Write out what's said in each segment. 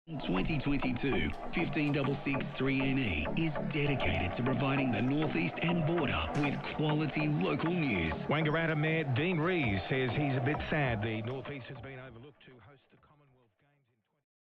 2022, 15663NE is dedicated to providing the Northeast and border with quality local news. Wangaratta Mayor Dean Rees says he's a bit sad the Northeast has been overlooked to host the Commonwealth Games in 2022.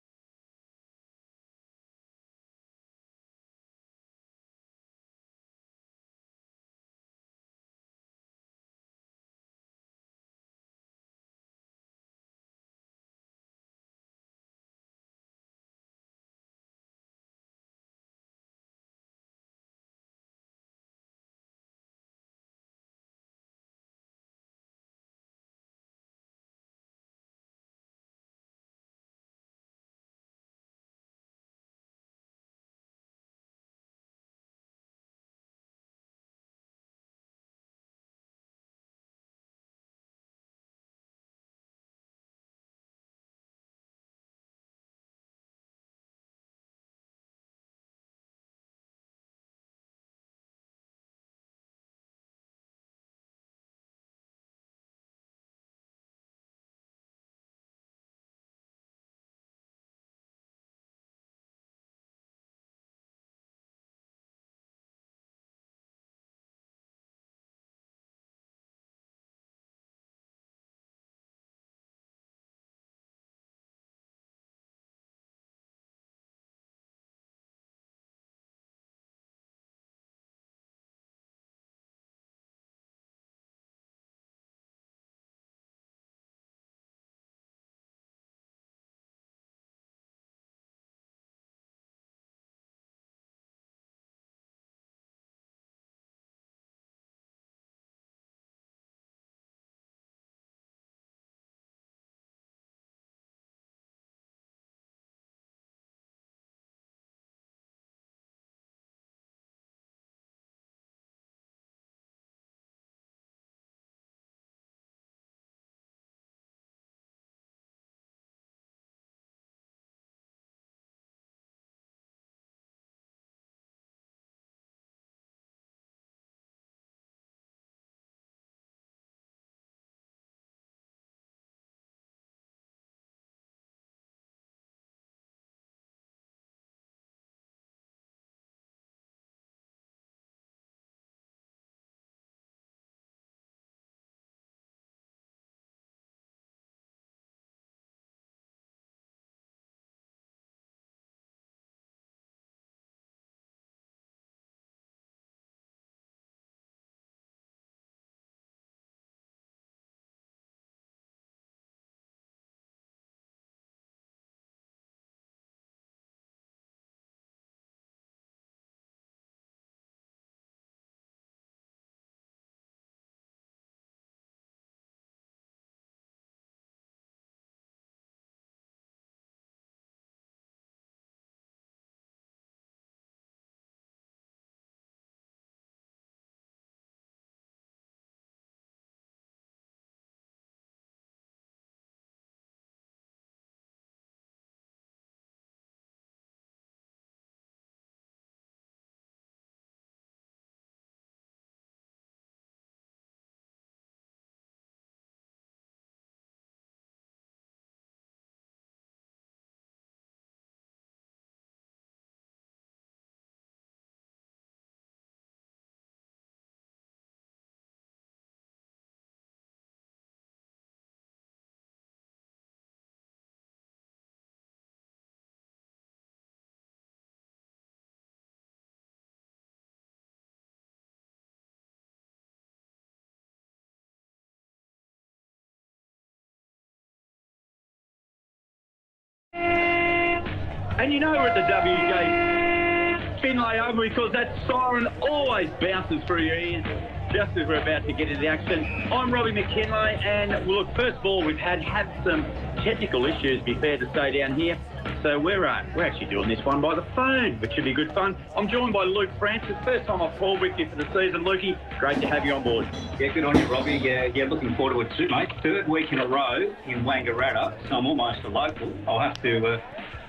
And you know we're at the WJ Finlay Oval because that siren always bounces through your ears just as we're about to get into the action. I'm Robbie McKinlay, and well, look, first of all, we've had some technical issues, be fair to say, down here. So we're actually doing this one by the phone, which should be good fun. I'm joined by Luke Francis. First time I've called with you for the season. Lukey, great to have you on board. Yeah, good on you, Robbie. Yeah, looking forward to it too, mate. Third week in a row in Wangaratta, so I'm almost a local. I'll have to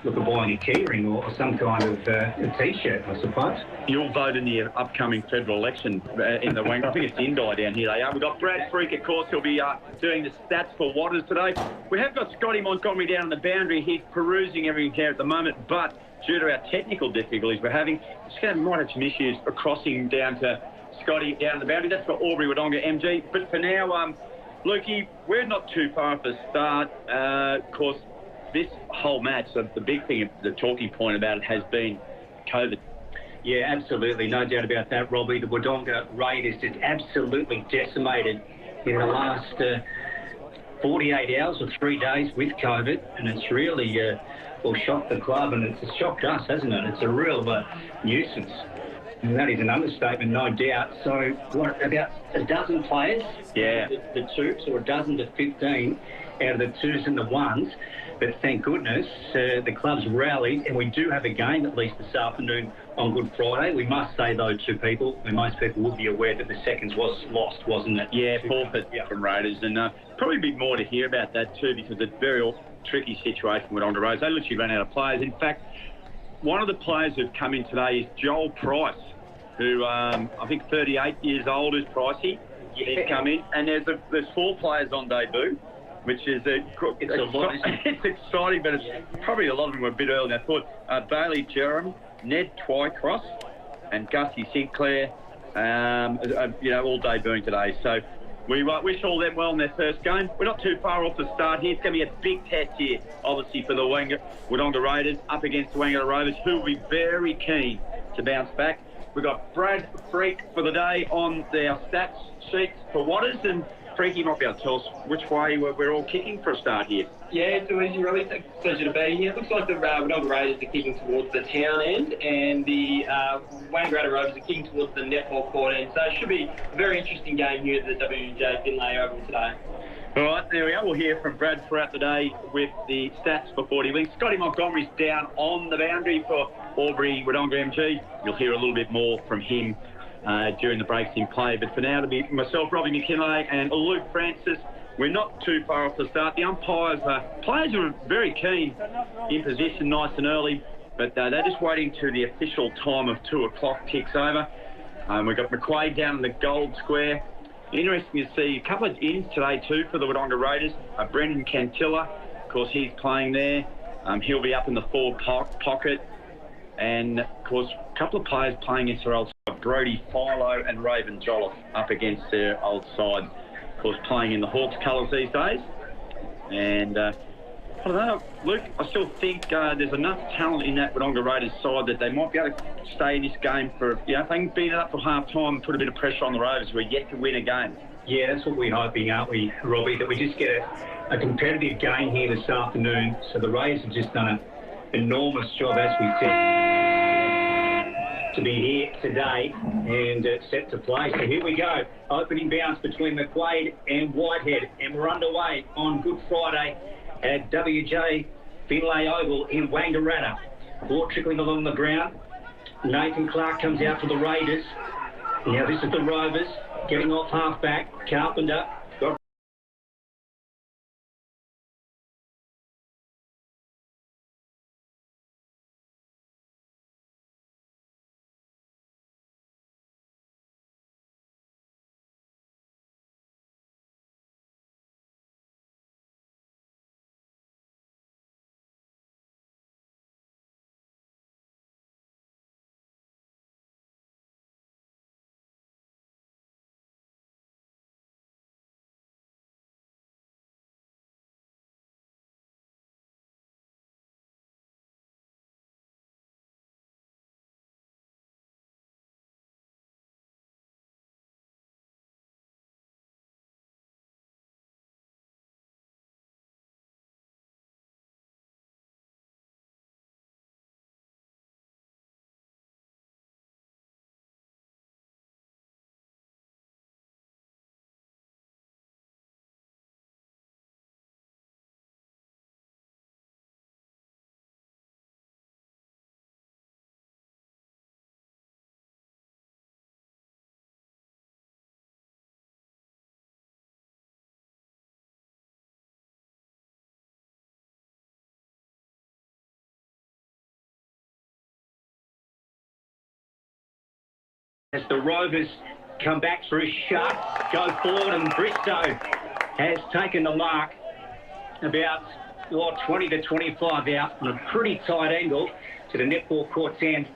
look at buying a keyring or some kind of a T-shirt, I suppose. You'll vote in the upcoming federal election in the Wangaratta. I think it's Indi down here they are. We've got Brad Freak, of course, who'll be doing the stats for Waters today. We have got Scotty Montgomery down on the boundary. He's perusing everything here at the moment, but due to our technical difficulties we're having, might have some issues for crossing down to Scotty down the boundary. That's for Aubrey Wodonga MG. But for now, Lukey, we're not too far off the start. Of course, this whole match, the big thing, the talking point about it has been COVID. Yeah, absolutely. No doubt about that, Robbie. The Wodonga Raiders just absolutely decimated in the last 48 hours or 3 days with COVID. And it's really shocked the club, and it's shocked us, hasn't it? It's a real nuisance. And that is an understatement, no doubt. So, what, about a dozen players? Yeah. The twos, or a dozen to 15 out of the twos and the ones. But thank goodness the club's rallied, and we do have a game at least this afternoon on Good Friday. We must say, though, to people, and most people will be aware that the seconds was lost, wasn't it? Yeah, forfeit from Raiders. And probably a bit more to hear about that too, because it's a very tricky situation with Wodonga Raiders. They literally ran out of players. In fact, one of the players who've come in today is Joel Price, who I think 38 years old is Pricey. Yeah. He's come in, and there's 4 players on debut, which is it's a lot. It's exciting, but it's probably a lot of them were a bit early than I thought. Bailey Jerem, Ned Twycross, and Gussie Sinclair, all debuting today. So we wish all them well in their first game. We're not too far off the start here. It's going to be a big test here, obviously, for the Wodonga Raiders up against the Wangaratta Rovers, who will be very keen to bounce back. We've got Brad Freak for the day on their stats sheets for Waters, and Freaky might be able to tell us which way we're all kicking for a start here. Yeah, it's always really a pleasure to be here. It looks like the Wodonga Raiders are kicking towards the town end, and the Wangaratta Rovers are kicking towards the netball court end. So it should be a very interesting game here at the WJ Finlay Oval today. All right, there we are. We'll hear from Brad throughout the day with the stats for 40 links. Scotty Montgomery's down on the boundary for Aubrey Wodonga MG. You'll hear a little bit more from him during the breaks in play. But for now, to be myself, Robbie McKinlay, and Luke Francis. We're not too far off the start. The umpires, players are very keen in position nice and early, but they're just waiting till the official time of 2 o'clock ticks over. We've got McQuaid down in the gold square. Interesting to see a couple of ins today too for the Wodonga Raiders. Brendan Cantilla, of course, he's playing there. He'll be up in the forward pocket. And, of course, a couple of players playing against their old side. Brody Philo and Raven Jolliffe up against their old side. Of course, playing in the Hawks colours these days. And, I don't know, Luke, I still think there's enough talent in that Wodonga Raiders side that they might be able to stay in this game for, if they can beat it up for half-time and put a bit of pressure on the Rovers. We're yet to win a game. Yeah, that's what we're hoping, aren't we, Robbie, that we just get a competitive game here this afternoon. So the Raiders have just done an enormous job, as we said, to be here today and set to play. So here we go. Opening bounce between McQuaid and Whitehead. And we're underway on Good Friday at WJ Finlay Oval in Wangaratta. Ball trickling along the ground. Nathan Clark comes out for the Raiders. Now this is the Rovers getting off half-back. Carpenter as the Rovers come back through Sharp, go forward, and Bristow has taken the mark about 20 to 25 out on a pretty tight angle to the netball court's end.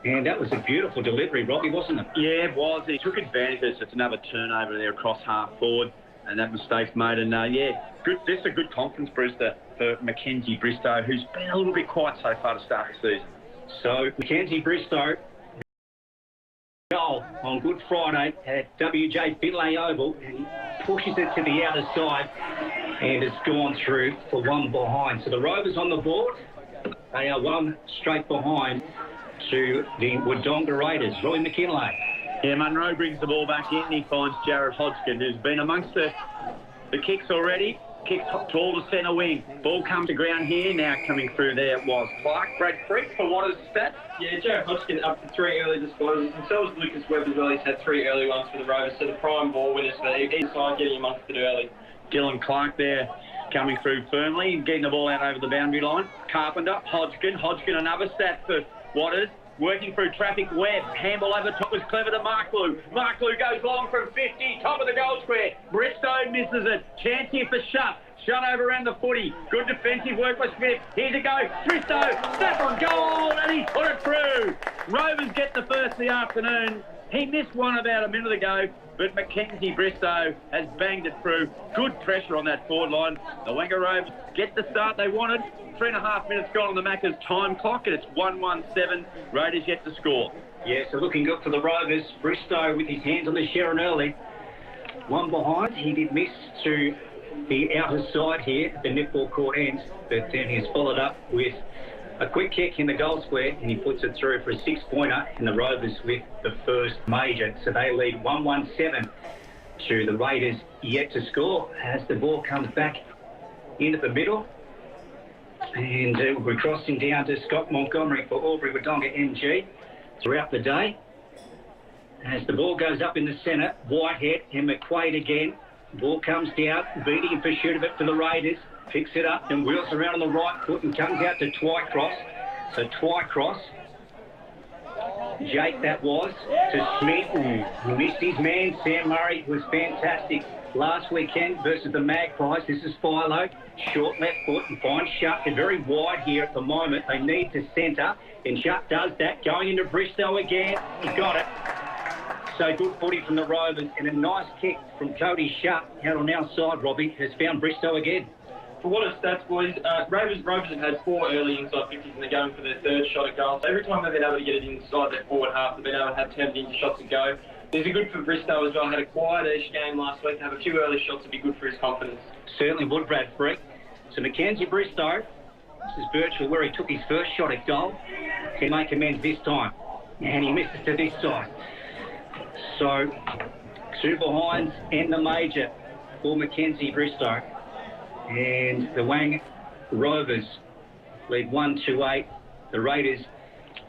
And that was a beautiful delivery, Robbie, wasn't it? Yeah, it was. He took advantage of it. It's another turnover there across half forward, and that mistake's made. And good. This is a good confidence booster for Mackenzie Bristow, who's been a little bit quiet so far to start the season. So Mackenzie Bristow, goal on Good Friday at WJ Finlay Oval, and he pushes it to the outer side, and it's gone through for one behind. So the Rovers on the board, they are one straight behind to the Wodonga Raiders. Roy McKinlay. Yeah, Munro brings the ball back in. He finds Jared Hodgkin, who's been amongst the kicks already. Kicks toward the centre wing. Ball comes to ground here. Now coming through there was Clark. Brad Freak for what is the stats? Yeah, Jared Hodgkin up to 3 early disposals, and so has Lucas Webb as well. He's had 3 early ones for the Rovers, so the prime ball winners for either side getting amongst it early. Dylan Clark there coming through firmly, getting the ball out over the boundary line. Carpenter, Hodgkin, another stat for Waters. Working through traffic, Webb. Handball over the top was clever to Mark Blue. Mark Blue goes long from 50, top of the goal square. Bristow misses it. Chance here for Shutt. Shutt over around the footy. Good defensive work by Smith. Here to go. Bristow, snap on goal, and he put it through. Rovers get the first of the afternoon. He missed one about a minute ago, but Mackenzie Bristow has banged it through. Good pressure on that forward line. The Wangaratta Rovers get the start they wanted. 3.5 minutes gone on the Macca's time clock, and it's 1-1-7. Raiders yet to score. Yeah, so looking good for the Rovers. Bristow with his hands on the Sharon early. One behind. He did miss to the outer side here at the netball court end, but then he's followed up with a quick kick in the goal square, and he puts it through for a 6-pointer, and the Rovers with the first major. So they lead 1-1-7 to the Raiders yet to score as the ball comes back into the middle. And we're crossing down to Scott Montgomery for Albury Wodonga MG throughout the day. As the ball goes up in the centre, Whitehead and McQuaid again. Ball comes down, beating for shoot of it for the Raiders. Picks it up and wheels around on the right foot and comes out to Twycross. So Twycross, Jake that was, to Smith. He missed his man. Sam Murray was fantastic last weekend versus the Magpies. This is Philo, short left foot, and finds Shutt. They're very wide here at the moment. They need to centre, and Shutt does that. Going into Bristow again. He got it. So good footy from the Rovers, and a nice kick from Cody Shutt out on our side, Robbie, has found Bristow again. For what are stats, boys, Rovers have had 4 early inside 50s, and they're going for their 3rd shot at goal. So every time they've been able to get it inside their forward half, they've been able to have turned into shots and go. These are good for Bristow as well. Had a quiet-ish game last week. To have a few early shots would be good for his confidence. Certainly would, Brad Freak. So Mackenzie Bristow, this is virtually where he took his first shot at goal. Can make amends this time, and he misses to this side. So 2 behinds and the major for Mackenzie Bristow. And the Wang Rovers lead 1-8. The Raiders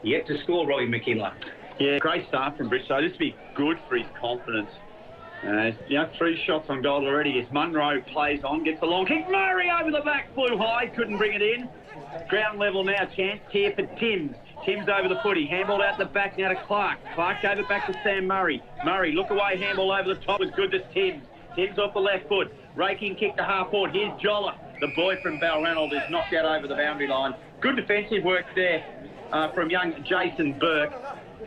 yet to score, Robbie McKinlay. Yeah, great start from Bristow. This will be good for his confidence. 3 shots on goal already as Munro plays on, gets a long kick. Murray over the back, flew high, couldn't bring it in. Ground level now, chance here for Timms. Timms over the footy, handball out the back now to Clark. Clark gave it back to Sam Murray. Murray, look away, handball over the top was good to Timms. Timms off the left foot, raking kick to half forward. Here's Jolla, the boy from Balranald, is knocked out over the boundary line. Good defensive work there from young Jason Burke.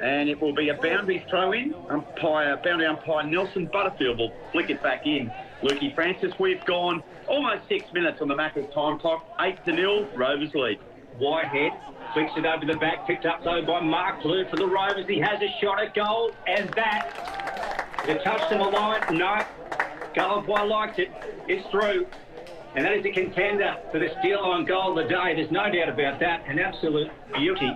And it will be a boundary throw-in. Boundary umpire Nelson Butterfield will flick it back in. Lukey Francis, we've gone almost 6 minutes on the Macca's time clock. 8-0, Rovers lead. Whitehead flicks it over the back, picked up though by Mark Blue for the Rovers. He has a shot at goal, and that, the touch to the line, no. Galloway liked it, it's through. And that is a contender for the steal on goal of the day. There's no doubt about that, an absolute beauty.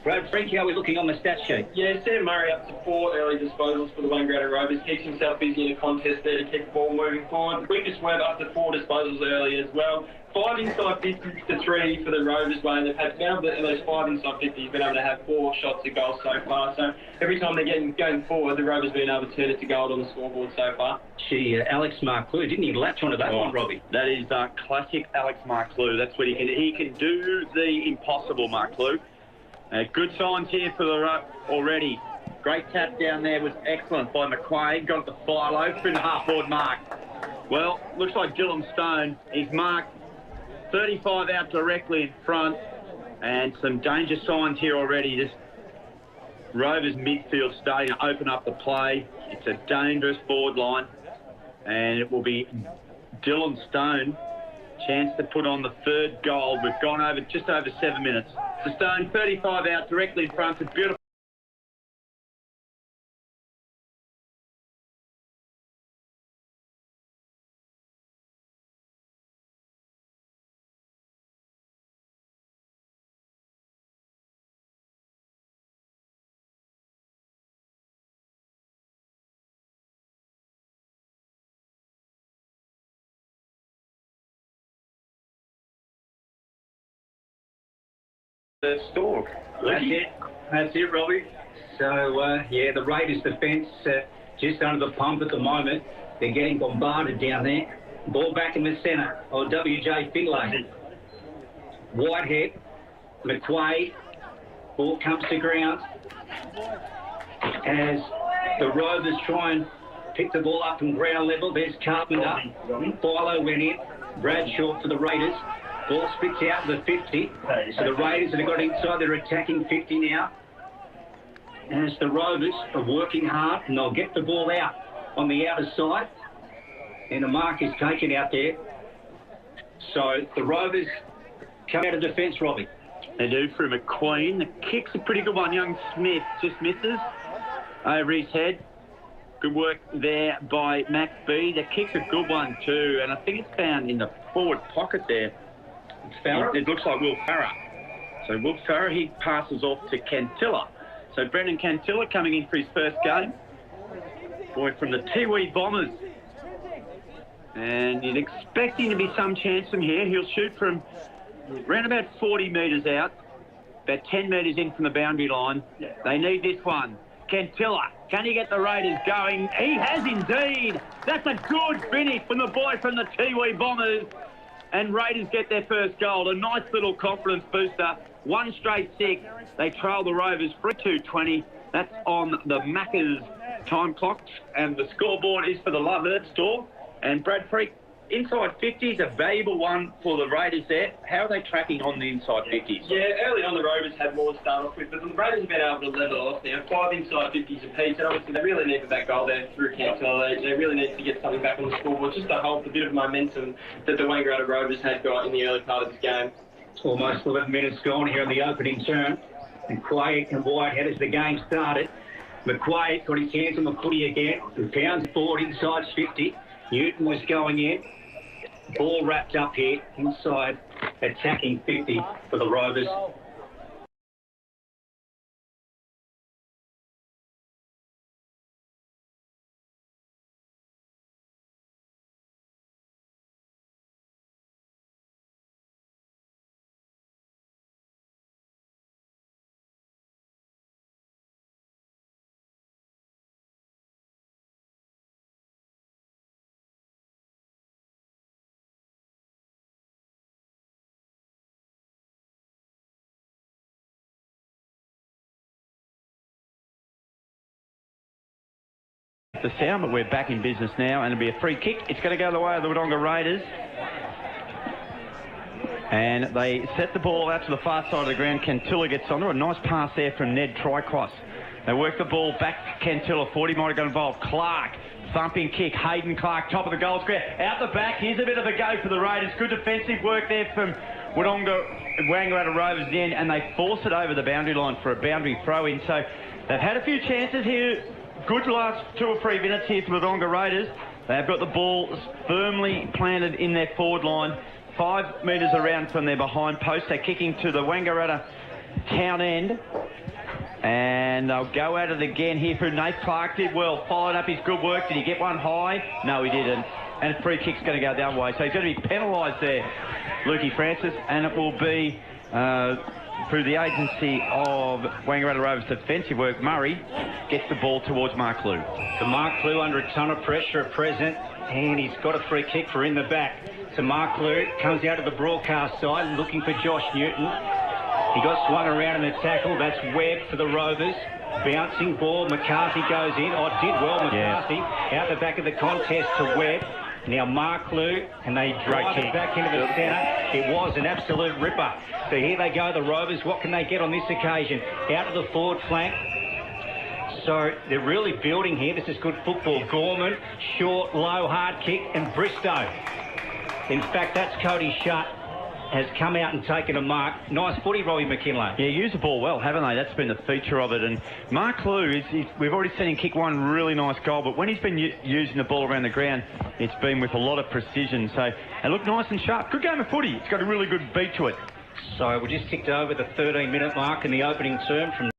Brad Frank, how are we looking on the stat sheet? Yeah, Sam Murray up to 4 early disposals for the Wangaratta Rovers. Keeps himself busy in a contest there to keep the ball moving forward. Lucas Webb up to 4 disposals early as well. 5 inside 50s to 3 for the Rovers, where they've had now those 5 inside 50s, been able to have 4 shots at goal so far. So every time they're going forward, the Rovers been able to turn it to gold on the scoreboard so far. Gee, Alex Marklou, didn't he latch onto that one, Robbie? That is classic Alex Marklou. That's what he can do the impossible, Marklou. Good signs here for the already. Great tap down there was excellent by McQuaid. Got the Philo through the half-forward mark. Well, looks like Dylan Stone. He's marked 35 out directly in front, and some danger signs here already. Just Rovers midfield starting to open up the play. It's a dangerous forward line, and it will be Dylan Stone. Chance to put on the third goal. We've gone over just over 7 minutes. So Stone, 35 out directly in front. It's beautiful. The store. That's it, Robbie. So, yeah, the Raiders defence just under the pump at the moment. They're getting bombarded down there. Ball back in the centre. WJ Finlay. Whitehead. McQuaid. Ball comes to ground. As the Rovers try and pick the ball up from ground level, there's Carpenter. Philo went in. Bradshaw for the Raiders. Ball spits out the 50. So the Raiders have got inside. They're attacking 50 now. As the Rovers are working hard, and they'll get the ball out on the outer side. And the mark is taken out there. So the Rovers come out of defence, Robbie. They do through McQueen. The kick's a pretty good one. Young Smith just misses over his head. Good work there by Mac B. The kick's a good one too, and I think it's found in the forward pocket there. It looks like Will Farah. So Will Farah, he passes off to Cantilla. So Brendan Cantilla coming in for his first game. Boy from the Tiwi Bombers. And you'd expect him to be some chance from here. He'll shoot from around about 40 metres out, about 10 metres in from the boundary line. They need this one. Cantilla, can he get the Raiders going? He has indeed. That's a good finish from the boy from the Tiwi Bombers. And Raiders get their first goal. A nice little confidence booster. 1 straight 6. They trail the Rovers for 2:20. That's on the Macca's time clocks. And the scoreboard is for the Love Earth store. And Brad Freak, inside 50s, a valuable one for the Raiders there. How are they tracking on the inside 50s? Yeah, early on the Rovers had more to start off with, but the Raiders have been able to level off now. 5 inside 50s apiece, and obviously they really need that goal there through Cantilla. They really need to get something back on the scoreboard just to hold the bit of momentum that the Wangaratta Rovers had got in the early part of this game. Almost 11 minutes gone here in the opening turn. And McQuaid and Whitehead as the game started. McQuaid got his hands on the footy again. And pounds forward inside 50. Newton was going in. Ball wrapped up here inside, attacking 50 for the Rovers. The sound, but we're back in business now, and it'll be a free kick. It's going to go the way of the Wodonga Raiders. And they set the ball out to the far side of the ground. Cantilla gets on there. A nice pass there from Ned Tricross. They work the ball back to Cantilla. 40 might have got involved. Clark, thumping kick. Hayden Clark, top of the goal square. Out the back. Here's a bit of a go for the Raiders. Good defensive work there from Wangaratta Rovers at the end, and they force it over the boundary line for a boundary throw-in. So they've had a few chances here. Good last 2 or 3 minutes here for the Wodonga Raiders. They've got the ball firmly planted in their forward line, 5 metres around from their behind post. They're kicking to the Wangaratta town end. And they'll go at it again here for Nate Clark. Did well, followed up his good work. Did he get one high? No, he didn't. And a free kick's going to go the other way. So he's going to be penalised there, Lukey Francis. And it will be through the agency of Wangaratta Rovers defensive work. Murray gets the ball towards Mark Lou. So Mark Lou under a ton of pressure at present, and he's got a free kick for in the back. So Mark Lou comes out of the broadcast side looking for Josh Newton. He got swung around in the tackle. That's Webb for the Rovers. Bouncing ball, McCarthy goes in. Oh, did well, McCarthy. Out the back of the contest to Webb. Now Mark Lou, and they drive it back into the centre. It was an absolute ripper. So here they go, the Rovers. What can they get on this occasion? Out of the forward flank. So they're really building here. This is good football. Gorman, short, low, hard kick, and Bristow. In fact, that's Cody Shutt. Has come out and taken a mark. Nice footy, Robbie McKinlay. Yeah, used the ball well, haven't they? That's been the feature of it. And Mark Lou, we've already seen him kick one really nice goal, but when he's been using the ball around the ground, it's been with a lot of precision. So it looked nice and sharp. Good game of footy. It's got a really good beat to it. So we just ticked over the 13-minute mark in the opening term from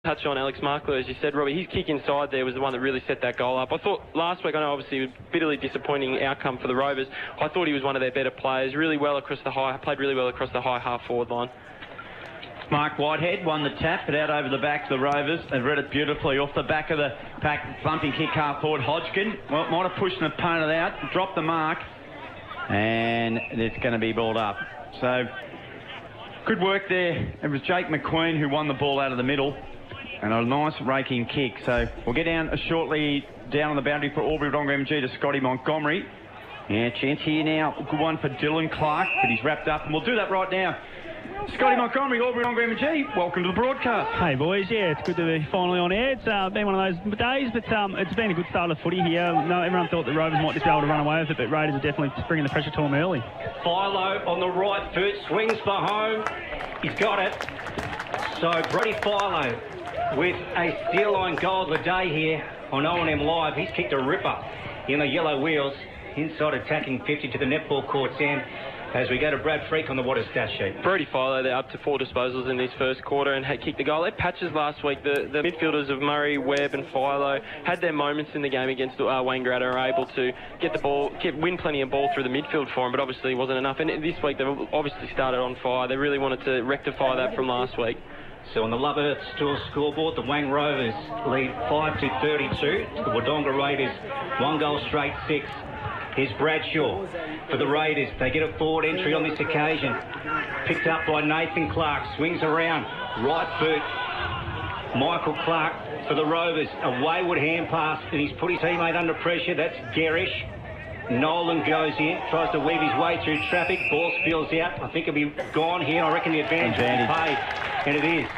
touch on Alex Markler, as you said, Robbie. His kick inside there was the one that really set that goal up. I thought last week, I know obviously it was a bitterly disappointing outcome for the Rovers. I thought he was one of their better players, really well across the high, played really well across the high half-forward line. Mark Whitehead won the tap, but out over the back of the Rovers. They've read it beautifully off the back of the pack, bumping kick half forward. Hodgkin, well, might have pushed an opponent out, dropped the mark, and it's going to be balled up. So, good work there. It was Jake McQueen who won the ball out of the middle. And a nice raking kick. So we'll get down shortly down on the boundary for Albury Wodonga MG to Scotty Montgomery. Yeah, chance here now. Good one for Dylan Clark, but he's wrapped up, and we'll do that right now. Scotty Montgomery, Albury Wodonga MG, welcome to the broadcast. Hey boys, yeah, it's good to be finally on air. It's been one of those days, but it's been a good start of footy here. No, everyone thought the Rovers might just be able to run away with it, but Raiders are definitely bringing the pressure to them early. Philo on the right foot, swings for home. He's got it. So Brody Philo with a steal line goal of the day here on O&M Live. He's kicked a ripper in the yellow wheels. Inside attacking 50 to the netball court's end as we go to Brad Freak on the water stat sheet. Brody Philo, they're up to 4 disposals in this first quarter and had kicked the goal. They patches last week. The midfielders of Murray, Webb and Philo had their moments in the game against Wangaratta, are able to get the ball, win plenty of ball through the midfield for them, but obviously it wasn't enough. And this week they've obviously started on fire. They really wanted to rectify that from last week. So on the Love Earth Store scoreboard, the Wang Rovers lead 5-32. The Wodonga Raiders 1 goal straight 6. Here's Bradshaw for the Raiders. They get a forward entry on this occasion. Picked up by Nathan Clark. Swings around. Right boot. Michael Clark for the Rovers. A wayward hand pass, and he's put his teammate under pressure. That's Garish. Nolan goes in, tries to weave his way through traffic. Ball spills out. I think it'll be gone here. I reckon the advantage will be paid. And it is.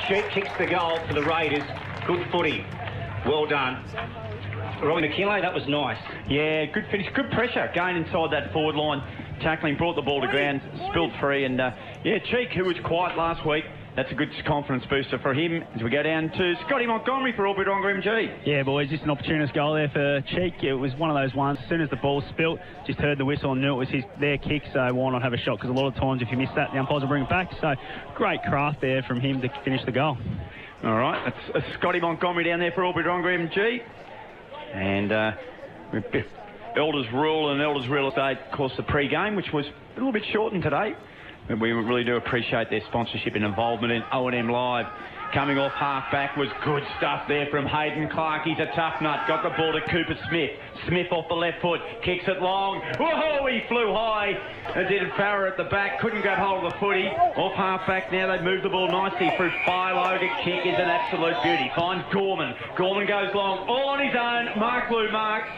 Sheep kicks the goal for the Raiders. Good footy. Well done. Robbie McKinlay, that was nice. Yeah, good finish. Good pressure. Going inside that forward line. Tackling, brought the ball to ground, spilled free. And, yeah, Cheek, who was quiet last week, that's a good confidence booster for him as we go down to Scotty Montgomery for Albury Wodonga MG. Yeah, boys, just an opportunist goal there for Cheek. It was one of those ones, as soon as the ball spilt, just heard the whistle and knew it was their kick, so why not have a shot? Because a lot of times if you miss that, the umpires will bring it back. So great craft there from him to finish the goal. All right, that's Scotty Montgomery down there for Albury Wodonga MG. And Elders Rule and Elders Real Estate, of course, the pre-game, which was a little bit shortened today. But we really do appreciate their sponsorship and involvement in O&M Live. Coming off half-back was good stuff there from Hayden Clark. He's a tough nut. Got the ball to Cooper Smith. Smith off the left foot. Kicks it long. Whoa, he flew high. As did Farrer at the back. Couldn't get hold of the footy. Off half-back now. They've moved the ball nicely through Philo to kick. Is an absolute beauty. Finds Gorman. Gorman goes long. All on his own. Mark Lou marks.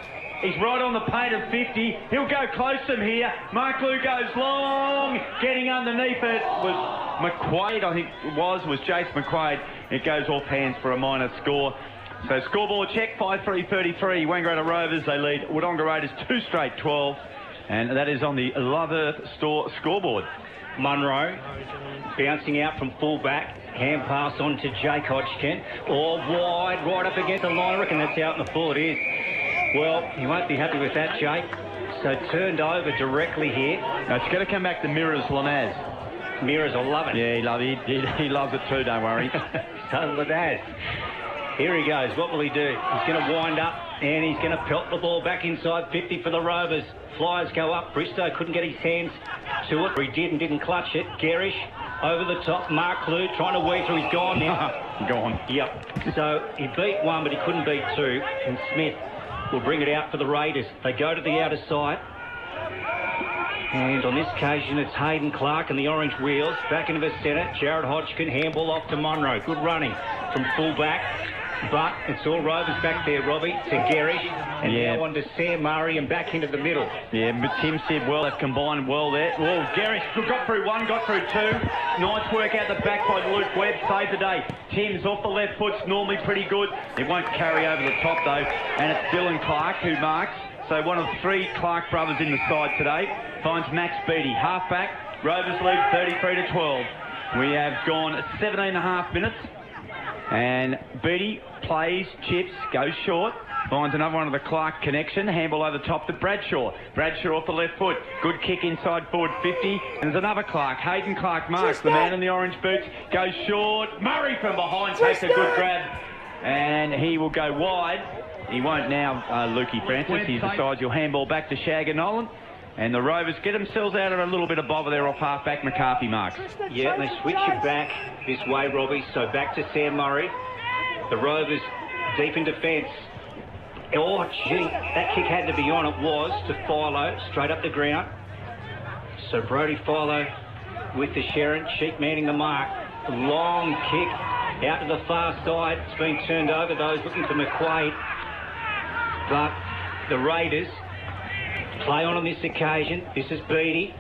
He's right on the paint of 50. He'll go close from here. Mark Lou goes long. Getting underneath it was McQuaid, I think it was Jace McQuaid. It goes off hands for a minor score. So scoreboard check, 5-3-33. Wangaratta Rovers, they lead Wodonga Raiders 2 straight 12. And that is on the Love Earth Store scoreboard. Munro bouncing out from full-back. Hand pass on to Jake Hodgkin. All wide, right up against the line. I reckon that's out in the full. It is. Well, you won't be happy with that, Jake. So turned over directly here. Now it's going to come back to Mirrors Lanaz. Mirrors will love it. Yeah, he loves it too, don't worry. So with that, here he goes. What will he do? He's going to wind up and he's going to pelt the ball back inside 50 for the Rovers. Flyers go up. Bristow couldn't get his hands to it. He did and didn't clutch it. Garish over the top. Mark Clue trying to weave through. He's gone now. Gone. Yep. So he beat one, but he couldn't beat two. And Smith will bring it out for the Raiders. They go to the outer side. And on this occasion, it's Hayden Clark and the orange wheels. Back into the centre. Jared Hodgkin, handball off to Munro. Good running from full-back. But it's all Rovers back there, Robbie, to Garish. And now on to Sam Murray and back into the middle. Yeah, but Tim said, well, they've combined well there. Well, Garish got through one, got through two. Nice work out the back by Luke Webb. Saved the day. Tim's off the left foot's normally pretty good. It won't carry over the top, though. And it's Dylan Clark who marks. So one of three Clark brothers in the side today. Finds Max Beattie. Half-back. Rovers lead 33-12. We have gone 17.5 minutes. And Beattie plays, chips, goes short. Finds another one of the Clark connection. Handball over the top to Bradshaw. Bradshaw off the left foot. Good kick inside forward 50. And there's another Clark. Hayden Clark marks. The man in the orange boots goes short. Murray from behind takes a good grab. And he will go wide. He won't now, Lukey Francis. He decides he'll handball back to Shagger Nolan. And the Rovers get themselves out of a little bit of bother there off half-back McCarthy marks. Yeah, and they switch it back this way, Robbie. So back to Sam Murray. The Rovers deep in defence. Oh, gee, that kick had to be on. It was to Philo, straight up the ground. So Brodie Philo with the Sharon. Sheep manning the mark. Long kick out to the far side. It's been turned over. Those looking for McQuaid. But the Raiders play on this occasion. This is Beattie.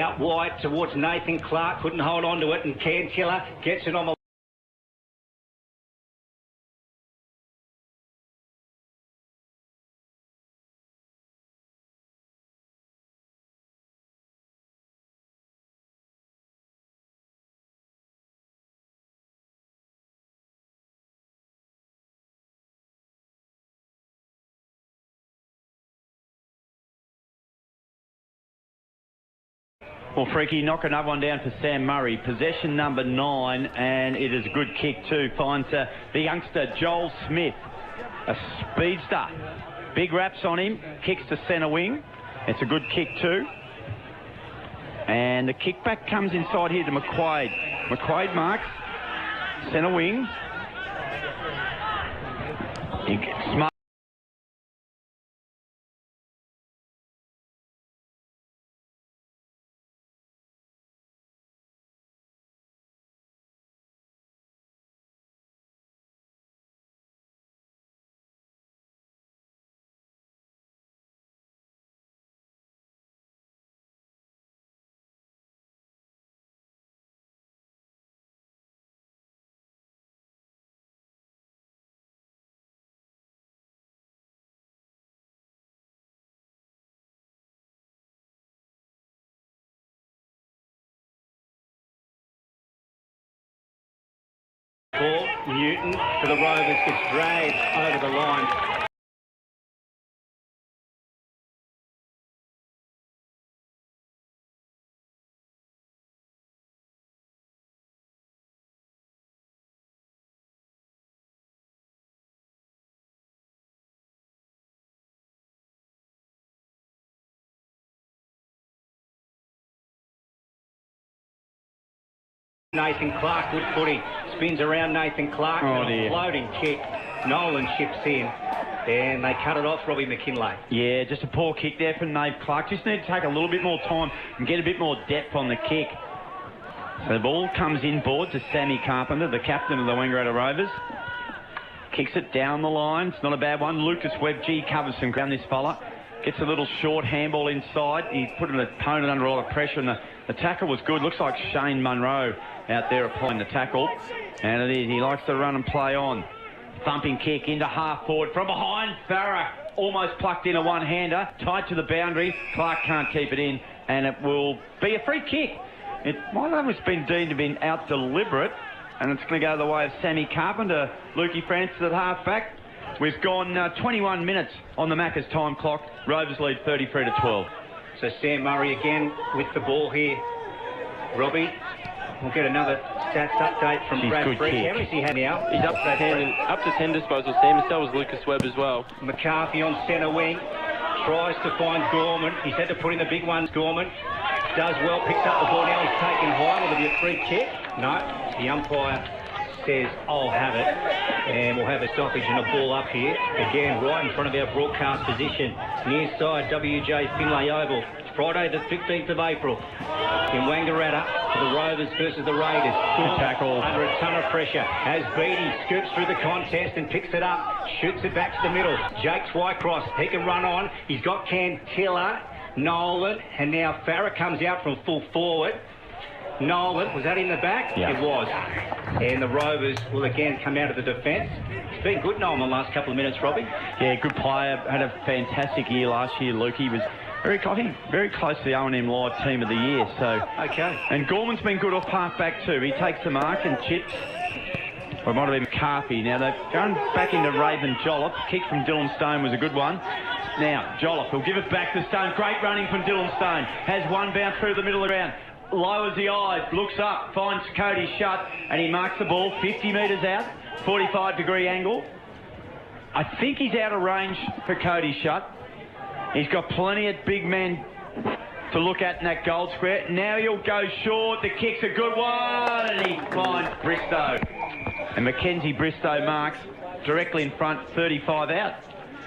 Out wide towards Nathan Clark. Couldn't hold on to it. And Cantilla gets it on the Well, Freaky, knock another one down for Sam Murray. Possession number 9, and it is a good kick too. Finds the youngster Joel Smith, a speedster. Big raps on him, kicks to centre wing. It's a good kick too. And the kickback comes inside here to McQuaid. McQuaid marks, centre wing. Smart. Newton for the Rovers gets dragged over the line. Nathan Clark, good footy. Spins around Nathan Clark. Oh, dear. Floating kick. Nolan chips in. And they cut it off, Robbie McKinlay. Yeah, just a poor kick there from Nate Clark. Just need to take a little bit more time and get a bit more depth on the kick. So the ball comes inboard to Sammy Carpenter, the captain of the Wangaratta Rovers. Kicks it down the line. It's not a bad one. Lucas Webb, covers some ground, this fella. Gets a little short handball inside. He put an opponent under a lot of pressure, and the tackle was good. Looks like Shane Munro out there applying the tackle. And it is. He likes to run and play on. Thumping kick into half forward from behind. Farah almost plucked in a one-hander. Tied to the boundary. Clark can't keep it in. And it will be a free kick. It might have been deemed to be out deliberate. And it's going to go the way of Sammy Carpenter. Lukey Francis at half-back. We've gone 21 minutes on the Macca's time clock. Rovers lead 33-12. So Sam Murray again with the ball here. Robbie, we'll get another stats update from Brad Freak. How many has he had now? He's up to 10 disposals, Sam. So was Lucas Webb as well. McCarthy on centre wing. Tries to find Gorman. He's had to put in the big ones, Gorman. Does well, picks up the ball. Now he's taken high. Will there be a free kick? No. The umpire says, I'll have it. And we'll have a stoppage and a ball up here. Again, right in front of our broadcast position. Near side, WJ Finlay Oval. Friday the 15th of April in Wangaratta for the Rovers versus the Raiders. Good tackle. Under a ton of pressure as Beatty scoops through the contest and picks it up. Shoots it back to the middle. Jake Twycross, he can run on. He's got Cantilla, Nolan, and now Farah comes out from full forward. Nolan, was that in the back? Yeah. It was. And the Rovers will again come out of the defence. It's been good, Nolan, the last couple of minutes, Robbie. Yeah, good player. Had a fantastic year last year, Luke. He was very close to the O&M Live Team of the Year. So okay. And Gorman's been good off half-back too. He takes the mark and chips. Or it might have been McCarthy. Now they've gone back into Raven Jollop. Kick from Dylan Stone was a good one. Now Jollop will give it back to Stone. Great running from Dylan Stone. Has one bounce through the middle of the ground. Lowers the eyes, looks up, finds Cody Shutt, and he marks the ball 50 metres out, 45-degree angle. I think he's out of range for Cody Shutt. He's got plenty of big men to look at in that goal square. Now he'll go short. The kick's a good one, and he finds Bristow. And Mackenzie Bristow marks directly in front, 35 out.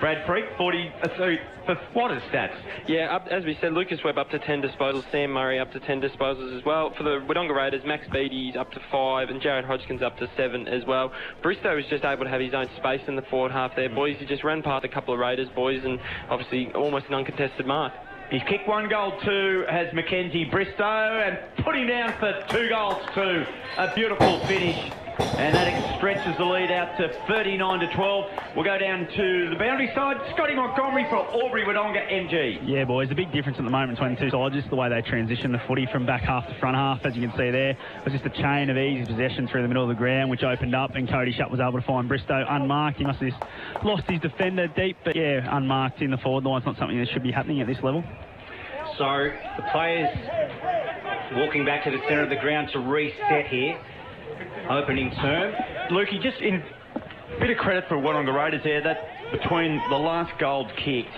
Brad Freak, 43. For what are stats? Yeah, as we said, Lucas Webb up to 10 disposals, Sam Murray up to 10 disposals as well. For the Wodonga Raiders, Max Beattie's up to 5 and Jared Hodgkins up to 7 as well. Bristow was just able to have his own space in the forward half there, boys. He just ran past a couple of Raiders boys and obviously almost an uncontested mark. He's kicked 1 goal, 2 has Mackenzie Bristow, and put him down for 2 goals, 2. A beautiful finish. And that stretches the lead out to 39-12. We'll go down to the boundary side. Scotty Montgomery for Albury Wodonga MG. Yeah, boys, the big difference at the moment between the two sides, just the way they transition the footy from back half to front half, as you can see there. It was just a chain of easy possession through the middle of the ground, which opened up, and Cody Shutt was able to find Bristow unmarked. He must have just lost his defender deep, but yeah, unmarked in the forward line. It's not something that should be happening at this level. So the players walking back to the centre of the ground to reset here. Opening term. Lukey, just in a bit of credit for Wodonga Raiders there, that between the last goal kicked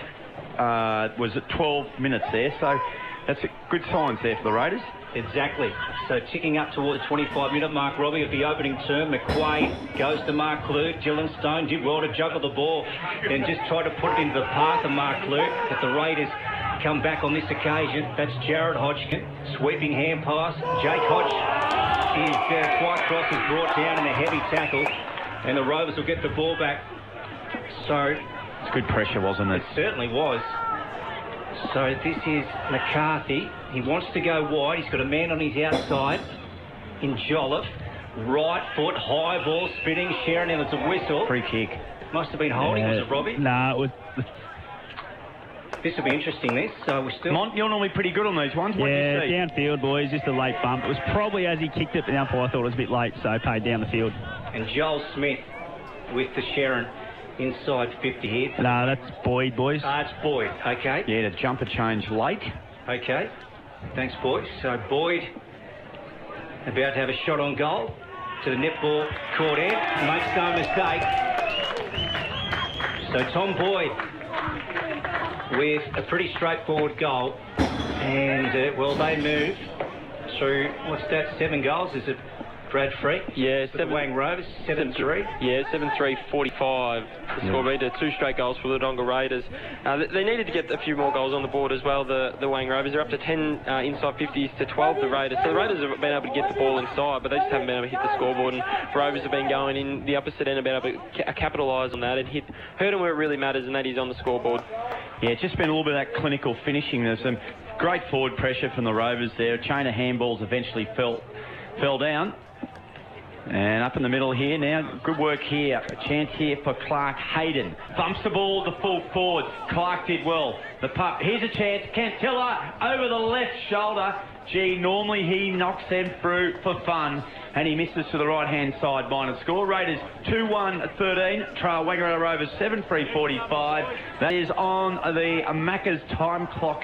was at 12 minutes there, so that's a good signs there for the Raiders. Exactly. So ticking up toward the 25-minute mark, Robbie, of the opening term. McQuaid goes to Mark Clerk. Dylan Stone did well to juggle the ball and just try to put it into the path of Mark Clerk, but the Raiders come back on this occasion. That's Jared Hodgkin, sweeping hand pass. Jake Hodge is Twycross is brought down in a heavy tackle, and the Rovers will get the ball back. So it's good pressure, wasn't it? It certainly was. So this is McCarthy. He wants to go wide. He's got a man on his outside in Jolliffe. Right foot, high ball, spinning. Sharon, and it's a whistle. Free kick. Must have been holding, was it, Robbie? Nah, it was... This will be interesting, this. So we're still... Mont, you're normally pretty good on these ones. What yeah, do you see? Downfield, boys, just a late bump. It was probably as he kicked it, the umpire I thought it was a bit late, so paid down the field. And Joel Smith with the Sharon inside 50 here. No, that's Boyd, boys. It's Boyd, okay. Yeah, the jumper change late. Okay. Thanks, boys. So Boyd about to have a shot on goal to the netball court end. Makes no mistake. So Tom Boyd with a pretty straightforward goal, and well, they move through, what's that, 7 goals? Is it Brad Freak? Yeah, for the Wang Rovers, 7-3. Yeah, 7-3-45. The score beat 2 straight goals for the Wodonga Raiders. They needed to get a few more goals on the board as well, the Wang Rovers. They're up to 10 inside 50s to 12, the Raiders. So the Raiders have been able to get the ball inside, but they just haven't been able to hit the scoreboard. And Rovers have been going in the opposite end, been able to capitalise on that and hurt them where it really matters, and that is on the scoreboard. Yeah, it's just been a little bit of that clinical finishing. There's some great forward pressure from the Rovers there. A chain of handballs eventually fell down. And up in the middle here now, good work here. A chance here for Clark Hayden. Bumps the ball to full forward. Clark did well. The pup, here's a chance. Cantilla over the left shoulder. Gee, normally he knocks them through for fun, and he misses to the right-hand side minor score. Raiders 2-1-13. Trail Wangaratta Rovers 7-3-45. That is on the Macca's time clock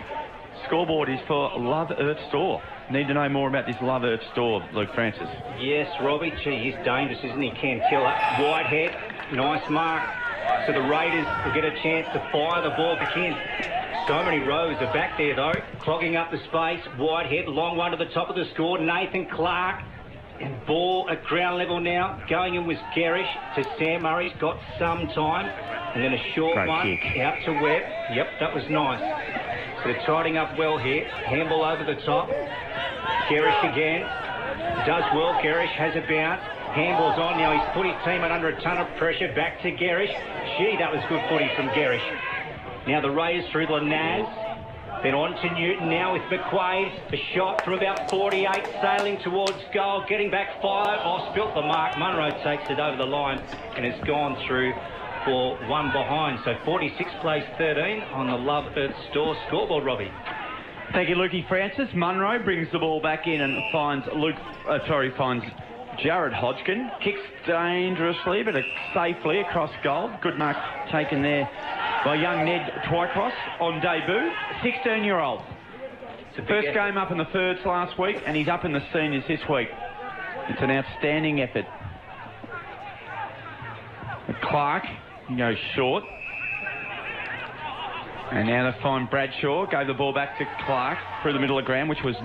scoreboard is for Love Earth Store. Need to know more about this Love Earth Store, Luke Francis. Yes, Robbie. Gee, he's dangerous, isn't he? Can kill it. Whitehead, nice mark. So the Raiders will get a chance to fire the ball back in. So many Rovers are back there, though, clogging up the space. Whitehead, long one to the top of the score. Nathan Clark. And ball at ground level now. Going in was Garish to Sam Murray's got some time. And then a short one out to Webb. Yep, that was nice. So they're tidying up well here. Handball over the top. Garish again. Does well. Garish has a bounce. Handball's on now. He's put his team under a ton of pressure. Back to Garish. Gee, that was good footy from Garish. Now the Raiders through Lanaz. Then on to Newton now with McQuaid. A shot from about 48, sailing towards goal, getting back 5. Oh, spilt the mark. Munro takes it over the line and it's gone through for one behind. So 46 plays 13 on the Love Earth Store scoreboard, Robbie. Thank you, Lukey Francis. Munro brings the ball back in and finds Jared Hodgkin. Kicks dangerously, but safely across goal. Good mark taken there by young Ned Twycross on debut. 16-year-old. First game up in the thirds last week, and he's up in the seniors this week. It's an outstanding effort. Clark goes short. And now they find Bradshaw. Gave the ball back to Clark through the middle of ground, which was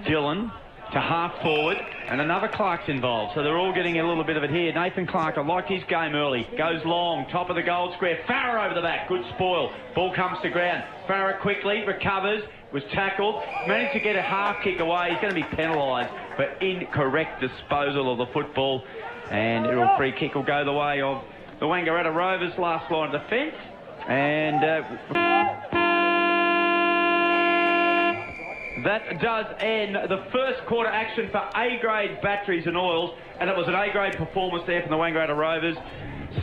Dylan to half forward, and another Clark's involved, so they're all getting a little bit of it here. Nathan Clark, I like his game early, goes long, top of the goal square. Farah over the back, good spoil. Ball comes to ground. Farah quickly recovers, was tackled, managed to get a half kick away. He's going to be penalised for incorrect disposal of the football, and a free kick will go the way of the Wangaratta Rovers. Last line of defence, and that does end the first quarter action for A-grade batteries and oils, and it was an A-grade performance there from the Wangaratta Rovers.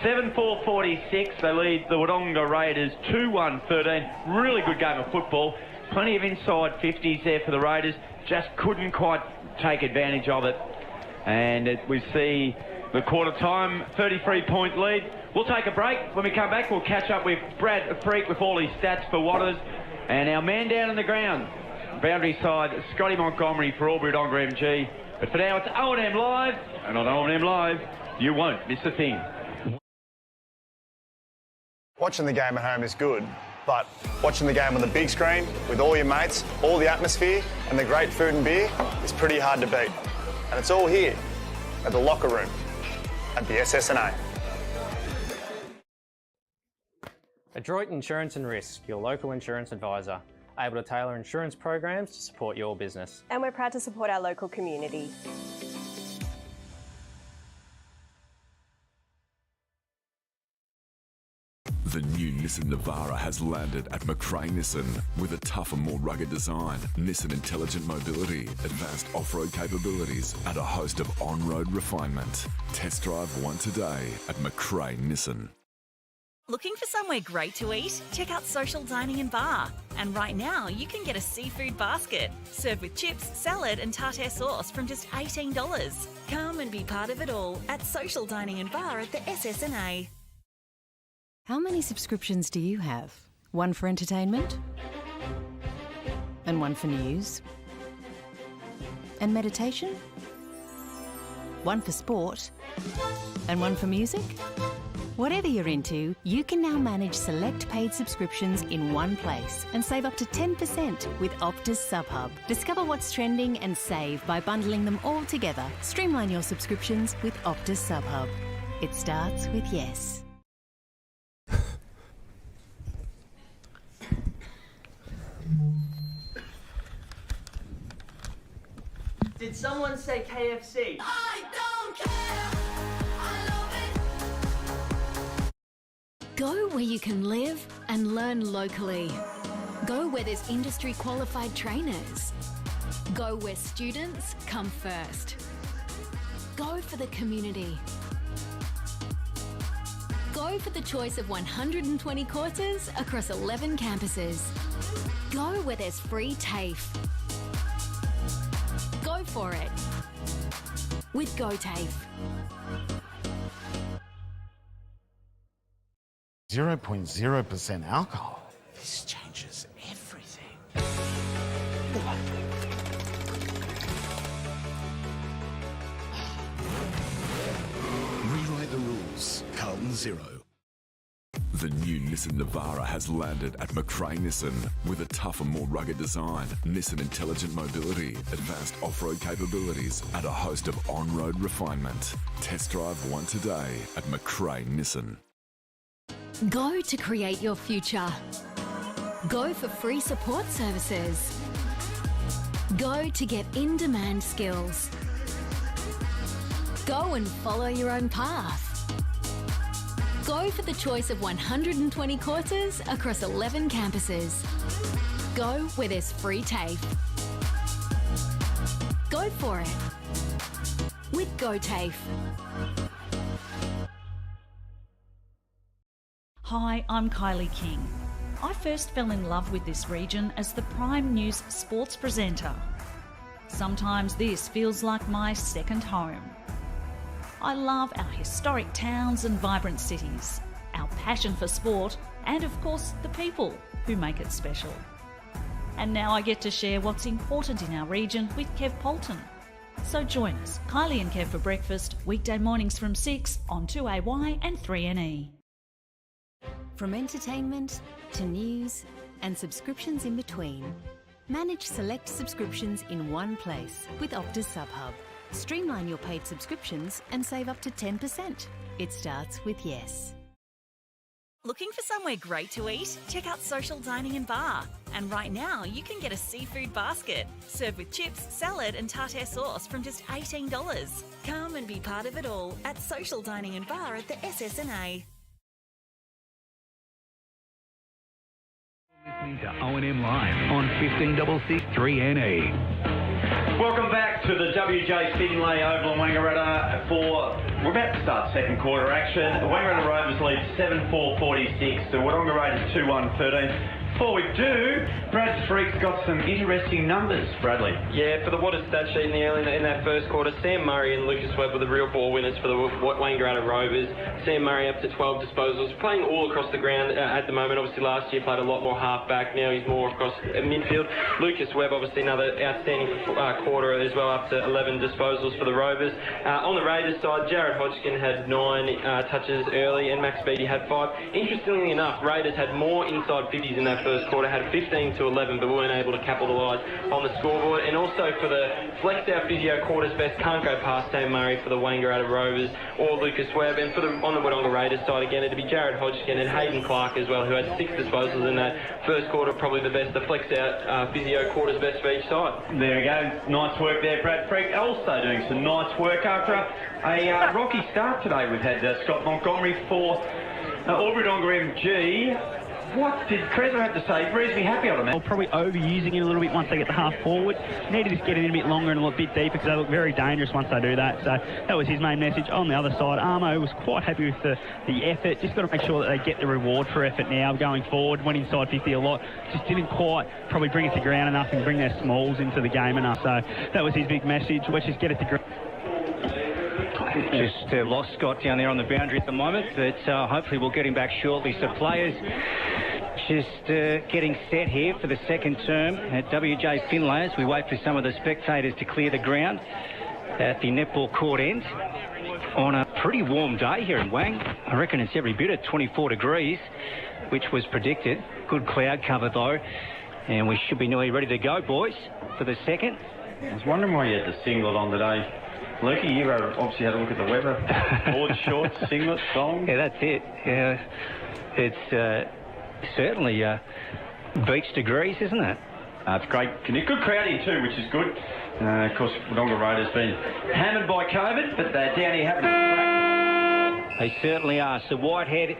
7-4-46, they lead the Wodonga Raiders 2-1-13. Really good game of football. Plenty of inside 50s there for the Raiders, just couldn't quite take advantage of it. And we see the quarter time, 33-point lead. We'll take a break. When we come back, we'll catch up with Brad Freak with all his stats for Watters, and our man down on the ground, boundary side, Scotty Montgomery for Albury Wodonga MG. But for now, it's O&M Live, and on O&M Live, you won't miss a thing. Watching the game at home is good, but watching the game on the big screen with all your mates, all the atmosphere, and the great food and beer is pretty hard to beat. And it's all here at the locker room at the SSNA. Adroit Insurance and Risk, your local insurance advisor. Able to tailor insurance programs to support your business. And we're proud to support our local community. The new Nissan Navara has landed at McRae Nissan with a tougher, more rugged design, Nissan intelligent mobility, advanced off-road capabilities, and a host of on-road refinement. Test drive one today at McRae Nissan. Looking for somewhere great to eat? Check out Social Dining and Bar. And right now, you can get a seafood basket, served with chips, salad and tartare sauce from just $18. Come and be part of it all at Social Dining and Bar at the SSNA. How many subscriptions do you have? One for entertainment? And one for news? And meditation? One for sport? And one for music? Whatever you're into, you can now manage select paid subscriptions in one place and save up to 10% with Optus SubHub. Discover what's trending and save by bundling them all together. Streamline your subscriptions with Optus SubHub. It starts with yes. Did someone say KFC? I don't care. Go where you can live and learn locally. Go where there's industry qualified trainers. Go where students come first. Go for the community. Go for the choice of 120 courses across 11 campuses. Go where there's free TAFE. Go for it with GoTAFE. 0.0% alcohol. This changes everything. Rewrite the rules. Carlton 0. The new Nissan Navara has landed at McRae Nissan with a tougher, more rugged design, Nissan intelligent mobility, advanced off-road capabilities, and a host of on-road refinement. Test drive one today at McRae Nissan. Go to create your future. Go for free support services. Go to get in-demand skills. Go and follow your own path. Go for the choice of 120 courses across 11 campuses. Go where there's free TAFE. Go for it with GoTAFE. Hi, I'm Kylie King. I first fell in love with this region as the Prime News sports presenter. Sometimes this feels like my second home. I love our historic towns and vibrant cities, our passion for sport, and of course the people who make it special. And now I get to share what's important in our region with Kev Polton. So join us, Kylie and Kev for breakfast, weekday mornings from 6 on 2AY and 3NE. From entertainment to news and subscriptions in between, manage select subscriptions in one place with Optus SubHub. Streamline your paid subscriptions and save up to 10%. It starts with yes. Looking for somewhere great to eat? Check out Social Dining and Bar. And right now, you can get a seafood basket, served with chips, salad and tartare sauce from just $18. Come and be part of it all at Social Dining and Bar at the SSNA. Listening to O&M Live on 1566 3NE. Welcome back to the WJ Finlay Oval in Wangaratta we're about to start second quarter action. The Wangaratta Rovers lead 7-4-46. The Wodonga Raiders 2-1-13. Before we do, Brad Freak's got some interesting numbers, Bradley. Yeah, for the Water stat sheet in that first quarter, Sam Murray and Lucas Webb were the real ball winners for the Wangaratta Rovers. Sam Murray up to 12 disposals, playing all across the ground at the moment. Obviously last year played a lot more half-back, now he's more across midfield. Lucas Webb, obviously another outstanding quarter as well, up to 11 disposals for the Rovers. On the Raiders side, Jared Hodgkin had 9 touches early and Max Beattie had 5. Interestingly enough, Raiders had more inside 50s in that first quarter, had 15-11, but weren't able to capitalise on the scoreboard. And also for the flexed out physio quarters best, can't go past Sam Murray for the Wangaratta Rovers or Lucas Webb. And for on the Wodonga Raiders side again, it'd be Jared Hodgkin and Hayden Clark as well, who had 6 disposals in that first quarter, probably the best, the flexed out physio quarters best for each side. There we go. Nice work there, Brad Freak. Also doing some nice work after a rocky start today. We've had Scott Montgomery for Wodonga MG. What did Crezzo have to say? Reasonably happy on him. Well, probably overusing it a little bit once they get the half forward. Needed to just get in a bit longer and a little bit deeper because they look very dangerous once they do that. So that was his main message. On the other side, Armo was quite happy with the effort. Just got to make sure that they get the reward for effort now going forward. Went inside 50 a lot. Just didn't quite probably bring it to ground enough and bring their smalls into the game enough. So that was his big message. Let's just get it to ground. Just lost Scott down there on the boundary at the moment, but hopefully we'll get him back shortly. So players just getting set here for the second term at WJ Finlay as we wait for some of the spectators to clear the ground at the netball court end on a pretty warm day here in Wang. I reckon it's every bit at 24 degrees, which was predicted. Good cloud cover though, and we should be nearly ready to go, boys, for the second. I was wondering why you had the singlet on today. Lukey, you obviously had a look at the weather. Board shorts, singlet, thong. Yeah, that's it. Yeah, it's certainly beach degrees, isn't it? It's great. Good crowd here too, which is good. Of course, Wodonga Raiders been hammered by COVID, but they're down here having a crack. They certainly are. So Whitehead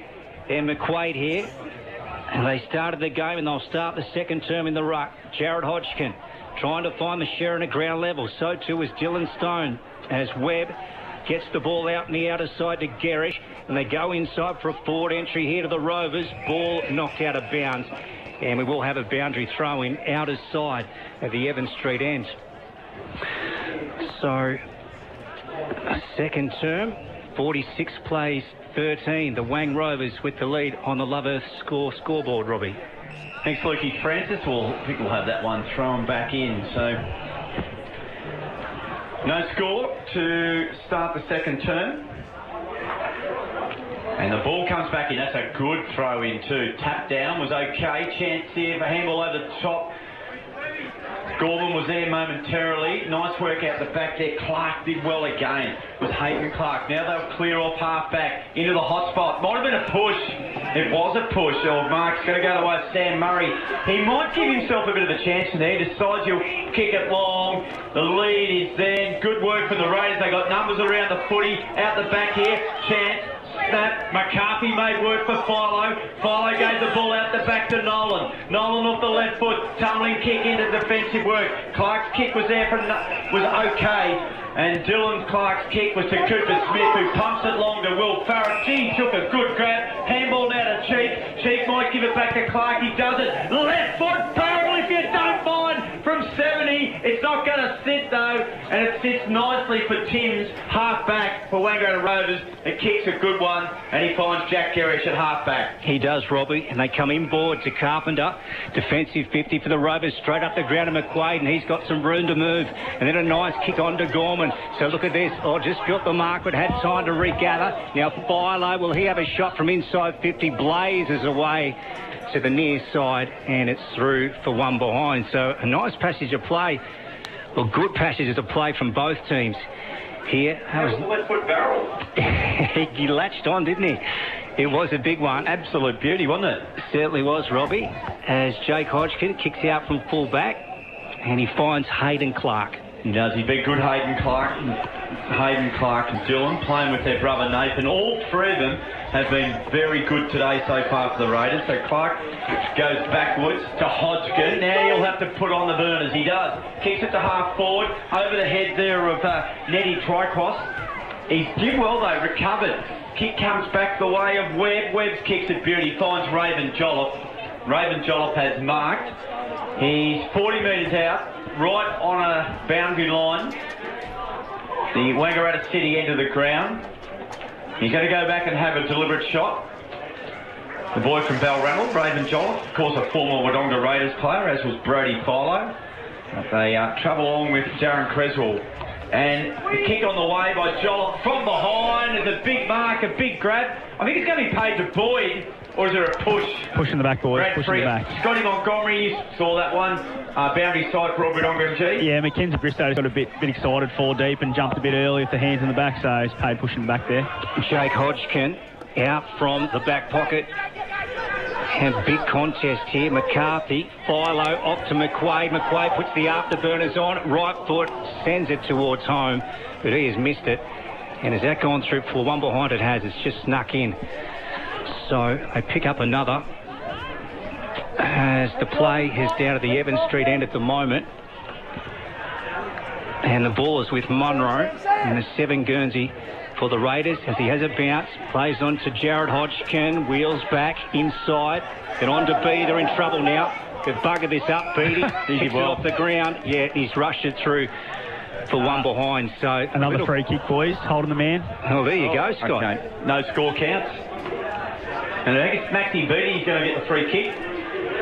and McQuaid here. And they started the game and they'll start the second term in the ruck. Jared Hodgkin trying to find the Sharon at ground level. So too is Dylan Stone as Webb gets the ball out in the outer side to Gerish, and they go inside for a forward entry here to the Rovers. Ball knocked out of bounds, and we will have a boundary throw in outer side at the Evans Street end. So, a second term 46 plays 13. The Wang Rovers with the lead on the Love Earth scoreboard, Robbie. Thanks, Lukey Francis. I think we'll have that one thrown back in. So, no score to start the second term. And the ball comes back in. That's a good throw in too. Tap down was okay. Chance here for handball over the top. Gorman was there momentarily. Nice work out the back there. Clark did well again. It was Hayden Clark. Now they'll clear off half back into the hot spot. Might have been a push. It was a push. Oh, Mark's going to go the way of Sam Murray. He might give himself a bit of a chance in there. Decides he'll kick it long. The lead is there. Good work from the Raiders. They got numbers around the footy. Out the back here. Chance. Snap. McCarthy made work for Philo. Philo gave the ball out the back to Nolan. Nolan off the left foot. Tumbling kick into defensive work. Clark's kick was there was okay. And Dylan Clark's kick was to Cooper Smith, who pumps it long to Will Farrell. He took a good grab. Handball now to Cheek. Cheek might give it back to Clark. He does it. Left foot Farrell, if you don't mind, from 70. It's not going to sit though. And it sits nicely for Timms, half back for Wangaratta Rovers. It kicks a good one. And he finds Jack Gerrish at half back. He does, Robbie. And they come inboard to Carpenter. Defensive 50 for the Rovers. Straight up the ground to McQuaid. And he's got some room to move. And then a nice kick on to Gorman. So look at this. Oh, just built the mark, but had time to regather. Now Philo, will he have a shot from inside 50? Blazes away to the near side, and it's through for one behind. So a nice passage of play. Well, good passages of play from both teams here. That was the left foot barrel. He latched on, didn't he? It was a big one. Absolute beauty, wasn't it? Certainly was, Robbie. As Jake Hodgkin kicks out from full back, and he finds Hayden Clark. He does. He'd be good, Hayden Clark and Dylan, playing with their brother Nathan. All three of them have been very good today so far for the Raiders. So Clark goes backwards to Hodgkin. Now he'll have to put on the burners. He does. Kicks it to half forward. Over the head there of Nettie Tricross. He did well though, recovered. Kick comes back the way of Webb. Webb's kicks it beauty. Finds Raven Jollop. Raven Jollop has marked. He's 40 metres out. Right on a boundary line, the Wangaratta City end of the ground. He's going to go back and have a deliberate shot. The boy from Balranald, Raven Jollop, of course a former Wodonga Raiders player, as was Brody Philo. They travel along with Darren Creswell. And the kick on the way by Jollop from behind is a big mark, a big grab. I think it's going to be paid to Boyd. Or is there a push? Push in the back, boys. Push in the back. Scotty Montgomery, you saw that one. Boundary side for Wodonga MG. Yeah, Mackenzie Bristow got a bit excited, 4 deep, and jumped a bit early with the hands in the back, so he's paid pushing back there. Jake Hodgkin out from the back pocket. And big contest here. McCarthy, Philo, off to McQuaid. McQuaid puts the afterburners on. Right foot, sends it towards home, but he has missed it. And has that gone through for one behind? It has. It's just snuck in. So they pick up another as the play is down at the Evans Street end at the moment. And the ball is with Munro and the 7 Guernsey for the Raiders as he has a bounce. Plays on to Jared Hodgkin, wheels back inside, then on to B. They're in trouble now. They've buggered this up, Beatty. Picks it off the ground. Yeah, he's rushed it through for one behind. So another free kick, boys, holding the man. Oh, there you go, Scott. Okay. No score counts. And I think it's Maxie Beatty. He's going to get the free kick.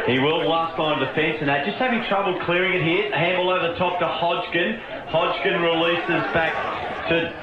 He will last line of defence and that. Just having trouble clearing it here. Handball over the top to Hodgkin. Hodgkin releases back to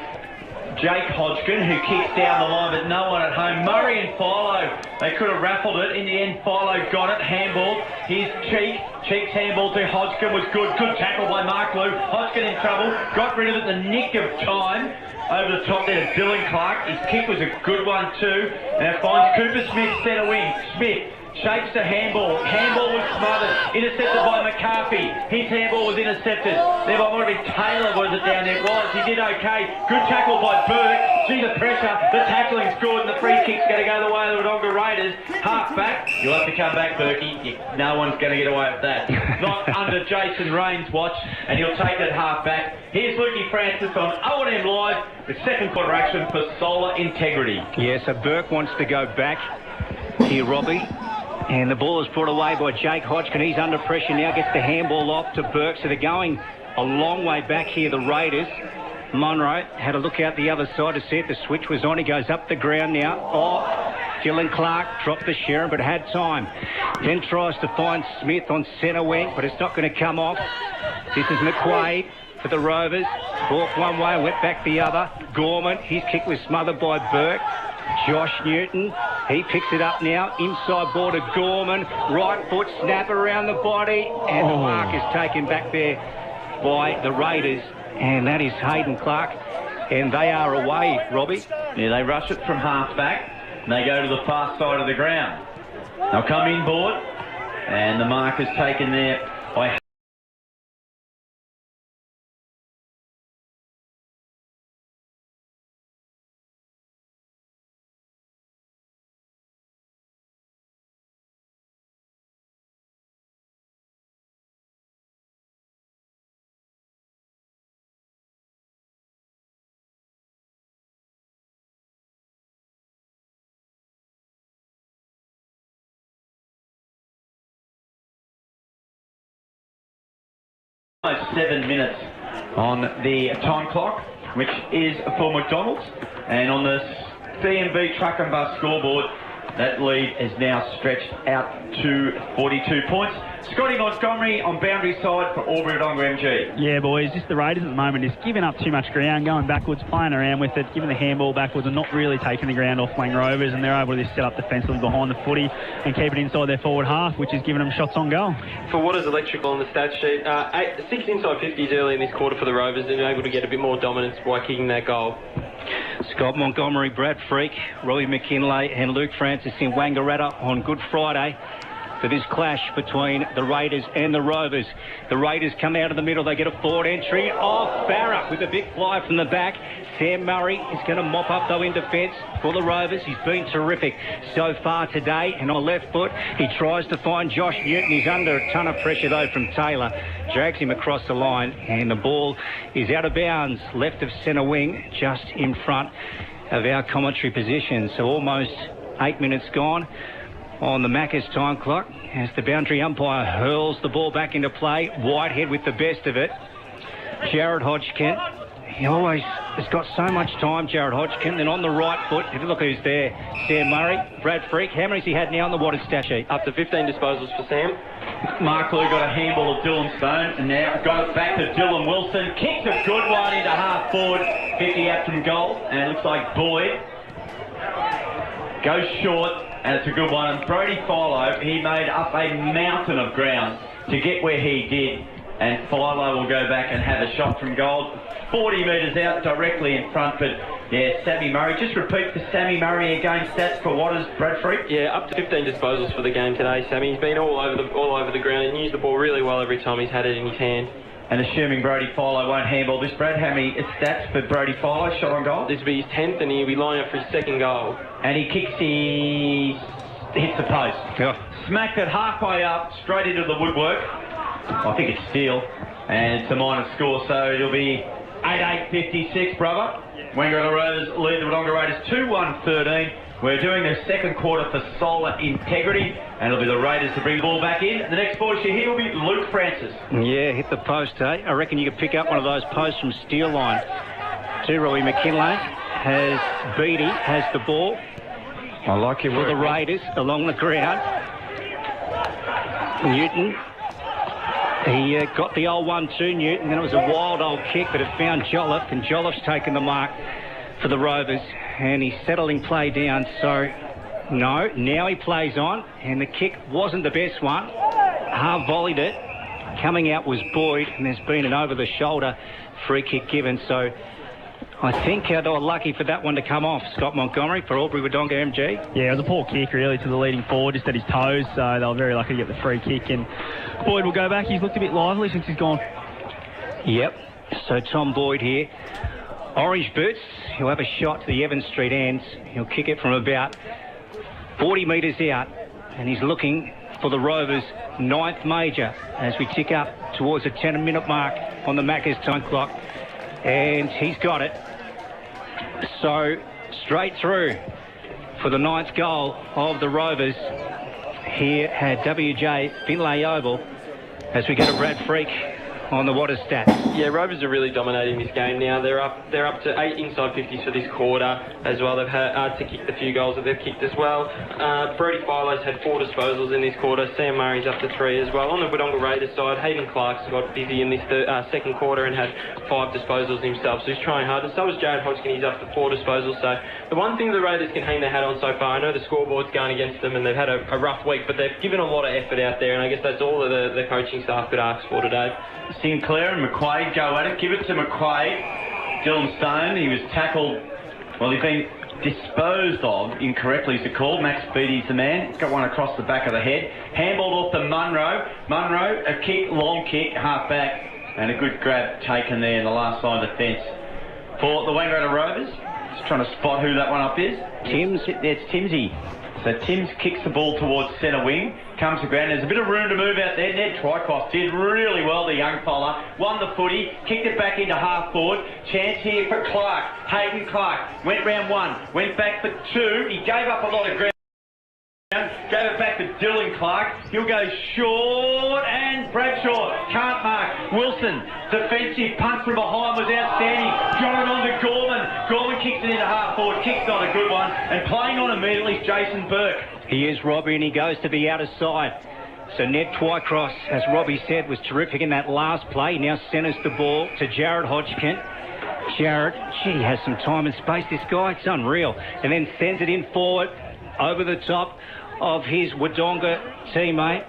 Jake Hodgkin, who kicks down the line, but no one at home. Murray and Philo, they could have raffled it. In the end, Philo got it. Handball. Here's Cheek. Cheek's handball to Hodgkin was good. Good tackle by Mark Lou. Hodgkin in trouble. Got rid of it in the nick of time. Over the top there to Dylan Clark. His kick was a good one too. Now finds Cooper Smith centre wing. Smith shapes the handball. Handball was smothered. Intercepted by McCarthy. His handball was intercepted. There might have been Taylor, was it down there? It was. He did okay. Good tackle by Burke. See the pressure. The tackling's good and the free kick's going to go the way of the Wodonga Raiders. Half back. You'll have to come back, Berkey. No one's going to get away with that. Not under Jason Rain's watch, and he'll take that half back. Here's Lukey Francis on O&M Live with second quarter action for Solar Integrity. Yeah, so Burke wants to go back here, Robbie. And the ball is brought away by Jake Hodgkin. He's under pressure now, gets the handball off to Burke. So they're going a long way back here, the Raiders. Monroe had a look out the other side to see if the switch was on. He goes up the ground now. Oh, Dylan Clark dropped the Sharon, but had time. Then tries to find Smith on centre wing, but it's not going to come off. This is McQuaid for the Rovers. Walk one way, went back the other. Gorman, his kick was smothered by Burke. Josh Newton, he picks it up now. Inside border, Gorman. Right foot snap around the body. And the mark is taken back there by the Raiders. And that is Hayden Clark. And they are away, Robbie. Yeah, they rush it from half back. And they go to the far side of the ground. They'll come inboard. And the mark is taken there by... Almost 7 minutes on the time clock, which is for McDonald's, and on the CMB truck and bus scoreboard, that lead is now stretched out to 42 points. Scotty Montgomery on boundary side for Albury Wodonga MG. Yeah, boys, just the Raiders at the moment is giving up too much ground, going backwards, playing around with it, giving the handball backwards and not really taking the ground off Wang Rovers, and they're able to just set up defensively behind the footy and keep it inside their forward half, which is giving them shots on goal. For what is electrical on the stat sheet, 6 inside 50s early in this quarter for the Rovers, and able to get a bit more dominance by kicking that goal. Scott Montgomery, Brad Freak, Robbie McKinlay and Luke Francis in Wangaratta on Good Friday for this clash between the Raiders and the Rovers. The Raiders come out of the middle. They get a forward entry off Barra with a big fly from the back. Sam Murray is going to mop up, though, in defence for the Rovers. He's been terrific so far today. And on left foot, he tries to find Josh Newton. He's under a ton of pressure, though, from Taylor. Drags him across the line. And the ball is out of bounds, left of centre wing, just in front of our commentary position. So almost 8 minutes gone on the Macca's time clock as the boundary umpire hurls the ball back into play. Whitehead with the best of it. Jared Hodgkin. He always has got so much time, Jared Hodgkin. Then on the right foot, if you look who's there, Sam Murray, Brad Freak. How many has he had now on the Watters stat sheet? Up to 15 disposals for Sam. Mark Lou got a handball of Dylan Stone, and now got it back to Dylan Wilson. Kicks a good one into half forward, 50 out from goal, and it looks like Boyd goes short, and it's a good one. And Brody Philo, he made up a mountain of ground to get where he did, and Philo will go back and have a shot from goal. 40 metres out directly in front, but yeah, Sammy Murray. Just repeat the Sammy Murray again stats for Watters, Bradford. Yeah, up to 15 disposals for the game today, Sammy. He's been all over the ground and used the ball really well every time he's had it in his hand. And assuming Brody Philo won't handball this, Brad, how many stats for Brody Philo, shot on goal? This will be his 10th, and he'll be lining up for his second goal. And he kicks, hits the post. Yeah. Smacked it halfway up, straight into the woodwork. I think it's steel, and it's a minor score, so it'll be 8-8-56, brother. Wangaratta Rovers lead the Wodonga Raiders 2-1-13. We're doing the second quarter for solar integrity, and it'll be the Raiders to bring the ball back in. The next voice you hear will be Luke Francis. Yeah, hit the post, eh? I reckon you could pick up one of those posts from Steel Line. To Robbie McKinlay has Beattie, has the ball. I like your for work, the Raiders along the ground. Newton. He got the old 1-2, Newton, then it was a wild old kick, but it found Jolliffe, and Jolliffe's taken the mark for the Rovers, and he's settling play down, so no, now he plays on, and the kick wasn't the best one. Half volleyed it. Coming out was Boyd, and there's been an over-the-shoulder free kick given, so I think they were lucky for that one to come off. Scott Montgomery for Albury Wodonga MG. Yeah, it was a poor kick really to the leading forward, just at his toes, so they were very lucky to get the free kick, and Boyd will go back. He's looked a bit lively since he's gone. Yep, so Tom Boyd here. Orange boots, he'll have a shot to the Evans Street ends. He'll kick it from about 40 metres out, and he's looking for the Rovers' 9th major as we tick up towards the 10-minute mark on the Macca's time clock, and he's got it. So straight through for the 9th goal of the Rovers here at WJ Finlay Oval as we go to Brad Freak on the Water stats. Yeah, Rovers are really dominating this game now. They're up to 8 inside 50s for this quarter as well. They've had to kick the few goals that they've kicked as well. Brody Philo's had 4 disposals in this quarter. Sam Murray's up to 3 as well. On the Wodonga Raiders side, Hayden Clark's got busy in this second quarter and had 5 disposals himself, so he's trying hard. And so is Jared Hodgkin. He's up to 4 disposals. So the one thing the Raiders can hang their hat on so far, I know the scoreboard's going against them and they've had a rough week, but they've given a lot of effort out there, and I guess that's all that the coaching staff could ask for today. Sinclair and McQuaid go at it. Give it to McQuaid. Dylan Stone, he was tackled, well, he's been disposed of incorrectly, is it called. Max Beattie's the man. He's got one across the back of the head. Handballed off to Munro. Munro, a kick, long kick, half back, and a good grab taken there in the last line of defence for the Wangaratta Rovers. Just trying to spot who that one up is. Tim's, it's Timsy. So Timms kicks the ball towards centre wing, comes to ground. There's a bit of room to move out there. Ned Twycross did really well, the young fella. Won the footy, kicked it back into half forward. Chance here for Clark. Hayden Clark went round 1, went back for 2. He gave up a lot of ground. Gave it back to Dylan Clark. He'll go short, and Bradshaw can't mark. Wilson, defensive punt from behind was outstanding. Got it on to Gorman. Gorman kicks it into half forward. Kick's not a good one. And playing on immediately is Jason Burke. He is Robbie, and he goes to the outer side. So Ned Twycross, as Robbie said, was terrific in that last play. He now centres the ball to Jared Hodgkin. Jared, gee, has some time and space, this guy. It's unreal. And then sends it in forward over the top of his Wodonga teammate.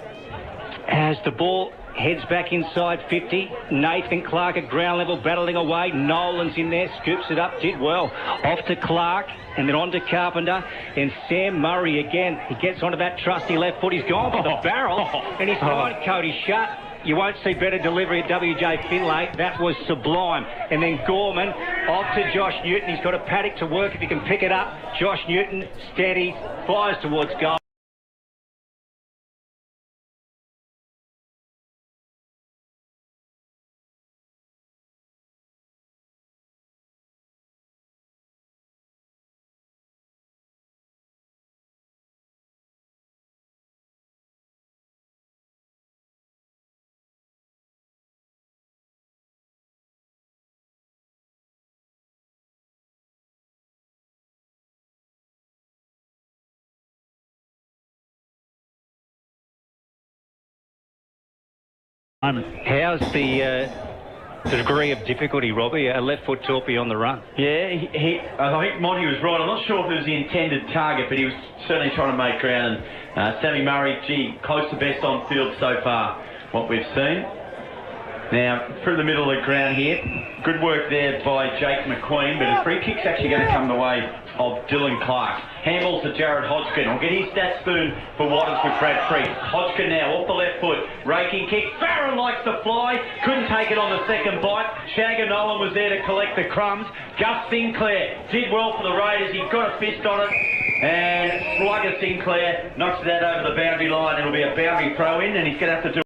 As the ball heads back inside 50, Nathan Clark at ground level battling away. Nolan's in there, scoops it up, did well. Off to Clark, and then on to Carpenter. And Sam Murray again. He gets onto that trusty left foot. He's gone for the barrel, and he's got Cody shut. You won't see better delivery at WJ Finlay. That was sublime. And then Gorman off to Josh Newton. He's got a paddock to work if he can pick it up. Josh Newton steady, flies towards goal. How's the degree of difficulty, Robbie? A left foot torpy on the run. Yeah, I think Monty was right. I'm not sure if it was the intended target, but he was certainly trying to make ground. And Sammy Murray, gee, close to best on field so far, what we've seen. Now, through the middle of the ground here, good work there by Jake McQueen, but a free kick's actually going to come the way of Dylan Clark. Handball to Jared Hodgkin. I'll get his stat spoon for Watters with Brad Freak. Hodgkin now off the left foot. Raking kick. Farron likes to fly. Couldn't take it on the second bite. Shagger Nolan was there to collect the crumbs. Gus Sinclair did well for the Raiders. He got a fist on it. And Slugger Sinclair knocks that over the boundary line. It'll be a boundary throw in, and he's going to have to do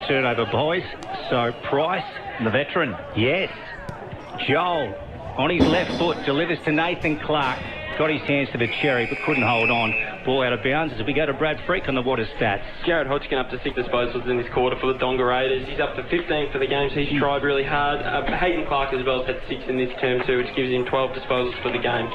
turnover, boys. So Price, the veteran, yes. Joel on his left foot delivers to Nathan Clark. Got his hands to the cherry but couldn't hold on. Ball out of bounds as we go to Brad Freak on the Water stats. Jared Hodgkin up to 6 disposals in this quarter for the Wodonga Raiders. He's up to 15 for the game, so he's tried really hard. Hayden Clark as well has had 6 in this term too, which gives him 12 disposals for the game.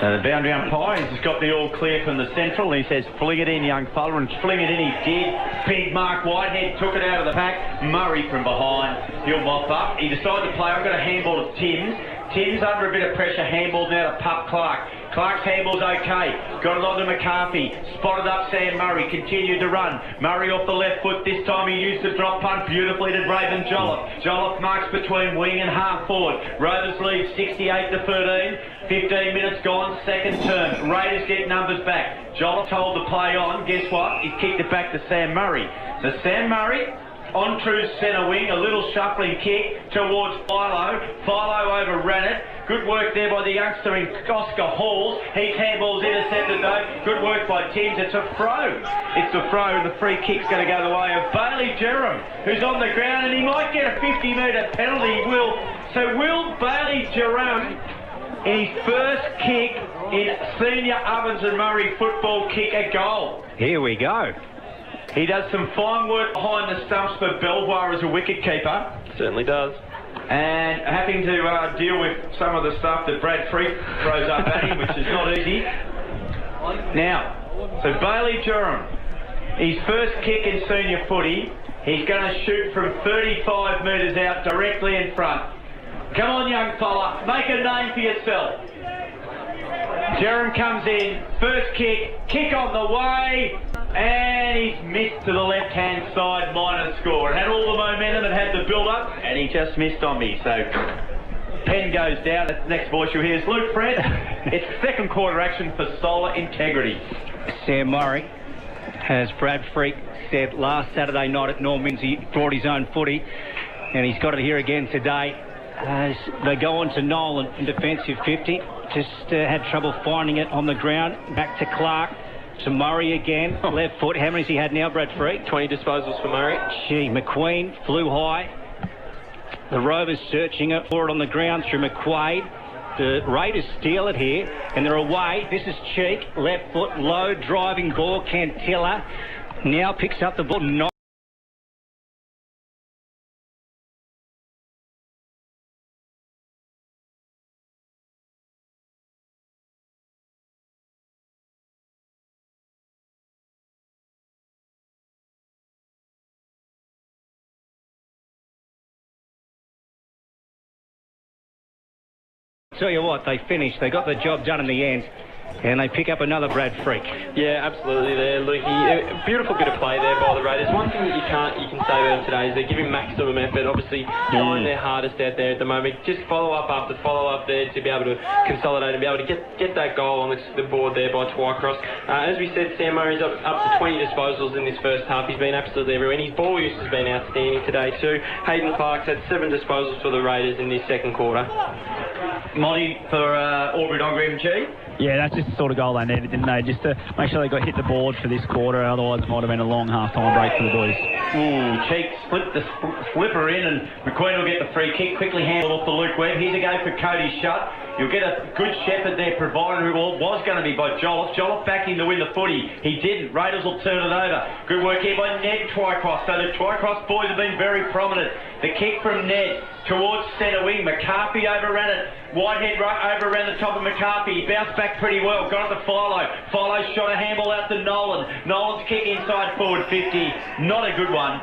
So the boundary umpire, he's just got the all clear from the central. He says, fling it in, young fella, and fling it in he did. Big Mark Whitehead took it out of the pack. Murray from behind, he'll mop up. He decided to play, I've got a handball to Timms. Timms under a bit of pressure, handballs now to Pup Clark. Clark's handball's okay. Got it on to McCarthy. Spotted up Sam Murray. Continued to run. Murray off the left foot. This time he used the drop punt beautifully to Braden Jolliffe. Jolliffe marks between wing and half forward. Rovers lead 68-13. 15 minutes gone, second term. Raiders get numbers back. Jolliffe told to play on. Guess what? He kicked it back to Sam Murray. So Sam Murray on true centre wing, a little shuffling kick towards Philo. Philo overran it. Good work there by the youngster in Oscar Halls. His handball's intercepted though. Good work by Timms. It's a throw. It's a throw, and the free kick's going to go the way of Bailey Jerram, who's on the ground, and he might get a 50-metre penalty. So will Bailey Jerram, in his first kick in senior Ovens and Murray football, kick a goal? Here we go. He does some fine work behind the stumps for Belvoir as a wicket-keeper. Certainly does. And having to deal with some of the stuff that Brad Freak throws up at him, which is not easy. Now, so Bailey Jerram, his first kick in senior footy, he's going to shoot from 35 metres out directly in front. Come on, young fella, make a name for yourself. Jerram comes in, first kick on the way, and he's missed to the left-hand side, minor score. It had all the momentum, it had the build-up, and he just missed on me. So pen goes down. The next voice you'll hear is Luke Fred. It's second quarter action for solar integrity. Sam Murray, as Brad Freak said last Saturday night at Norman's, he brought his own footy, and he's got it here again today. As they go on to Nolan in defensive 50, just had trouble finding it on the ground. Back to Clark, to Murray again, left foot. How many has he had now, Brad Freak? 20 disposals for Murray. Gee, McQueen flew high. The Rovers searching it for it on the ground through McQuaid. The Raiders steal it here, and they're away. This is Cheek, left foot, low driving ball. Cantilla now picks up the ball. Tell you what, they finished. They got the job done in the end, and they pick up another Brad Freak. Yeah, absolutely there, Lukey. Beautiful bit of play there by the Raiders. One thing that you can say about them today is they're giving maximum effort, obviously trying their hardest out there at the moment. Just follow up after follow up there to be able to consolidate and be able to get that goal on the board there by Twycross. As we said, Sam Murray's up to 20 disposals in this first half. He's been absolutely everywhere, and his ball use has been outstanding today too. Hayden Clark's had 7 disposals for the Raiders in this second quarter. Monty for Wodonga MG. Yeah, that's just the sort of goal they needed, didn't they? Just to make sure they got hit the board for this quarter, otherwise it might have been a long half-time break for the boys. Cheek split the slipper in, and McQueen will get the free kick, quickly handled off the Luke Webb. Here's a go for Cody Shutt. You'll get a good shepherd there provided, who was going to be by Jolliffe. Jolliffe back in to win the footy. He didn't. Raiders will turn it over. Good work here by Ned Twycross. So the Twycross boys have been very prominent. The kick from Ned towards centre wing. McCarthy overran it. Whitehead overran the top of McCarthy. He bounced back pretty well. Got it to Philo. Philo shot a handball out to Nolan. Nolan's kick inside forward 50. Not a good one.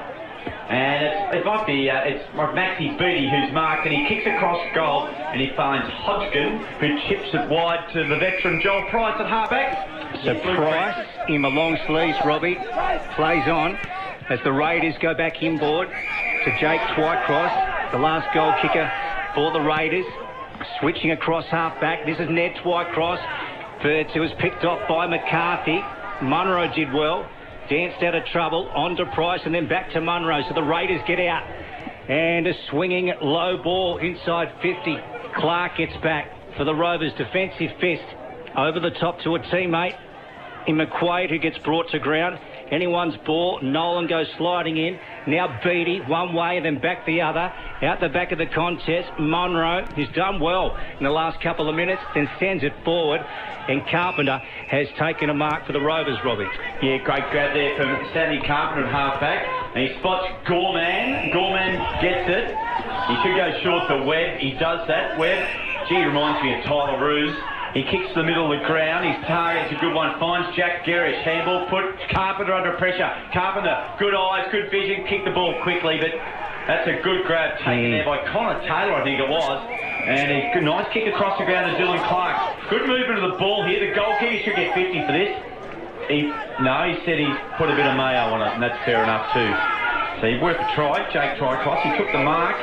And it might be, it's Maxie Beattie who's marked, and he kicks across goal, and he finds Hodgkin, who chips it wide to the veteran Joel Price at halfback. So Price in the long sleeves, Robbie, plays on as the Raiders go back inboard to Jake Twycross, the last goal kicker for the Raiders, switching across halfback. This is Ned Twycross, but it was picked off by McCarthy. Munro did well. Danced out of trouble, on to Price, and then back to Munro. So the Raiders get out. And a swinging low ball inside 50. Clark gets back for the Rovers. Defensive fist over the top to a teammate in McQuaid, who gets brought to ground. Anyone's ball. Nolan goes sliding in. Now Beattie, one way, then back the other. Out the back of the contest, Munro, who's done well in the last couple of minutes, then sends it forward. And Carpenter has taken a mark for the Rovers, Robbie. Yeah, great grab there from Sammy Carpenter at halfback. And he spots Gorman. Gorman gets it. He should go short to Webb. He does that. Webb, gee, reminds me of Tyler Roos. He kicks the middle of the ground. His target's a good one. Finds Jack Gerrish. Handball put Carpenter under pressure. Carpenter, good eyes, good vision. Kick the ball quickly, but that's a good grab taken there by Connor Taylor, I think it was. And a nice kick across the ground to Dylan Clark. Good movement of the ball here. The goalkeeper should get 50 for this. He said he put a bit of mayo on it, and that's fair enough too. So he worth a try. Jake Twycross. He took the mark.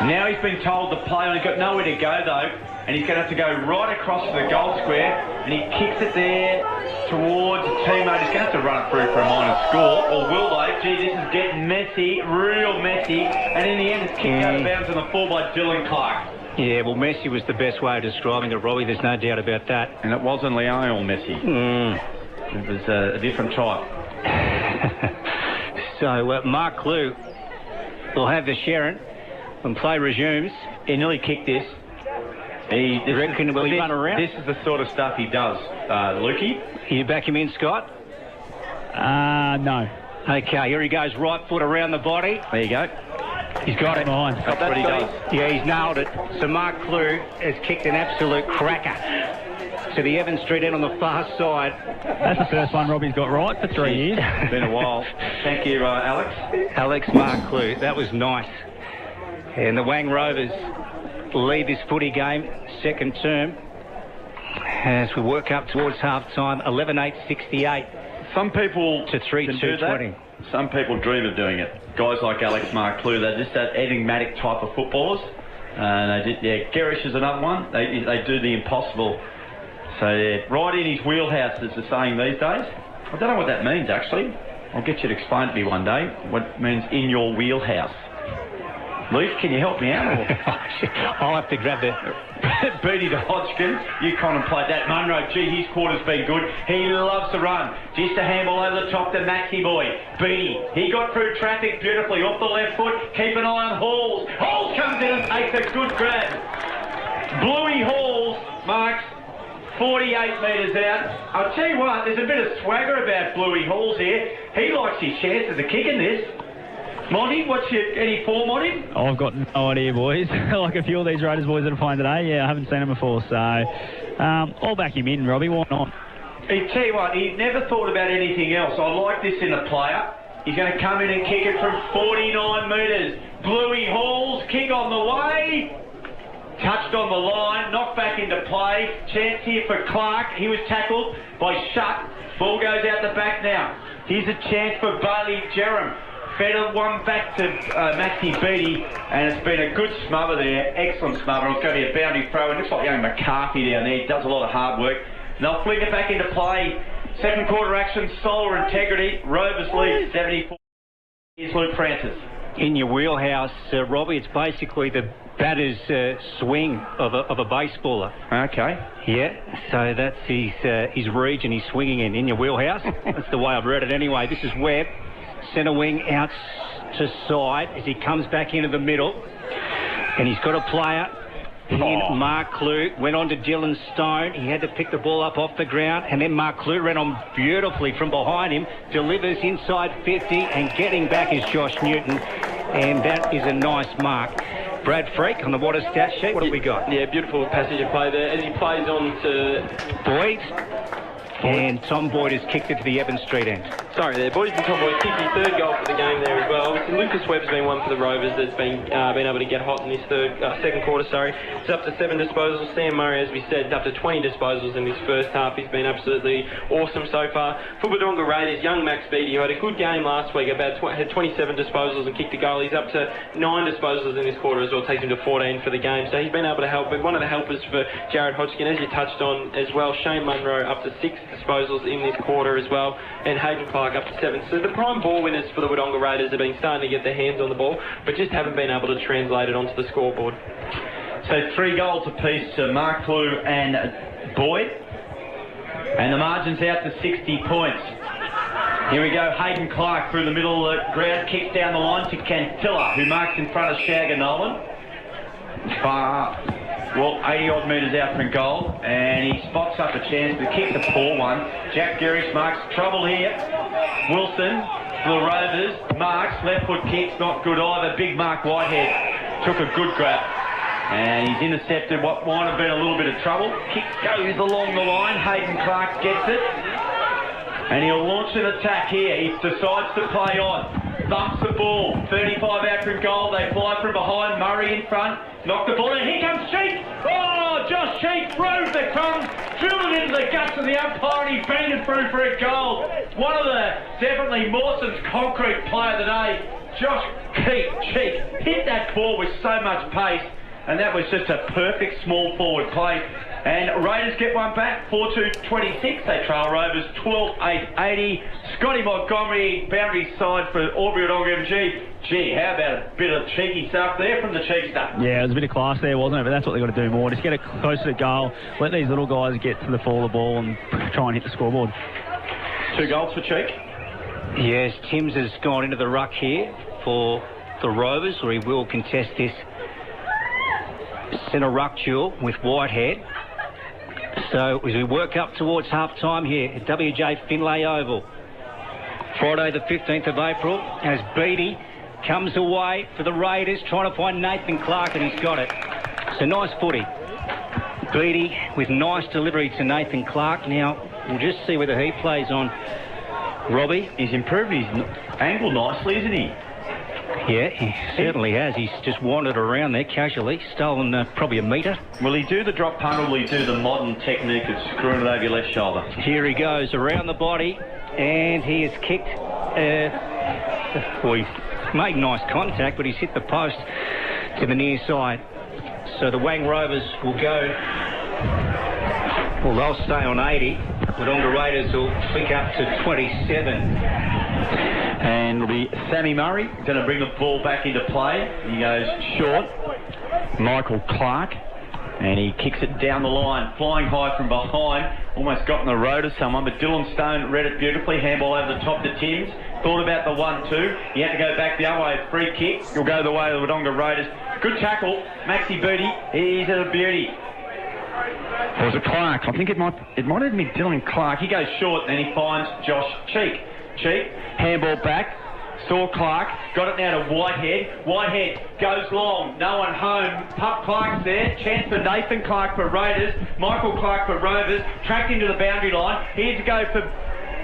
Now he's been told to play on. He's got nowhere to go though. and he's going to have to go right across to the goal square, and he kicks it there towards a teammate. He's going to have to run it through for a minor score, or will they? Gee, this is getting messy, real messy, and in the end it's kicked out of bounds on the full by Dylan Clark. Yeah, well, messy was the best way of describing it, Robbie. There's no doubt about that. And it wasn't Lionel Messi. It was a different type. So, Mark Clue will have the Sharon when play resumes. He nearly kicked this. Will he run around? This is the sort of stuff he does, Lukey. You back him in, Scott? No. Okay, here he goes, right foot around the body. There you go. He's got it. That's what he does. Yeah, he's nailed it. So Mark Clue has kicked an absolute cracker to the Evans Street end on the far side. That's the first one Robbie's got right for 3 years. It's been a while. Thank you, Alex. Mark Clue. That was nice. And the Wang Rovers lead this footy game, second term, as we work up towards half-time, 11-8-68. Some people to 3-2-20. Some people dream of doing it. Guys like Alex Mark Clue, they're just that enigmatic type of footballers. Gerish is another one. They do the impossible. So, right in his wheelhouse, as they're saying these days. I don't know what that means, actually. I'll get you to explain to me one day what it means in your wheelhouse. Leaf, can you help me out? I'll have to grab the... Beatty to Hodgkins. You contemplate that. Munro, gee, his quarter's been good. He loves to run. Just a handball over the top to Maxie boy. Beatty, he got through traffic beautifully. Off the left foot. Keep an eye on Halls. Halls comes in and takes a good grab. Bluey Halls marks 48 metres out. I'll tell you what, there's a bit of swagger about Bluey Halls here. He likes his chances of kicking this. Monty, any form on him? I've got no idea, boys. Like a few of these Raiders boys that are playing today, I haven't seen him before, so I'll back him in, Robbie. Why not? I tell you what, he never thought about anything else. I like this in a player. He's going to come in and kick it from 49 metres. Bluey Halls, kick on the way. Touched on the line, knocked back into play. Chance here for Clark. He was tackled by Shutt. Ball goes out the back now. Here's a chance for Bailey Jerem. Fed one back to Maxie Beatty, and it's been a good smother there. Excellent smother. It's going to be a boundary throw. It looks like young McCarthy down there. He does a lot of hard work. And they'll flick it back into play. Second quarter action, solar integrity. Rovers lead 74. Here's Luke Francis. In your wheelhouse, Robbie, it's basically the batter's swing of a baseballer. Okay. Yeah, so that's his region he's swinging in your wheelhouse. That's the way I've read it anyway. This is Webb. Centre wing out to side as he comes back into the middle. And he's got a player in Mark Clue. Went on to Dylan Stone. He had to pick the ball up off the ground. And then Mark Clue ran on beautifully from behind him. Delivers inside 50. And getting back is Josh Newton. And that is a nice mark. Brad Freak on the water stat sheet. What have we got? Yeah, beautiful passage of play there as he plays on to Boyd. And Tom Boyd has kicked it to the Evans Street end. Sorry there, boys, and Tom Boyd kicked his third goal for the game there as well. Obviously, Lucas Webb's been one for the Rovers that's been able to get hot in this second quarter. It's up to 7 disposals. Sam Murray, as we said, up to 20 disposals in this first half. He's been absolutely awesome so far. For Wodonga Raiders, young Max Beatty, who had a good game last week, had 27 disposals and kicked a goal. He's up to 9 disposals in this quarter as well, takes him to 14 for the game. So he's been able to help. But one of the helpers for Jared Hodgkin, as you touched on as well, Shane Munro up to 6 disposals in this quarter as well, and Hayden Clark up to 7. So the prime ball winners for the Wodonga Raiders have been starting to get their hands on the ball, but just haven't been able to translate it onto the scoreboard. So 3 goals apiece to Mark Clue and Boyd, and the margin's out to 60 points. Here we go, Hayden Clark through the middle of the ground, kicks down the line to Cantilla, who marks in front of Shagger Nolan. 80-odd metres out from goal, and he spots up a chance to kick the poor one. Jack Gerish marks trouble here. Wilson for the Rovers marks, left foot kicks, not good either. Big Mark Whitehead took a good grab, and he's intercepted what might have been a little bit of trouble. Kick goes along the line. Hayden Clark gets it, and he'll launch an attack here. He decides to play on. Bumps the ball. 35 out from goal. They fly from behind. Murray in front. Knock the ball in. Here comes Sheik. Oh, Josh Sheik rode the crumbs, drilled it into the guts of the umpire, and he banged it through for a goal. One of the definitely Mawson's concrete player today. Josh Sheik hit that ball with so much pace. and that was just a perfect small forward play. And Raiders get one back, 4-2-26. They trail Rovers 12-8-80. Scotty Montgomery, boundary side for Albury Wodonga MG. Gee, how about a bit of cheeky stuff there from the Cheekster? Yeah, there's a bit of class there, wasn't it? But that's what they've got to do more. Just get it closer to goal. Let these little guys get to the fall of the ball and try and hit the scoreboard. 2 goals for Cheek. Yes, Timms has gone into the ruck here for the Rovers, where he will contest this centre ruck duel with Whitehead. So as we work up towards half-time here at WJ Finlay Oval, Friday the 15th of April, as Beattie comes away for the Raiders, trying to find Nathan Clark, and he's got it. So nice footy. Beattie with nice delivery to Nathan Clark. Now, we'll just see whether he plays on Robbie. He's improved his angle nicely, isn't he? Yeah, he certainly has. He's just wandered around there casually, stolen probably a metre. Will he do the drop punt or will he do the modern technique of screwing it over your left shoulder? Here he goes, around the body, and he has kicked... well, he's made nice contact, but he's hit the post to the near side. So the Wang Rovers will go... Well, they'll stay on 80. Wodonga Raiders will flick up to 27. And it'll be Sammy Murray going to bring the ball back into play. He goes short. Michael Clark. And he kicks it down the line, flying high from behind. Almost got in the road of someone, but Dylan Stone read it beautifully. Handball over the top to Timms. Thought about the 1-2. He had to go back the other way. Free kick. He'll go the way of the Wodonga Raiders. Good tackle. Maxi Booty. He's a beauty. Or was it Clark? I think it might have been Dylan Clark. He goes short and then he finds Josh Cheek. Cheek, handball back, saw Clark, got it now to Whitehead. Whitehead goes long, no one home. Pup Clark's there, chance for Nathan Clark for Raiders, Michael Clark for Rovers, tracked into the boundary line. Here to go for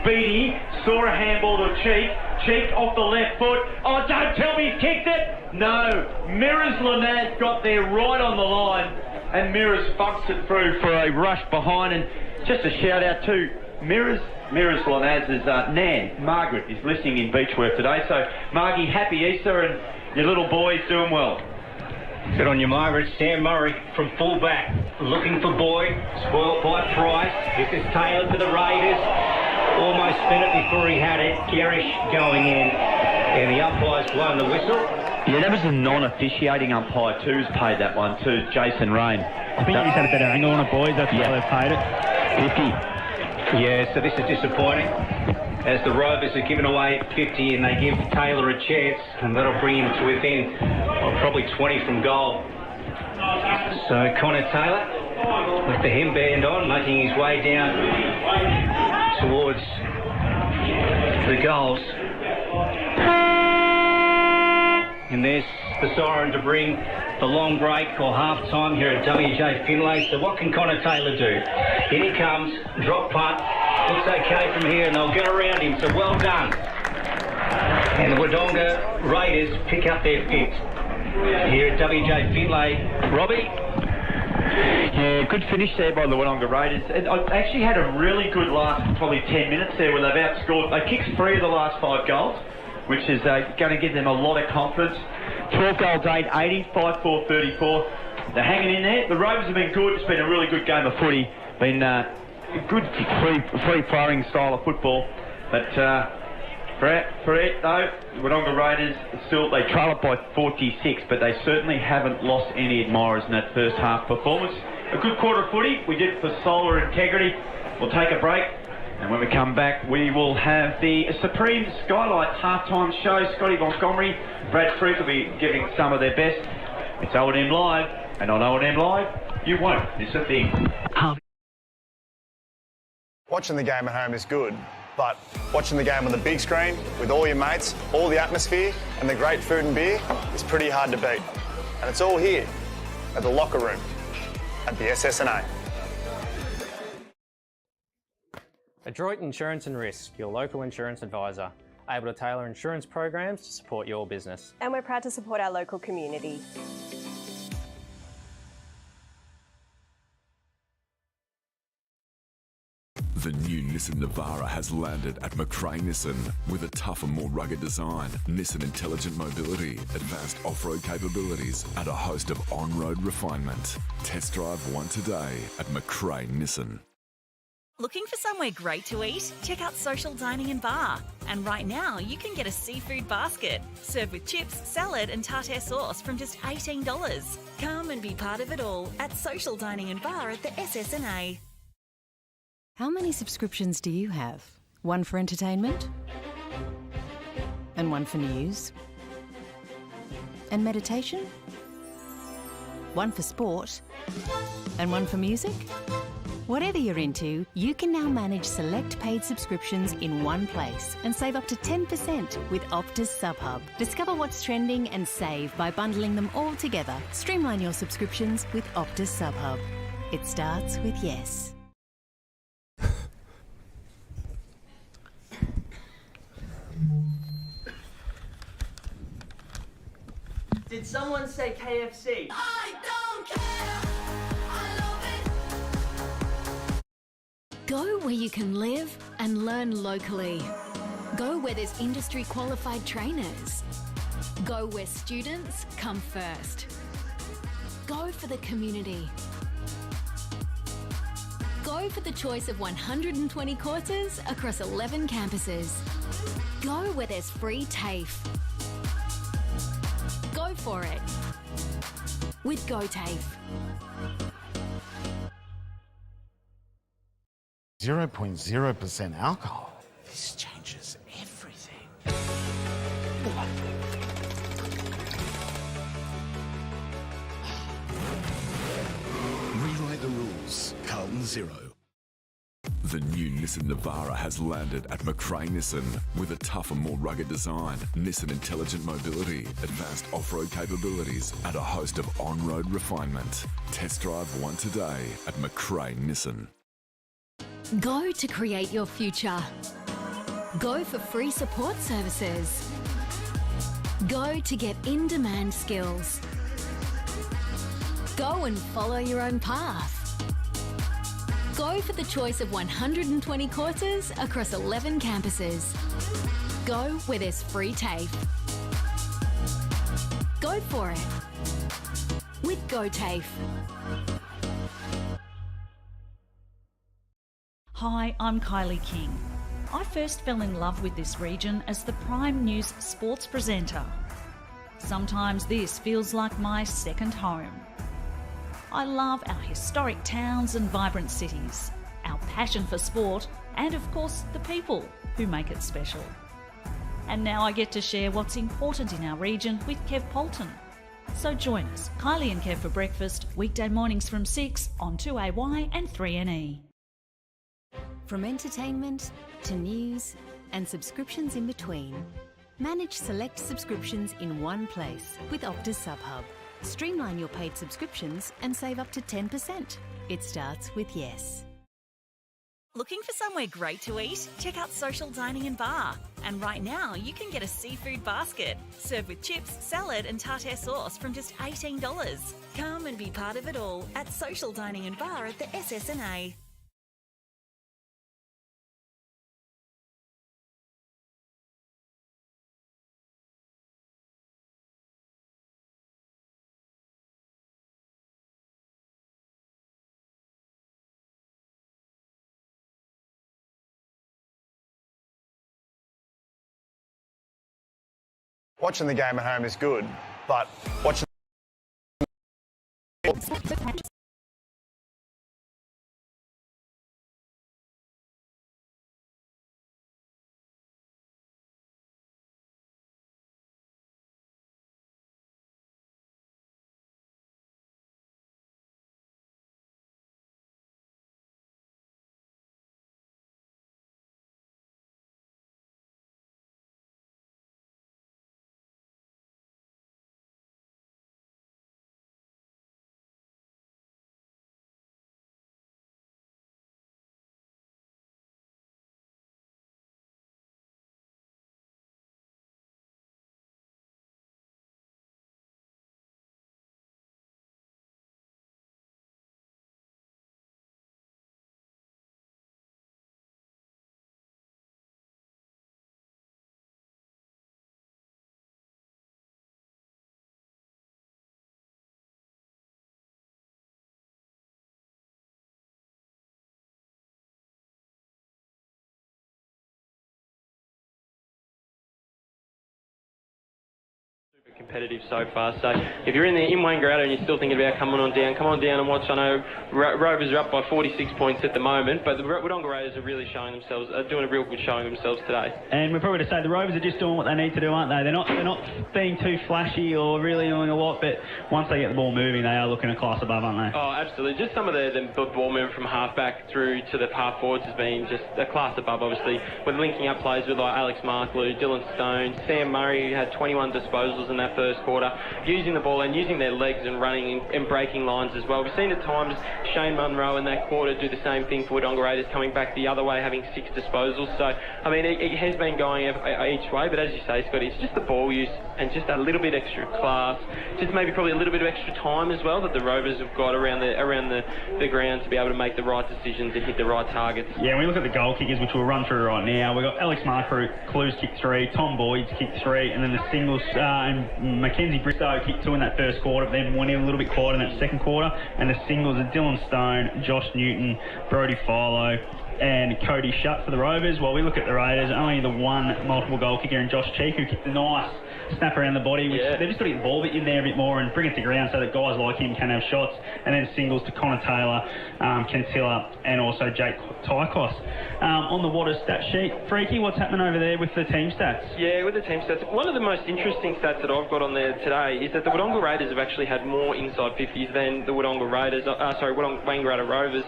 Beattie, saw a handball to Cheek. Cheek off the left foot. Oh, don't tell me he's kicked it! No, Mirrors Lanaz got there right on the line, and Mirrors fucks it through for a rush behind. And just a shout out to Mirrors Lanaz's Nan, Margaret, is listening in Beechworth today. So, Margie, happy Easter, and your little boy's doing well. Good on you, Margaret. Sam Murray from fullback, looking for Boyd, spoiled by Price. This is Taylor to the Raiders. Almost spent it before he had it. Garish going in, and the umpire's blown the whistle. Yeah, that was a non-officiating umpire too, who's paid that one to Jason Rain. I think he's had a better angle on it, boys. That's why they've paid it. 50. Yeah, so this is disappointing, as the Rovers are giving away 50 and they give Taylor a chance, and that'll bring him to within probably 20 from goal. So Connor Taylor with the hemband on, making his way down towards the goals. And there's the siren to bring the long break or half-time here at WJ Finlay. So what can Connor Taylor do? In he comes, drop punt. Looks okay from here, and they'll get around him, so well done. And the Wodonga Raiders pick up their fifth here at WJ Finlay. Robbie? Yeah, good finish there by the Wodonga Raiders. I actually had a really good last probably 10 minutes there where they've outscored. They kicked 3 of the last 5 goals, which is going to give them a lot of confidence. 12 goals, 8-80, 5-4-34. They're hanging in there. The Rovers have been good. It's been a really good game of footy. Been good free-flowing style of football. But for it, though, the Wodonga Raiders, they trail it by 46, but they certainly haven't lost any admirers in that first half performance. A good quarter of footy. We did it for solar integrity. We'll take a break. And when we come back, we will have the Supreme Skylights halftime show. Scotty Montgomery, Brad Fruit will be giving some of their best. It's O&M Live, and on O&M Live, you won't miss a thing. Watching the game at home is good, but watching the game on the big screen with all your mates, all the atmosphere, and the great food and beer is pretty hard to beat. And it's all here at the locker room at the SSNA. Adroit Insurance and Risk, your local insurance advisor, able to tailor insurance programs to support your business. And we're proud to support our local community. The new Nissan Navara has landed at McRae Nissan with a tougher, more rugged design, Nissan intelligent mobility, advanced off-road capabilities, and a host of on-road refinement. Test drive one today at McRae Nissan. Looking for somewhere great to eat? Check out Social Dining and Bar. And right now, you can get a seafood basket, served with chips, salad and tartare sauce from just $18. Come and be part of it all at Social Dining and Bar at the SSNA. How many subscriptions do you have? One for entertainment? And one for news? And meditation? One for sport? And one for music? Whatever you're into, you can now manage select paid subscriptions in one place and save up to 10% with Optus SubHub. Discover what's trending and save by bundling them all together. Streamline your subscriptions with Optus SubHub. It starts with yes. Did someone say KFC? I don't care. Go where you can live and learn locally. Go where there's industry qualified trainers. Go where students come first. Go for the community. Go for the choice of 120 courses across 11 campuses. Go where there's free TAFE. Go for it with GoTAFE. 0.0% alcohol. This changes everything. Rewrite the rules. Carlton Zero. The new Nissan Navara has landed at McRae Nissan with a tougher, more rugged design, Nissan intelligent mobility, advanced off-road capabilities, and a host of on-road refinement. Test drive one today at McRae Nissan. Go to create your future. Go for free support services. Go to get in-demand skills. Go and follow your own path. Go for the choice of 120 courses across 11 campuses. Go where there's free TAFE. Go for it with GoTAFE. Hi, I'm Kylie King. I first fell in love with this region as the Prime News sports presenter. Sometimes this feels like my second home. I love our historic towns and vibrant cities, our passion for sport, and of course the people who make it special. And now I get to share what's important in our region with Kev Polton. So join us, Kylie and Kev for breakfast, weekday mornings from 6 on 2AY and 3NE. From entertainment to news and subscriptions in between, manage select subscriptions in one place with Optus SubHub. Streamline your paid subscriptions and save up to 10%. It starts with yes. Looking for somewhere great to eat? Check out Social Dining and Bar. And right now, you can get a seafood basket, served with chips, salad and tartare sauce from just $18. Come and be part of it all at Social Dining and Bar at the SSNA. Watching the game at home is good, but watching competitive so far. So if you're in Wangaratta and you're still thinking about coming on down, come on down and watch. I know Rovers are up by 46 points at the moment, but the Wodonga Raiders are really showing themselves, are doing a real good showing themselves today. And we're probably to say the Rovers are just doing what they need to do, aren't they? They're not being too flashy or really doing a lot, but once they get the ball moving, they are looking a class above, aren't they? Oh, absolutely. Just some of the ball movement from half-back through to the half forwards has been just a class above, obviously. We're linking up players with like Alex Marklew, Dylan Stone, Sam Murray, who had 21 disposals in that first quarter, using the ball and using their legs and running and breaking lines as well. We've seen at times Shane Munro in that quarter do the same thing for Wodonga Raiders, coming back the other way, having 6 disposals. So, I mean, it has been going each way, but as you say, Scott, it's just the ball use and just a little bit extra class, just maybe probably a little bit of extra time as well that the Rovers have got around the ground to be able to make the right decisions and hit the right targets. Yeah, when we look at the goal kickers, which we'll run through right now, we've got Alex Marklew, Clues kicked 3, Tom Boyd's kicked 3, and then the singles, and Mackenzie Bristow kicked 2 in that first quarter, then went in a little bit quiet in that second quarter, and the singles are Dylan Stone, Josh Newton, Brody Philo, and Cody Shutt for the Rovers. While we look at the Raiders, only the one multiple goal kicker in Josh Cheek, who kicked a nice snap around the body, which they've just got to get the ball in there a bit more and bring it to ground so that guys like him can have shots. And then singles to Connor Taylor, Kentilla, and also Jake Tykos. On the Waters stat sheet, Freaky, what's happening over there with the team stats? Yeah, with the team stats, one of the most interesting stats that I've got on there today is that the Wodonga Raiders have actually had more inside 50s than the Wangaratta Rovers,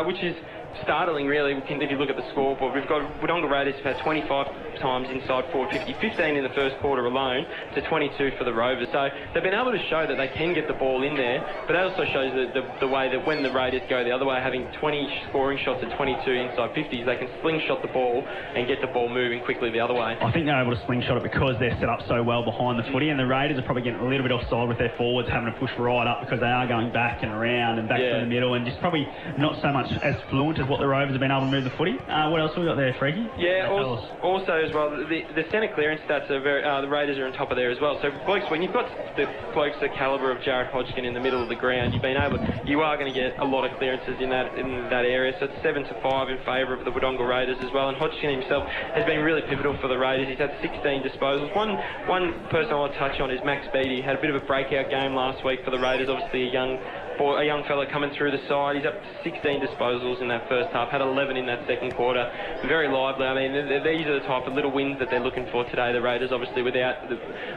which is startling, really. If you look at the scoreboard, we've got Wodonga Raiders have had 25 times inside forward 50, 15 in the first quarter alone, to 22 for the Rovers. So they've been able to show that they can get the ball in there, but that also shows the way that when the Raiders go the other way, having 20 scoring shots at 22 inside 50s, they can slingshot the ball and get the ball moving quickly the other way. I think they're able to slingshot it because they're set up so well behind the footy, and the Raiders are probably getting a little bit offside with their forwards having to push right up because they are going back and around and back to the middle, and just probably not so much as fluent as what the Rovers have been able to move the footy. What else have we got there, Freaky? Yeah, also as well, the centre clearance stats are very, the Raiders are on top of there as well. So blokes, when you've got the blokes the calibre of Jared Hodgkin in the middle of the ground, you are going to get a lot of clearances in that area. So it's 7-5 in favour of the Wodonga Raiders as well. And Hodgkin himself has been really pivotal for the Raiders. He's had 16 disposals. One person I want to touch on is Max Beattie. He had a bit of a breakout game last week for the Raiders. Obviously a young fella coming through the side. He's up to 16 disposals in that first half, had 11 in that second quarter. Very lively. I mean, these are the type of little wins that they're looking for today, the Raiders, obviously, without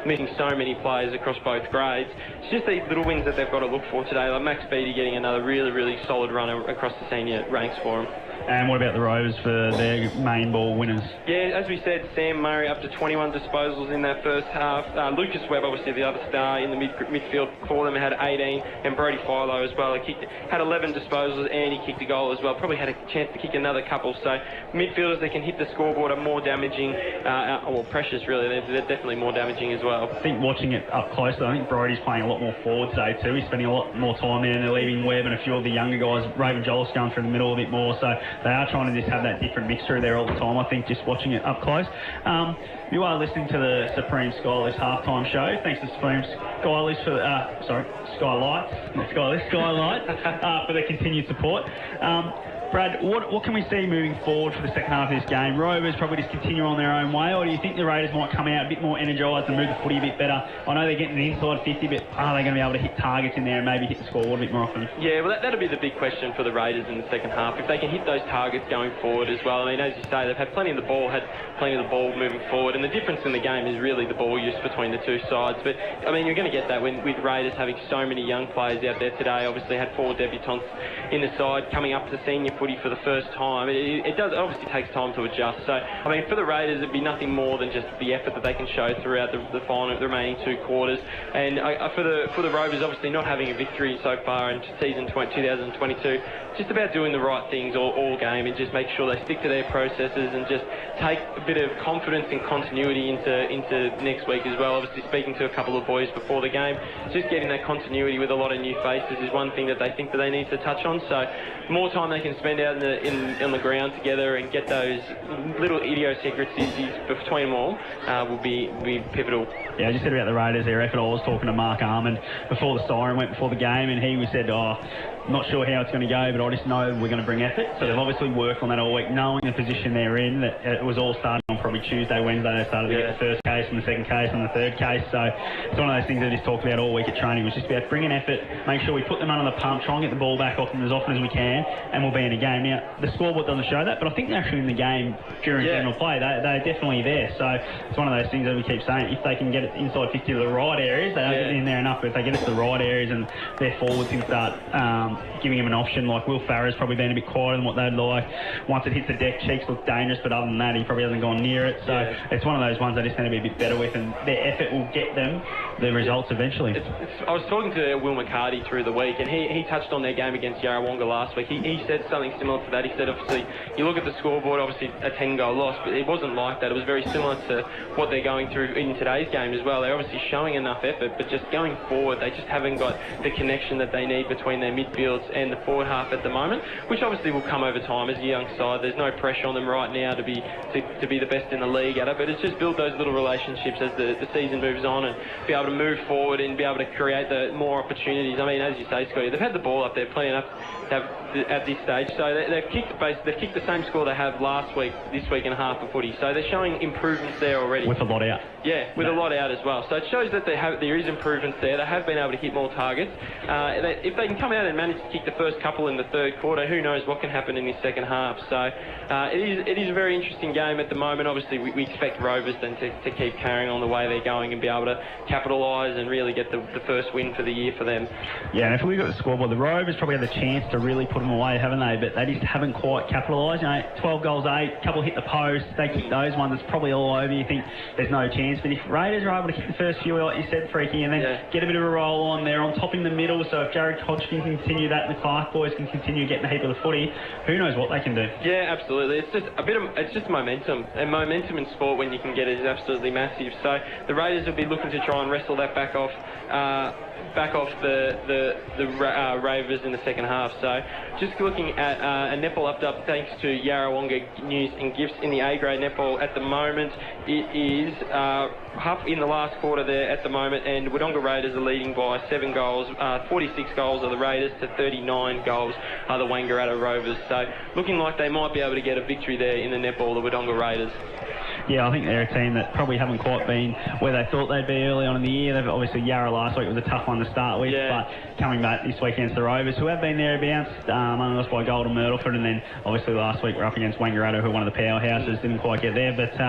missing so many players across both grades. It's just these little wins that they've got to look for today, like Max Beattie getting another really, really solid run across the senior ranks for him. And what about the Rovers for their main ball winners? Yeah, as we said, Sam Murray up to 21 disposals in that first half. Lucas Webb, obviously the other star in the midfield for them, had 18, and Brody Philo as well. He had 11 disposals and he kicked a goal as well. Probably had a chance to kick another couple. So midfielders that can hit the scoreboard are more damaging, or precious really. They're definitely more damaging as well. I think watching it up close, I think Brody's playing a lot more forward today too. He's spending a lot more time there, and they're leaving Webb and a few of the younger guys. Raven Jolis going through the middle a bit more. So they are trying to just have that different mixture there all the time, I think, just watching it up close. You are listening to the Supreme Skylist halftime show. Thanks to Supreme Skylist for Skylight for the continued support. Brad, what can we see moving forward for the second half of this game? Rovers probably just continue on their own way, or do you think the Raiders might come out a bit more energised and move the footy a bit better? I know they're getting the inside 50, but are they going to be able to hit targets in there and maybe hit the scoreboard a bit more often? Yeah, well, that'll be the big question for the Raiders in the second half. If they can hit those targets going forward as well. I mean, as you say, they've had plenty of the ball moving forward, and the difference in the game is really the ball use between the two sides. But, I mean, you're going to get that with Raiders having so many young players out there today. Obviously had 4 debutants in the side coming up to senior footy for the first time. It obviously takes time to adjust. So, I mean, for the Raiders, it'd be nothing more than just the effort that they can show throughout the remaining 2 quarters. And for the Rovers, obviously not having a victory so far in season 2022, just about doing the right things all game and just make sure they stick to their processes and just take a bit of confidence and continuity into next week as well. Obviously, speaking to a couple of boys before the game, just getting that continuity with a lot of new faces is one thing that they think that they need to touch on. So, more time they can spend out on the ground together and get those little idiosyncrasies between them all will be pivotal. Yeah, I just said about the Raiders, their effort. I was talking to Mark Armand before the siren went before the game, and he said, not sure how it's going to go, but I just know we're going to bring effort. So they've obviously worked on that all week, knowing the position they're in, that it was all starting on on probably Tuesday, Wednesday, they started to get the first case and the second case and the third case. So it's one of those things that I just talked about all week at training, was just about bring an effort, make sure we put them under the pump, try and get the ball back off them as often as we can, and we'll be in a game. Now, the scoreboard doesn't show that, but I think they're actually in the game during general play. They're definitely there. So it's one of those things that we keep saying, if they can get it inside 50 to the right areas, they don't get in there enough, but if they get it to the right areas and their forwards can start giving them an option, like Will Farrer's probably been a bit quieter than what they'd like. Once it hits the deck, Cheeks look dangerous, but other than that, he probably hasn't gone near it. So it's one of those ones they just need to be a bit better with, and their effort will get them the results eventually. I was talking to Will McCarty through the week, and he touched on their game against Yarrawonga last week. He said something similar to that. He said, obviously, you look at the scoreboard, obviously a 10-goal loss, but it wasn't like that. It was very similar to what they're going through in today's game as well. They're obviously showing enough effort, but just going forward, they just haven't got the connection that they need between their midfields and the forward half at the moment, which obviously will come over time as a young side. There's no pressure on them right now to be the best in the league at it, but it's just build those little relationships as the season moves on and be able to move forward and be able to create the more opportunities. I mean, as you say, Scotty, they've had the ball up there plenty enough to have at this stage, so they've kicked the same score they have last week, this week and a half of footy, so they're showing improvements there already. With a lot out. Yeah, with a lot out as well. So it shows that there is improvements there. They have been able to hit more targets. If they can come out and manage to kick the first couple in the third quarter, who knows what can happen in this second half. So it is a very interesting game at the moment. Obviously, we expect Rovers then to keep carrying on the way they're going and be able to capitalise and really get the first win for the year for them. Yeah, and if we look at the scoreboard, the Rovers probably had the chance to really put them away, haven't they? But they just haven't quite capitalised. 12 goals, 8, couple hit the post. They kick those ones, it's probably all over. You think there's no chance. But if Raiders are able to kick the first few, like you said, Freaky, and then get a bit of a roll on, they're on top in the middle. So if Jared Hodgkin can continue that and the Clark boys can continue getting a heap of the footy, who knows what they can do. Yeah, absolutely. It's just momentum, and momentum in sport when you can get it is absolutely massive. So the Raiders will be looking to try and wrestle that back off the Rovers in the second half. So just looking at a netball up thanks to Yarrawonga News and Gifts in the A-grade netball at the moment. It is half in the last quarter there at the moment, and Wodonga Raiders are leading by 7 goals. 46 goals are the Raiders to 39 goals are the Wangaratta Rovers. So looking like they might be able to get a victory there in the netball, the Wodonga Raiders. Yeah, I think they're a team that probably haven't quite been where they thought they'd be early on in the year. They've obviously, Yarra last week was a tough one to start with, but coming back this week against the Rovers, who have been thereabouts, only lost by Golden Myrtleford, and then obviously last week we're up against Wangaratta, who are one of the powerhouses, didn't quite get there. But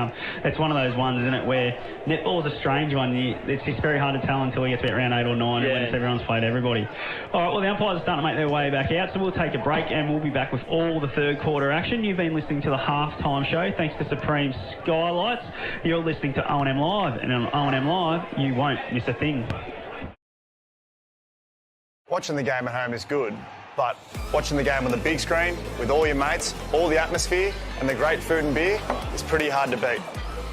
it's one of those ones, isn't it, where netball is a strange one. It's just very hard to tell until we get to about round 8 or 9, and when everyone's played everybody. All right, well, the umpires are starting to make their way back out, so we'll take a break and we'll be back with all the third quarter action. You've been listening to the halftime show, thanks to Supreme Skylights. You're listening to O&M Live, and on O&M Live, you won't miss a thing. Watching the game at home is good, but watching the game on the big screen with all your mates, all the atmosphere and the great food and beer is pretty hard to beat.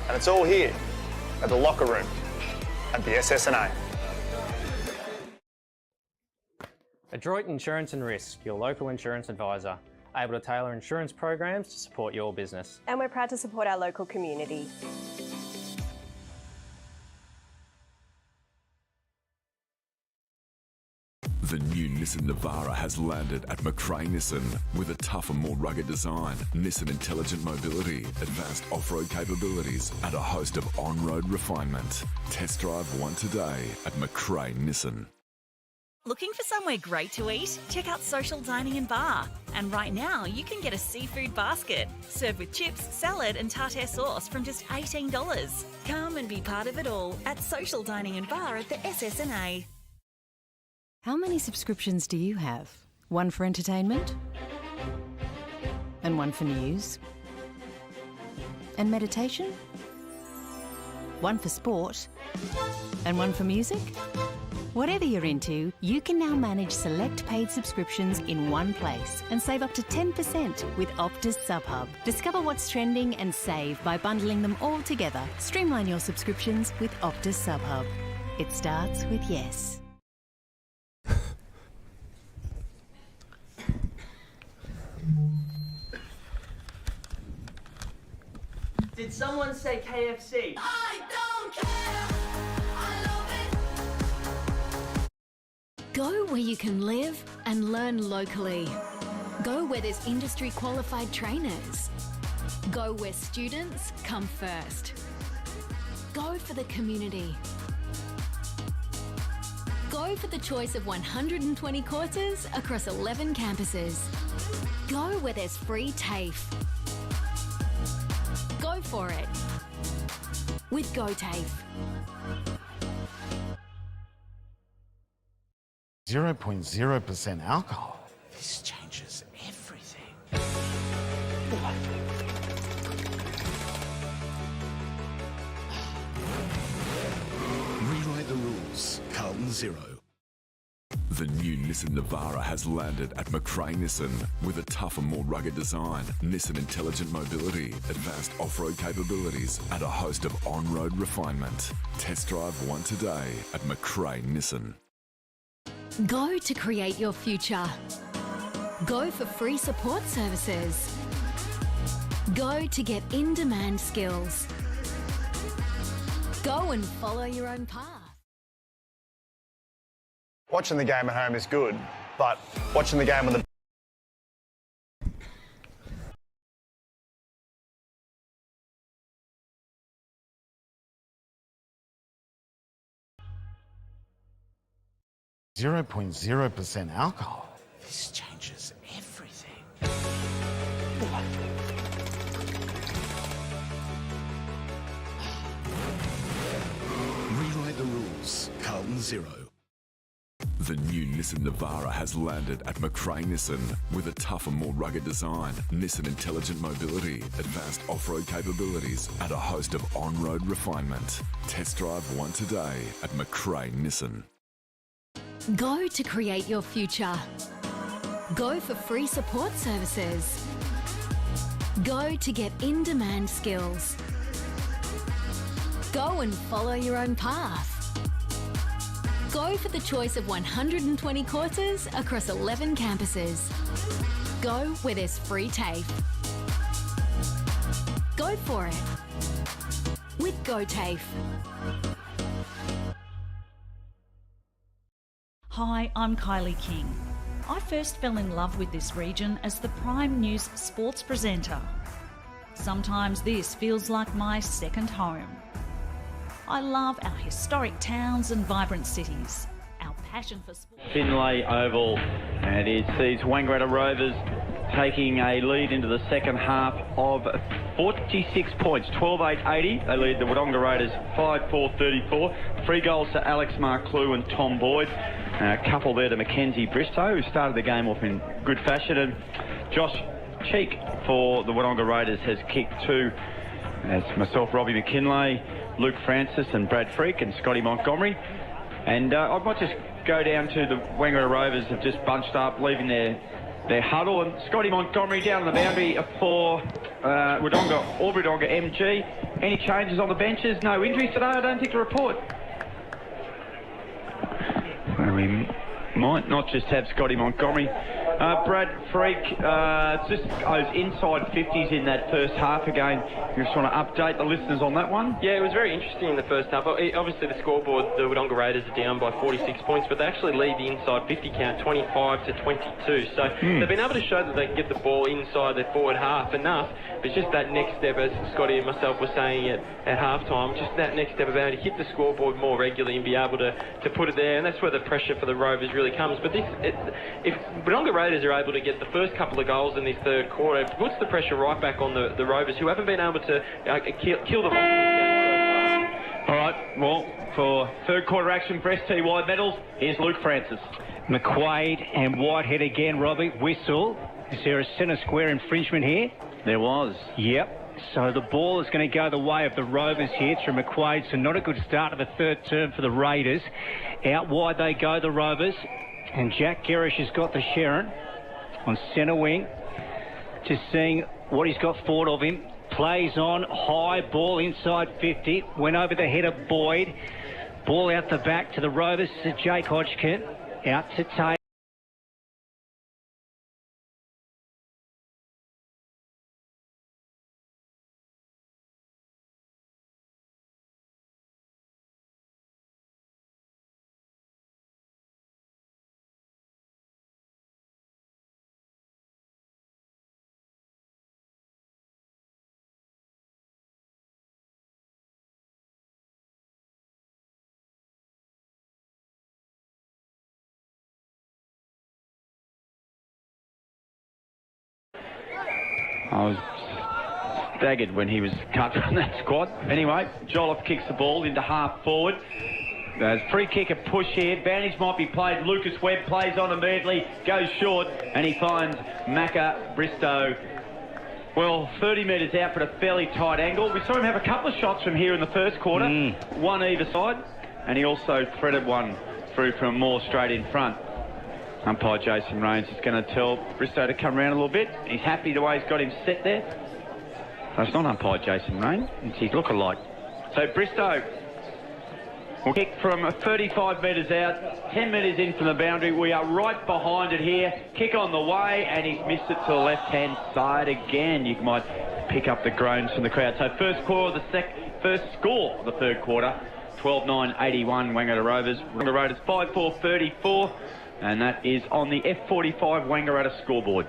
And it's all here at the locker room at the SSNA. Adroit Insurance and Risk, your local insurance advisor. Able to tailor insurance programs to support your business. And we're proud to support our local community. The new Nissan Navara has landed at McRae Nissan with a tougher, more rugged design, Nissan intelligent mobility, advanced off-road capabilities, and a host of on-road refinement. Test drive one today at McRae Nissan. Looking for somewhere great to eat? Check out Social Dining and Bar. And right now, you can get a seafood basket, served with chips, salad and tartare sauce from just $18. Come and be part of it all at Social Dining and Bar at the SSNA. How many subscriptions do you have? One for entertainment? And one for news? And meditation? One for sport? And one for music? Whatever you're into, you can now manage select paid subscriptions in one place and save up to 10% with Optus SubHub. Discover what's trending and save by bundling them all together. Streamline your subscriptions with Optus SubHub. It starts with yes. Did someone say KFC? I don't care. Go where you can live and learn locally. Go where there's industry qualified trainers. Go where students come first. Go for the community. Go for the choice of 120 courses across 11 campuses. Go where there's free TAFE. Go for it with GoTAFE. 0.0% alcohol. This changes everything. Rewrite the rules. Carlton Zero. The new Nissan Navara has landed at McRae Nissan with a tougher, more rugged design, Nissan intelligent mobility, advanced off-road capabilities, and a host of on-road refinement. Test drive one today at McRae Nissan. Go to create your future. Go for free support services. Go to get in-demand skills. Go and follow your own path. Watching the game at home is good, but watching the game on the 0.0% alcohol. This changes everything. Rewrite the rules. Carlton Zero. The new Nissan Navara has landed at McRae Nissan with a tougher, more rugged design, Nissan intelligent mobility, advanced off-road capabilities, and a host of on-road refinement. Test drive one today at McRae Nissan. Go to create your future. Go for free support services. Go to get in-demand skills. Go and follow your own path. Go for the choice of 120 courses across 11 campuses. Go where there's free TAFE. Go for it with GoTAFE. Hi, I'm Kylie King. I first fell in love with this region as the Prime News sports presenter. Sometimes this feels like my second home. I love our historic towns and vibrant cities, our passion for sport. Finlay Oval, and it sees Wangaratta Rovers taking a lead into the second half of 46 points, 12-8-80. They lead the Wodonga Raiders 5-4-34. 3 goals to Alex Marklew and Tom Boyd. A couple there to Mackenzie Bristow, who started the game off in good fashion. And Josh Cheek for the Wodonga Raiders has kicked 2. That's myself, Robbie McKinlay, Luke Francis and Brad Freak and Scotty Montgomery. And I might just go down to the Wangaratta Rovers have just bunched up, leaving their huddle. And Scotty Montgomery down on the boundary for Wodonga MG. Any changes on the benches? No injuries today, I don't think, to report. We might not just have Scotty Montgomery. Brad Freak, just those inside 50s in that first half again. You just want to update the listeners on that one? Yeah, it was very interesting in the first half. Obviously, the scoreboard, the Wodonga Raiders are down by 46 points, but they actually lead the inside 50 count 25-22. So they've been able to show that they can get the ball inside their forward half enough. But it's just that next step, as Scotty and myself were saying at halftime, just that next step of able to hit the scoreboard more regularly and be able to put it there. And that's where the pressure for the Rovers really comes. But if Wodonga Raiders are able to get the first couple of goals in this third quarter, it puts the pressure right back on the Rovers, who haven't been able to kill them off. All right, well, for third quarter action for STY medals, here's Luke Francis. McQuaid and Whitehead again, Robbie. Whistle. Is there a centre square infringement here? There was. Yep. So the ball is going to go the way of the Rovers here through McQuaid. So not a good start of the third term for the Raiders. Out wide they go, the Rovers. And Jack Gerrish has got the Sharon on centre wing. Just seeing what he's got forward of him. Plays on, high ball inside 50. Went over the head of Boyd. Ball out the back to the Rovers to Jake Hodgkin. Out to Taylor. I was staggered when he was cut from that squad. Anyway, Jolliffe kicks the ball into half forward. There's free kick, a push here. Advantage might be played. Lucas Webb plays on immediately, goes short, and he finds Macca Bristow. Well, 30 metres out, but a fairly tight angle. We saw him have a couple of shots from here in the first quarter, one either side, and he also threaded one through from more straight in front. Umpire Jason Rains is going to tell Bristow to come round a little bit. He's happy the way he's got him set there. No, it's not umpire Jason Rains, it's his lookalike. So Bristow will kick from 35 metres out, 10 metres in from the boundary. We are right behind it here. Kick on the way, and he's missed it to the left-hand side again. You might pick up the groans from the crowd. So first score of the third quarter, 12-9-81, Wangaratta Rovers. Wangaratta Rovers 5-4-34, and that is on the F45 Wangaratta scoreboard.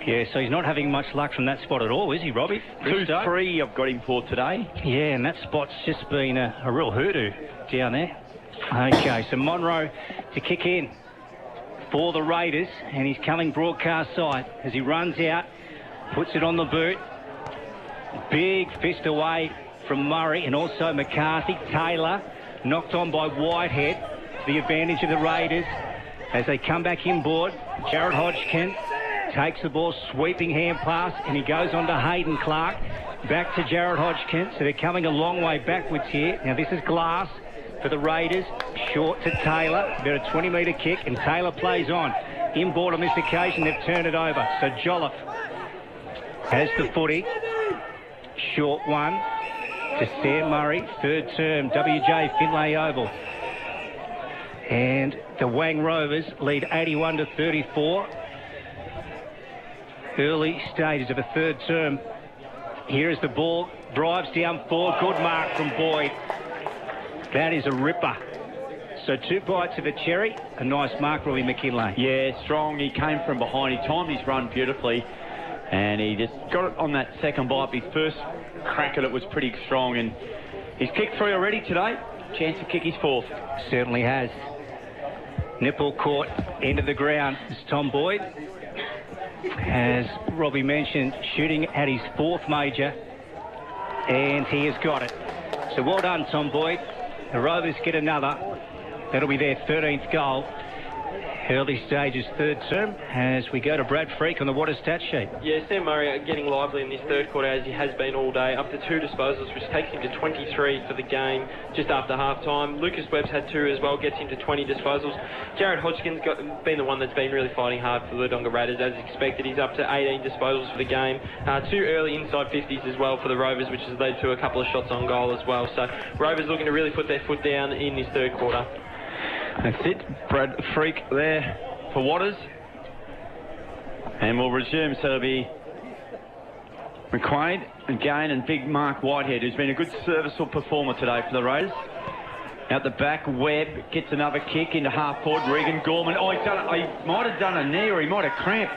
Yeah, so he's not having much luck from that spot at all, is he, Robbie? 2-3 I've got him for today. Yeah, and that spot's just been a real hoodoo down there. Okay, so Monroe to kick in for the Raiders, and he's coming broadcast side as he runs out, puts it on the boot. Big fist away from Murray and also McCarthy. Taylor knocked on by Whitehead to the advantage of the Raiders as they come back inboard. Jared Hodgkin takes the ball, sweeping hand pass, and he goes on to Hayden Clark. Back to Jared Hodgkin, so they're coming a long way backwards here. Now this is Glass for the Raiders, short to Taylor, about a 20-metre kick, and Taylor plays on. Inboard on this occasion, they've turned it over. So Jolliffe has the footy. Short one to Sam Murray, third term, WJ Finlay Oval. And the Wang Rovers lead 81-34. Early stages of a third term. Here is the ball, drives down forward, good mark from Boyd. That is a ripper. So 2 bites of a cherry, a nice mark, Robbie McKinlay. Yeah, strong. He came from behind. He timed his run beautifully, and he just got it on that second bite. His first crack at it was pretty strong, and he's kicked 3 already today. Chance to kick his 4th. Certainly has. Nipple court, end of the ground. It's Tom Boyd. As Robbie mentioned, shooting at his 4th major, and he has got it. So well done, Tom Boyd. The Rovers get another. That'll be their 13th goal. Early stages, third term, as we go to Brad Freak on the Water stat sheet. Yeah, Sam Murray getting lively in this third quarter as he has been all day, up to 2 disposals, which takes him to 23 for the game just after half-time. Lucas Webb's had 2 as well, gets him to 20 disposals. Jared Hodgkin's been the one that's been really fighting hard for the Wodonga Raiders, as expected. He's up to 18 disposals for the game. 2 early inside 50s as well for the Rovers, which has led to a couple of shots on goal as well. So Rovers looking to really put their foot down in this third quarter. That's it. Brad Freak there for Waters. And we'll resume. So it'll be McQuaid again and big Mark Whitehead, who's been a good serviceable performer today for the Raiders. Out the back, Webb gets another kick into half forward. Regan Gorman. Oh, he might have done a knee, or he might have cramped.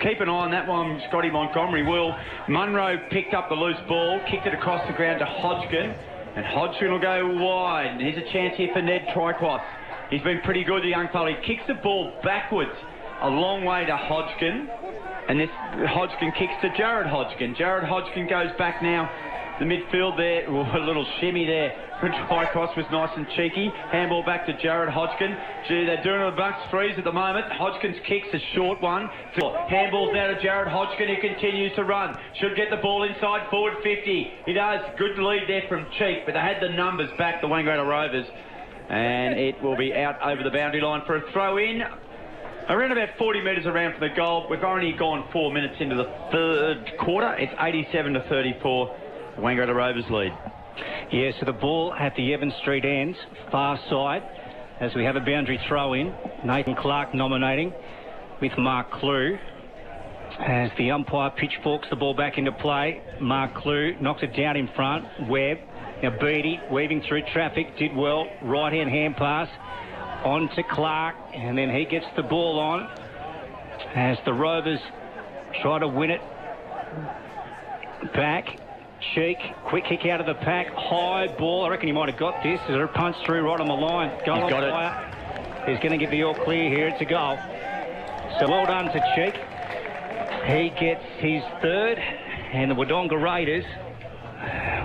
Keep an eye on that one, Scotty Montgomery will. Munro picked up the loose ball, kicked it across the ground to Hodgkin. And Hodgkin will go wide. And here's a chance here for Ned Tricross. He's been pretty good, the young fella. He kicks the ball backwards a long way to Hodgkin. And this Hodgkin kicks to Jared Hodgkin. Jared Hodgkin goes back now. The midfield there, a little shimmy there. Tricross was nice and cheeky. Handball back to Jared Hodgkin. Gee, they're doing the Bucks threes at the moment. Hodgkin's kicks a short one. Handball's now to Jared Hodgkin, who continues to run. Should get the ball inside forward 50. He does. Good lead there from Cheek, but they had the numbers back, the Wangaratta Rovers. And it will be out over the boundary line for a throw in. Around about 40 metres around from the goal. We've only gone 4 minutes into the third quarter. It's 87-34. Wangaratta Rovers lead. Yeah, so the ball at the Evans Street end, far side, as we have a boundary throw in. Nathan Clark nominating with Mark Clue. As the umpire pitchforks the ball back into play, Mark Clue knocks it down in front. Webb, now Beattie weaving through traffic, did well. Right-hand hand pass on to Clark, and then he gets the ball on as the Rovers try to win it back. Cheek, quick kick out of the pack, high ball. I reckon he might have got this. Is there a punch through right on the line? Goal on fire. He's going to give the all clear here. It's a goal. So well done to Cheek. He gets his third, and the Wodonga Raiders,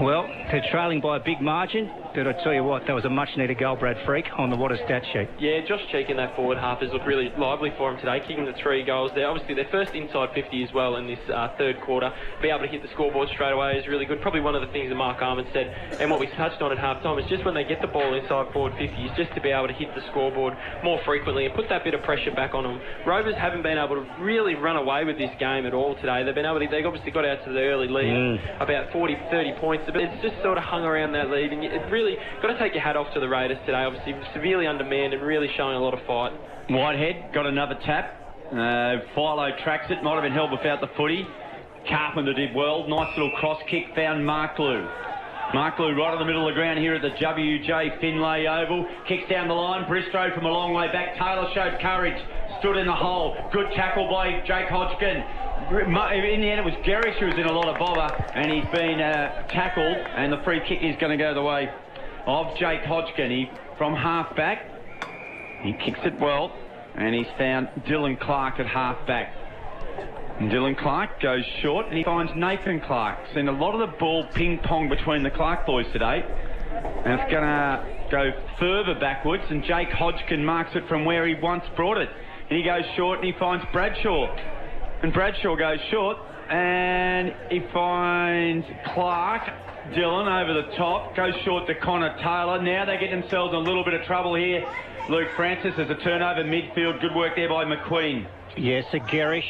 well, they're trailing by a big margin, but I tell you what, that was a much-needed goal, Brad Freak, on the Water stat sheet. Yeah, Josh Cheek in that forward half has looked really lively for him today, kicking the 3 goals. They're obviously their first inside 50 as well in this third quarter. Be able to hit the scoreboard straight away is really good. Probably one of the things that Mark Armand said, and what we touched on at half-time, is just when they get the ball inside forward 50s, just to be able to hit the scoreboard more frequently and put that bit of pressure back on them. Rovers haven't been able to really run away with this game at all today. They've obviously got out to the early lead, about 40, 30 points, but it's just sort of hung around that lead, and it really got to take your hat off to the Raiders today. Obviously severely undermanned and really showing a lot of fight. Whitehead got another tap. Philo tracks it, might have been held without the footy. Carpenter did well. Nice little cross kick, found Mark Lou. Mark Lou right in the middle of the ground here at the WJ Finlay Oval. Kicks down the line. Bristow from a long way back. Taylor showed courage. Stood in the hole. Good tackle by Jake Hodgkin. In the end, it was Garish who was in a lot of bother, and he's been tackled, and the free kick is going to go the way of Jake Hodgkin. From half back, he kicks it well, and he's found Dylan Clark at half back. And Dylan Clark goes short, and he finds Nathan Clark. Seen a lot of the ball ping-pong between the Clark boys today, and it's going to go further backwards, and Jake Hodgkin marks it from where he once brought it. And he goes short, and he finds Bradshaw. And Bradshaw goes short, and he finds Clark. Dylan over the top, goes short to Connor Taylor. Now they get themselves in a little bit of trouble here. Luke Francis has a turnover midfield. Good work there by McQueen. Yes, a Garish.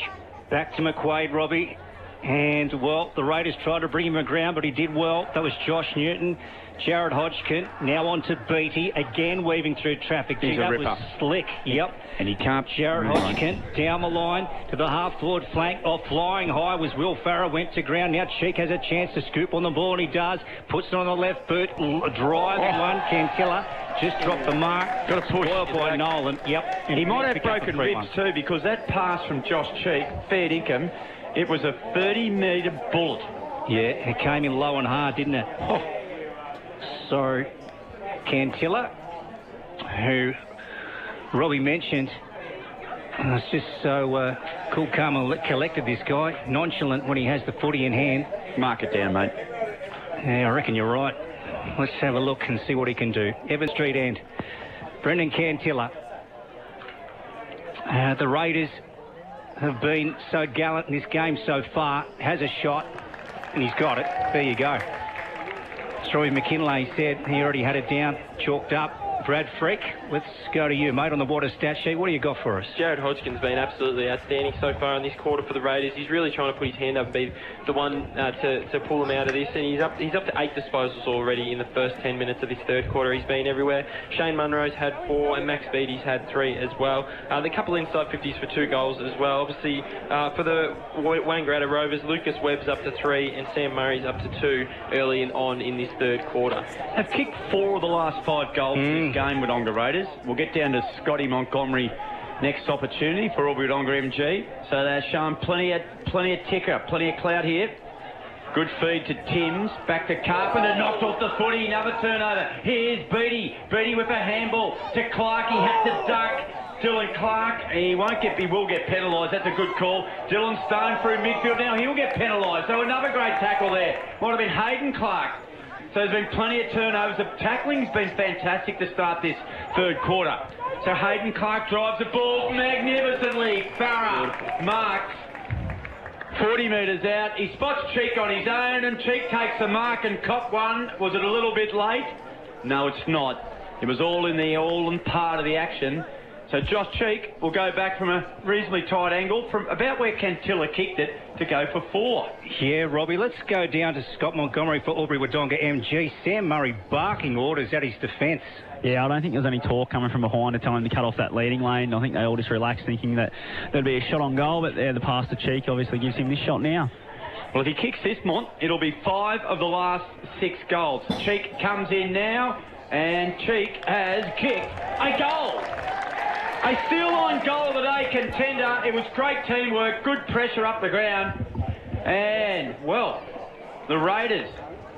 Back to McQuaid, Robbie. And, well, the Raiders tried to bring him aground, but he did well. That was Josh Newton. Jared Hodgkin, now on to Beattie, again weaving through traffic. He's a ripper. Was slick, yep. And he can't... Jared Hodgkin down the line to the half-forward flank. Off flying high was Will Farrer, went to ground. Now Cheek has a chance to scoop on the ball, and he does. Puts it on the left boot, drives one. Cantilla just dropped the mark. Got a push. Spoiled by Nolan, yep. He might have broken ribs too, because that pass from Josh Cheek, fair dinkum, it was a 30-metre bullet. Yeah, it came in low and hard, didn't it? Oh. So, Cantilla, who Robbie mentioned, it's just so cool, calm and collected, this guy. Nonchalant when he has the footy in hand. Mark it down, mate. Yeah, I reckon you're right. Let's have a look and see what he can do. Evan Street end. Brendan Cantilla. The Raiders have been so gallant in this game so far. Has a shot, and he's got it. There you go. Troy McKinlay said he already had it down, chalked up. Brad Freak, let's go to you, mate, on the Water stat sheet. What do you got for us? Jared Hodgkin's been absolutely outstanding so far in this quarter for the Raiders. He's really trying to put his hand up and be the one to pull them out of this. And he's up to 8 disposals already in the first 10 minutes of this third quarter. He's been everywhere. Shane Munro's had 4 and Max Beattie's had 3 as well. The couple inside 50s for 2 goals as well. Obviously, for the Wangaratta Rovers, Lucas Webb's up to 3 and Sam Murray's up to 2 early and on in this third quarter. Have kicked 4 of the last 5 goals in this game with Wodonga Raiders. We'll get down to Scotty Montgomery next opportunity for Aubrey Wodonga MG. So they're showing plenty of ticker, plenty of clout here. Good feed to Timms, back to Carpenter, knocked off the footy, another turnover. Here's Beattie with a handball to Clark, he had to duck. Dylan Clark, he will get penalised, that's a good call. Dylan Stone through midfield now, he'll get penalised. So another great tackle there. Might have been Hayden Clark. So there's been plenty of turnovers. The tackling's been fantastic to start this third quarter. So Hayden Clark drives the ball magnificently. Farrer marks 40 metres out. He spots Cheek on his own, and Cheek takes the mark and cop one. Was it a little bit late? No, it's not. It was all in part of the action. So Josh Cheek will go back from a reasonably tight angle from about where Cantilla kicked it to go for 4. Yeah, Robbie, let's go down to Scott Montgomery for Aubrey Wodonga MG. Sam Murray barking orders at his defence. Yeah, I don't think there was any talk coming from behind to tell him to cut off that leading lane. I think they all just relaxed thinking that there'd be a shot on goal, but the pass to Cheek obviously gives him this shot now. Well, if he kicks this, Mont, it'll be 5 of the last 6 goals. Cheek comes in now, and Cheek has kicked a goal. A steel line goal of the day, contender. It was great teamwork, good pressure up the ground. And, well, the Raiders,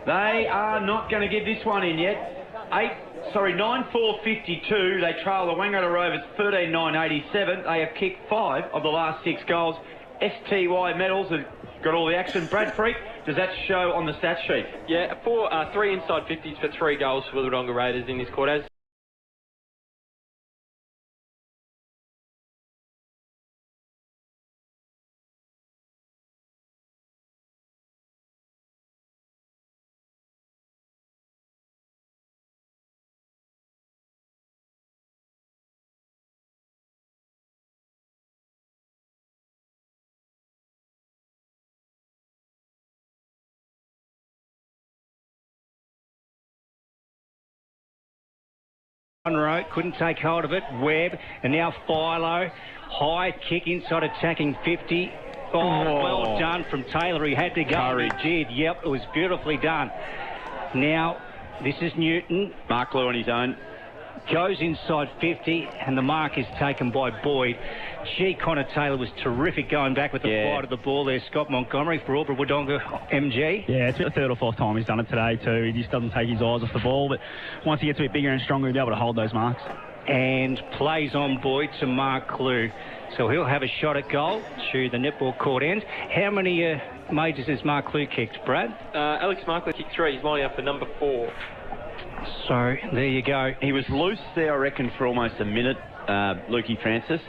they are not going to give this one in yet. 9-4-52. They trail the Wangaratta Rovers 13-9-87. They have kicked 5 of the last 6 goals. STY medals have got all the action. Brad Freak, does that show on the stat sheet? Yeah, 3 inside 50s for 3 goals for the Wodonga Raiders in this quarter. On road, couldn't take hold of it. Webb, and now Philo. High kick inside attacking 50. Oh, well done from Taylor. He had to go. Courage. He did. Yep, it was beautifully done. Now, this is Newton. Mark Lew on his own. Goes inside 50, and the mark is taken by Boyd. Gee, Connor Taylor was terrific going back with the flight of the ball there. Scott Montgomery for Albury Wodonga MG. Yeah, it's the third or fourth time he's done it today too. He just doesn't take his eyes off the ball, but once he gets a bit bigger and stronger, he'll be able to hold those marks. And plays on Boyd to Mark Lew. So he'll have a shot at goal to the netball court end. How many majors has Mark Lew kicked, Brad? Alex Markler kicked 3. He's lining up for number 4. So there you go. He was loose there, I reckon, for almost a minute, Lukey Francis.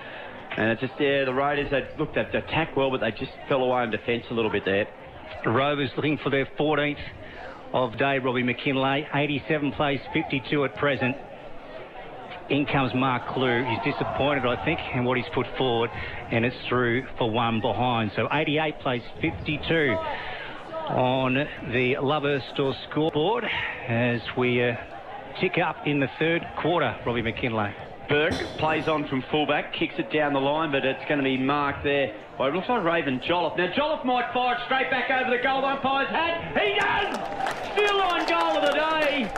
And it's just, the Raiders, they attacked well, but they just fell away in defence a little bit there. The Rovers looking for their 14th of day, Robbie McKinlay. 87 plays 52 at present. In comes Mark Lew. He's disappointed, I think, in what he's put forward, and it's through for 1 behind. So 88 plays 52 on the Lover Store scoreboard as we tick up in the third quarter, Robbie McKinlay. Burke plays on from fullback, kicks it down the line, but it's going to be marked there by, it looks like Raven Jolliffe. Now Jolliffe might fire it straight back over the goal umpire's head. He does! Still on goal of the day.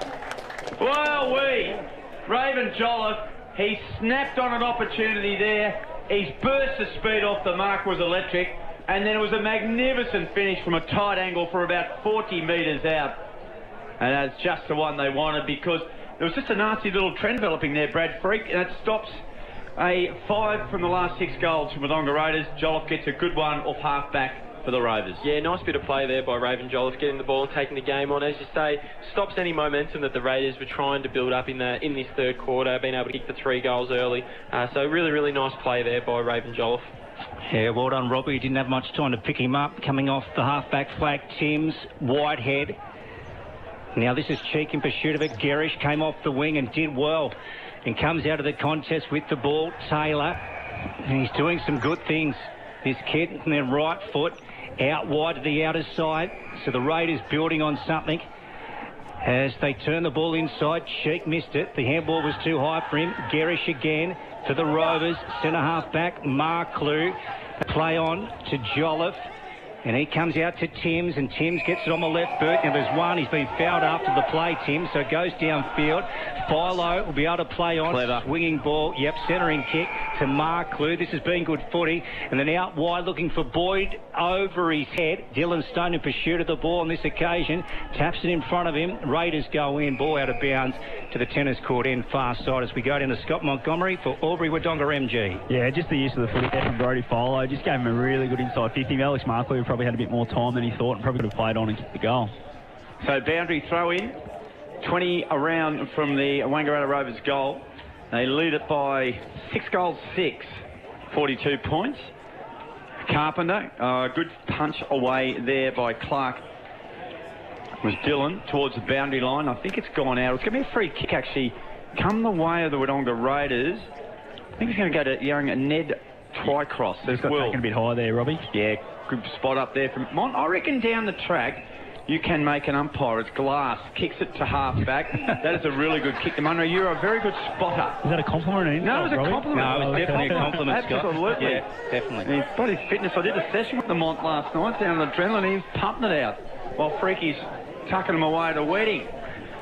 Raven Jolliffe, he snapped on an opportunity there. His burst of speed off the mark was electric, and then it was a magnificent finish from a tight angle for about 40 metres out. And that's just the one they wanted, because there was just a nasty little trend developing there, Brad Freak, and it stops a 5 from the last 6 goals from the Wodonga Raiders. Jolliffe gets a good one off half-back for the Rovers. Yeah, nice bit of play there by Raven Jolliffe, getting the ball and taking the game on. As you say, stops any momentum that the Raiders were trying to build up in this third quarter, being able to kick the 3 goals early. So really, really nice play there by Raven Jolliffe. Yeah, well done, Robbie. He didn't have much time to pick him up. Coming off the half-back flank, Timms, Whitehead. Now this is Cheek in pursuit of it. Gerish came off the wing and did well, and comes out of the contest with the ball. Taylor, and he's doing some good things, this kid. And their right foot out wide to the outer side. So the Raiders building on something as they turn the ball inside. Cheek missed it. The handball was too high for him. Gerish again for the Rovers. Centre half back, Mark Lew. Play on to Jolliffe. And he comes out to Timms, and Timms gets it on the left boot. Now there's one. He's been fouled after the play, Timms, so it goes downfield. Philo will be able to play on. Clever. Swinging ball. Yep, centering kick to Mark Lew. This has been good footy. And then out wide looking for Boyd over his head. Dylan Stone in pursuit of the ball on this occasion. Taps it in front of him. Raiders go in. Ball out of bounds to the tennis court end far side as we go down to Scott Montgomery for Albury Wodonga MG. Yeah, just the use of the footy there from Brody Philo. Just gave him a really good inside 50. Alex Mark Lew probably had a bit more time than he thought and probably could have played on and kicked the goal. So boundary throw in, 20 around from the Wangaratta Rovers goal. They lead it by 6 goals 6, 42 points. Carpenter, good punch away there by Clark. Was Dylan towards the boundary line. I think it's gone out. It's going to be a free kick actually come the way of the Wodonga Raiders. I think it's going to go to young Ned Twycross as well. Taken a bit high there, Robbie. Yeah, good spot up there from Mont. I reckon down the track you can make an umpire. It's Glass, kicks it to half back. That is a really good kick. Munro, you're a very good spotter. Is that a compliment? No, it was a compliment. No, it was definitely a compliment, Scott. Absolutely. Yeah, definitely. He's got his fitness. I did a session with the Mont last night down at Adrenaline. He was pumping it out while Freaky's tucking him away at a wedding.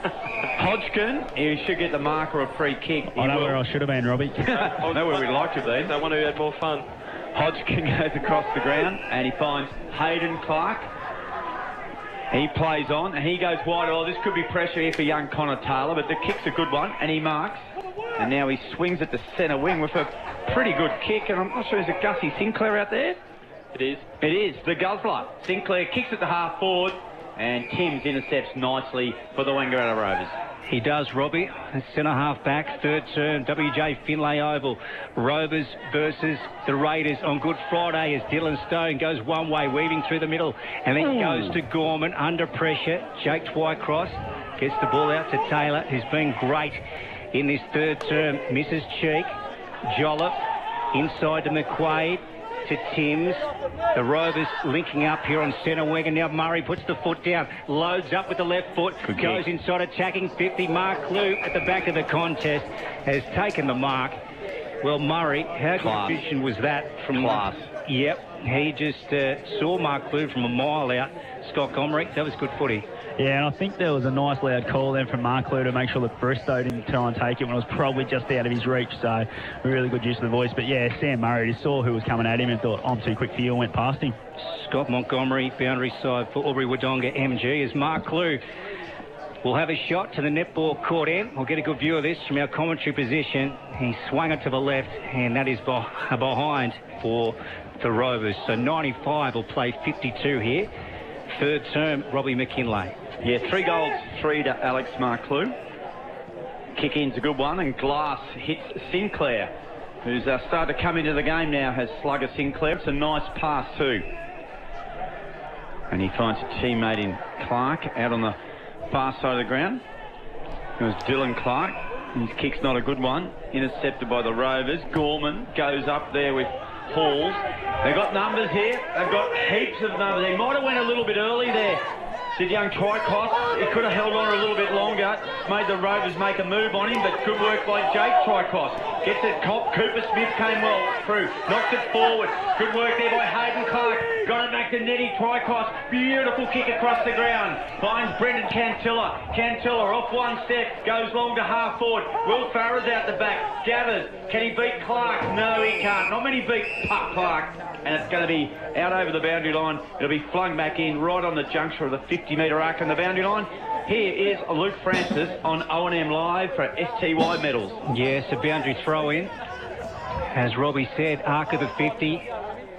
Hodgkin, he should get the mark or a free kick. I know where I should have been, Robbie. I know where we'd like to be. The one who had more fun. Hodgkin goes across the ground and he finds Hayden Clark. He plays on and he goes wide. Oh, this could be pressure here for young Connor Taylor, but the kick's a good one and he marks. And now he swings at the centre wing with a pretty good kick. And I'm not sure, is it Gussie Sinclair out there? It is. It is. The guzzler. Sinclair kicks at the half forward, and Timms intercepts nicely for the Wangaratta Rovers. He does, Robbie. Centre-half back, third term, WJ Finlay Oval. Rovers versus the Raiders on Good Friday as Dylan Stone goes one way, weaving through the middle, and then goes to Gorman under pressure. Jake Twycross gets the ball out to Taylor, who's been great in this third term. Misses Cheek. Jolliffe inside to McQuaid. To Timms. The Rovers linking up here on centre wing, and now Murray puts the foot down, loads up with the left foot, goes inside attacking 50. Mark Clue at the back of the contest has taken the mark. Well, Murray, how good vision was that from Class? Yep, he just saw Mark Clue from a mile out. Scott Gomrick, that was good footy. Yeah, and I think there was a nice loud call then from Mark Clue to make sure that Bristow didn't try and take it when it was probably just out of his reach, so really good use of the voice. But yeah, Sam Murray just saw who was coming at him and thought, I'm too quick for you, and went past him. Scott Montgomery, boundary side for Aubrey Wodonga MG, as Mark Clue will have a shot to the netball court end. We'll get a good view of this from our commentary position. He swung it to the left, and that is behind for the Rovers. So 95 will play 52 here. Third term, Robbie McKinlay. Yeah, 3 goals, 3 to Alex Marklew. Kick-in's a good one, and Glass hits Sinclair, who's started to come into the game now, has Slugger Sinclair. It's a nice pass too. And he finds a teammate in Clark out on the far side of the ground. It was Dylan Clark. His kick's not a good one. Intercepted by the Rovers. Gorman goes up there with Halls. They've got numbers here. They've got heaps of numbers. They might have went a little bit early there. Sid Young Twycross, he could have held on a little bit longer. Made the Rovers make a move on him, but good work by Jake Twycross. Gets it, Cooper Smith came well through. Knocks it forward. Good work there by Hayden Clark. Got it back to Nettie Twycross. Beautiful kick across the ground. Finds Brendan Cantilla. Cantilla off one step. Goes long to half forward. Will Farrer's out the back. Gathers. Can he beat Clark? No, he can't. Not many beat Clark. And it's going to be out over the boundary line. It'll be flung back in right on the juncture of the 50-metre arc on the boundary line. Here is Luke Francis on O&M Live for STY medals. Yes, a boundary throw in. As Robbie said, arc of the 50,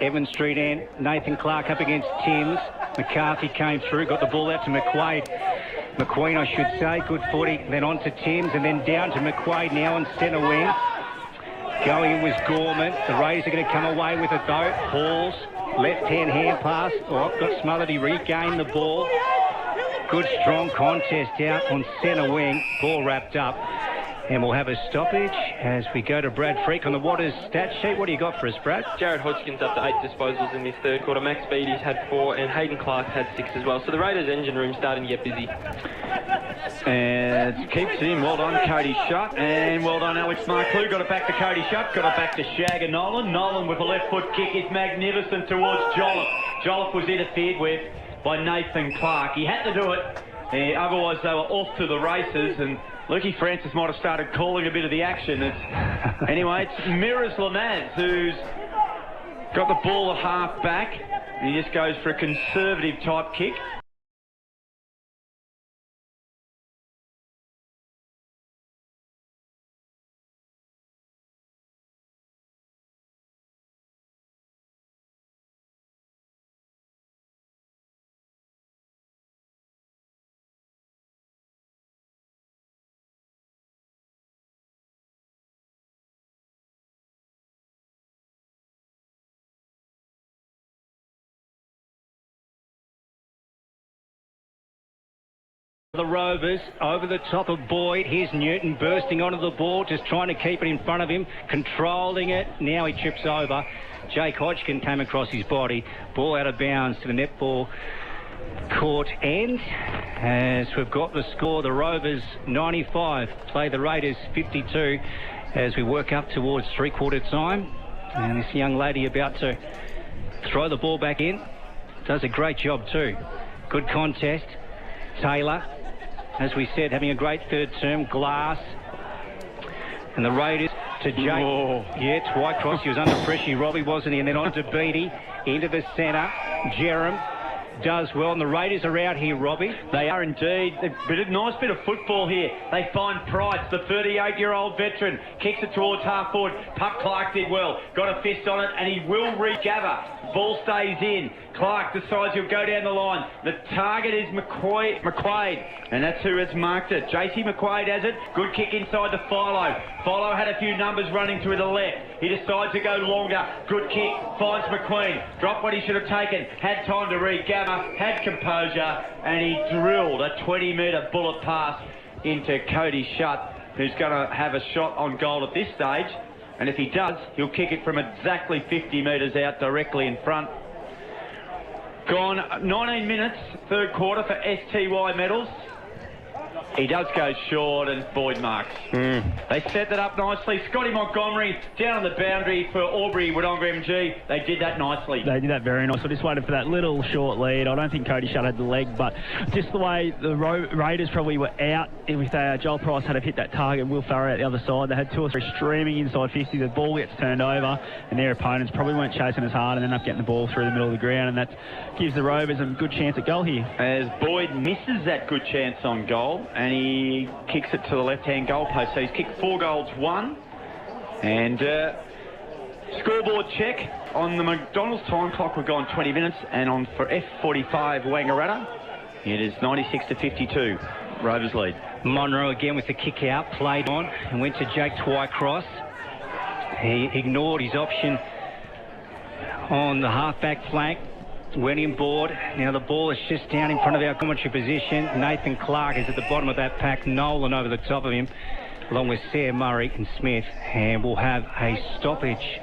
Evans Street end. Nathan Clark up against Timms. McCarthy came through, got the ball out to McQuaid. McQueen, I should say, good footy. Then on to Timms, and then down to McQuaid now on centre wing. Going in was Gorman. The Rays are going to come away with it though. Halls, left-hand hand pass. Oh, got smothered. He regained the ball. Good strong contest out on centre wing. Ball wrapped up. And we'll have a stoppage as we go to Brad Freak on the Waters stat sheet. What do you got for us, Brad? Jared Hodgkins up to 8 disposals in this third quarter. Max Beattie's had 4, and Hayden Clark had 6 as well. So the Raiders' engine room's starting to get busy. And keeps it in. Well done, Cody Shutt. And well done, Alex Marklew. Got it back to Cody Shutt. Got it back to Shagger Nolan. Nolan with a left foot kick is magnificent towards Jolliffe. Jolliffe was interfered with by Nathan Clark. He had to do it. Otherwise, they were off to the races, and Lukey Francis might have started calling a bit of the action. Anyway, it's Miras Lamaz who's got the ball a half back, and he just goes for a conservative type kick. The Rovers over the top of Boyd. Here's Newton bursting onto the ball, just trying to keep it in front of him, controlling it. Now he trips over. Jake Hodgkin came across his body. Ball out of bounds to the netball court end. As we've got the score, the Rovers 95 play the Raiders 52 as we work up towards three-quarter time. And this young lady about to throw the ball back in does a great job too. Good contest. Taylor, as we said, having a great third term. Glass. And the Raiders to Jake. Oh. Yeah, Twycross. He was under pressure. Robbie, wasn't he? And then on to Beattie. Into the centre. Jerem. does well. And the Raiders are out here, Robbie. They are indeed. A nice bit of football here. They find Price, the 38-year-old veteran, kicks it towards half forward. Puck Clark did well. Got a fist on it, and he will regather. Ball stays in. Clark decides he'll go down the line. The target is McQuaid, and that's who has marked it. JC McQuaid has it. Good kick inside to Philo. Philo had a few numbers running to the left. He decides to go longer. Good kick. Finds McQueen. Dropped what he should have taken. Had time to regather. Had composure. And he drilled a 20-metre bullet pass into Cody Shutt, who's going to have a shot on goal at this stage. And if he does, he'll kick it from exactly 50 metres out directly in front. Gone 19 minutes, third quarter for STY medals. He does go short, and Boyd marks. They set that up nicely. Scotty Montgomery down on the boundary for Albury Wodonga MG. They did that nicely. They did that very nice. I just waited for that little short lead. I don't think Cody Shutt had the leg, but just the way the Raiders probably were out, if Joel Price had hit that target, Will Farrow out the other side, they had 2 or 3 streaming inside 50. The ball gets turned over, and their opponents probably weren't chasing as hard and end up getting the ball through the middle of the ground, and that gives the Rovers a good chance at goal here. As Boyd misses that good chance on goal, and he kicks it to the left-hand goalpost. So he's kicked 4 goals, 1. And scoreboard check on the McDonald's time clock. We've gone 20 minutes, and on for F45 Wangaratta, it is 96 to 52. Rovers lead. Monroe again with the kick out, played on, and went to Jake Twycross. He ignored his option on the half-back flank. Went inboard. Now the ball is just down in front of our commentary position. Nathan Clark is at the bottom of that pack. Nolan over the top of him, along with Sarah Murray and Smith. And we'll have a stoppage.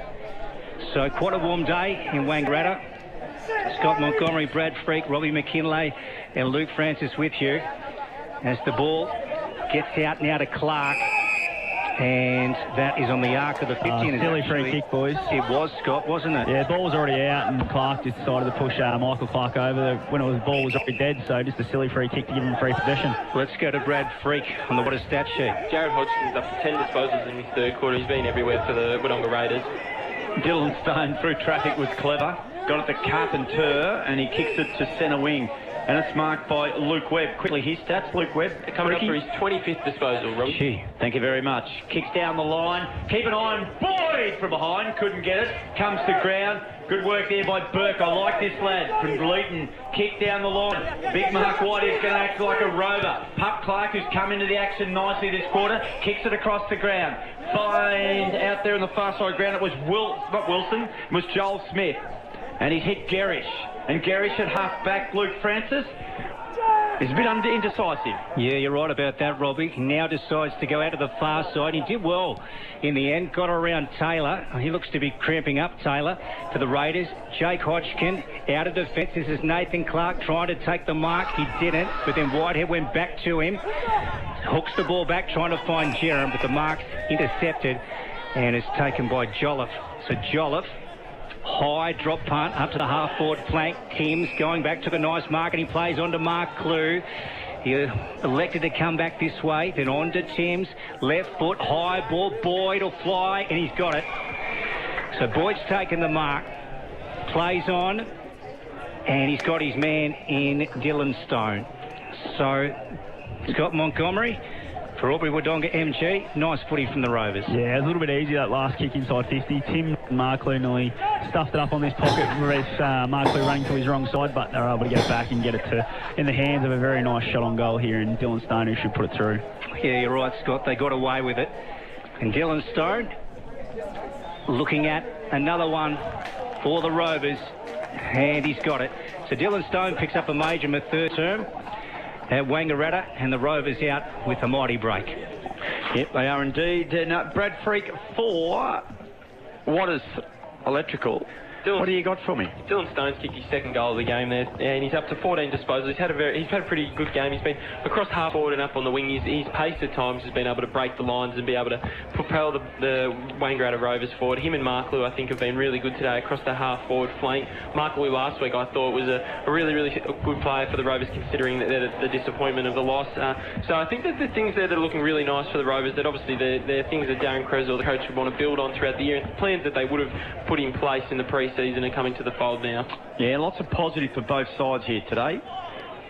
So quite a warm day in Wangaratta. Scott Montgomery, Brad Freak, Robbie McKinlay and Luke Francis with you. As the ball gets out now to Clark. And that is on the arc of the 50. Silly free kick, boys. It was, Scott, wasn't it? Yeah, the ball was already out, and Clark just decided to push Michael Clark over when the ball was already dead, so just a silly free kick to give him free possession. Let's go to Brad Freak on the what a stat sheet. Jared Hodgson's up to 10 disposals in his third quarter. He's been everywhere for the Wodonga Raiders. Dylan Stone through traffic was clever. Got it to Carpenter, and he kicks it to centre wing. And it's marked by Luke Webb. Quickly, his stats, Luke Webb. Coming up for his 25th disposal, Rob. Thank you very much. Kicks down the line. Keep an eye on Boyd from behind. Couldn't get it. Comes to ground. Good work there by Burke. I like this lad from Gleaton. Kick down the line. Big Mark White is going to act like a rover. Pup Clark, who's come into the action nicely this quarter, kicks it across the ground. Find out there on the far side ground. It was not Wilson. It was Joel Smith. And he's hit Garish. And Garish at half-back, Luke Francis, is a bit indecisive. Yeah, you're right about that, Robbie. He now decides to go out to the far side. He did well in the end. Got around Taylor. He looks to be cramping up Taylor for the Raiders. Jake Hodgkin out of defence. This is Nathan Clark trying to take the mark. He didn't, but then Whitehead went back to him. Hooks the ball back, trying to find Jerem, but the mark's intercepted and is taken by Jolliffe. So Jolliffe, high drop punt up to the half-forward flank. Timms going back to the nice mark, and he plays on to Mark Clue. He elected to come back this way, then on to Timms. Left foot, high ball. Boyd will fly, and he's got it. So Boyd's taken the mark. Plays on, and he's got his man in Dylan Stone. So Scott Montgomery for Albury Wodonga MG. Nice footy from the Rovers. Yeah, it was a little bit easy, that last kick inside 50. Tim and Markley nearly stuffed it up on this pocket with Markley running to his wrong side, but they're able to get it back and get it in the hands of a very nice shot on goal here in Dylan Stone, who should put it through. Yeah, you're right, Scott. They got away with it. And Dylan Stone looking at another one for the Rovers, and he's got it. So Dylan Stone picks up a major in the third term at Wangaratta, and the Rovers out with a mighty break. Yep, they are indeed. Brad Freak for Waters Electrical. What do you got for me? Dylan Stone's kicked his second goal of the game there, and he's up to 14 disposals. He's had a pretty good game. He's been across half forward and up on the wing. His pace at times has been able to break the lines and be able to propel the Wangaratta Rovers forward. Him and Markley, I think, have been really good today across the half forward flank. Markley last week, I thought, was a really, really good player for the Rovers, considering the disappointment of the loss. So I think that the things there that are looking really nice for the Rovers, that obviously they're things that Darren Creswell, the coach, would want to build on throughout the year, and plans that they would have put in place in the pre-season season are coming to the fold now. Yeah, lots of positive for both sides here today.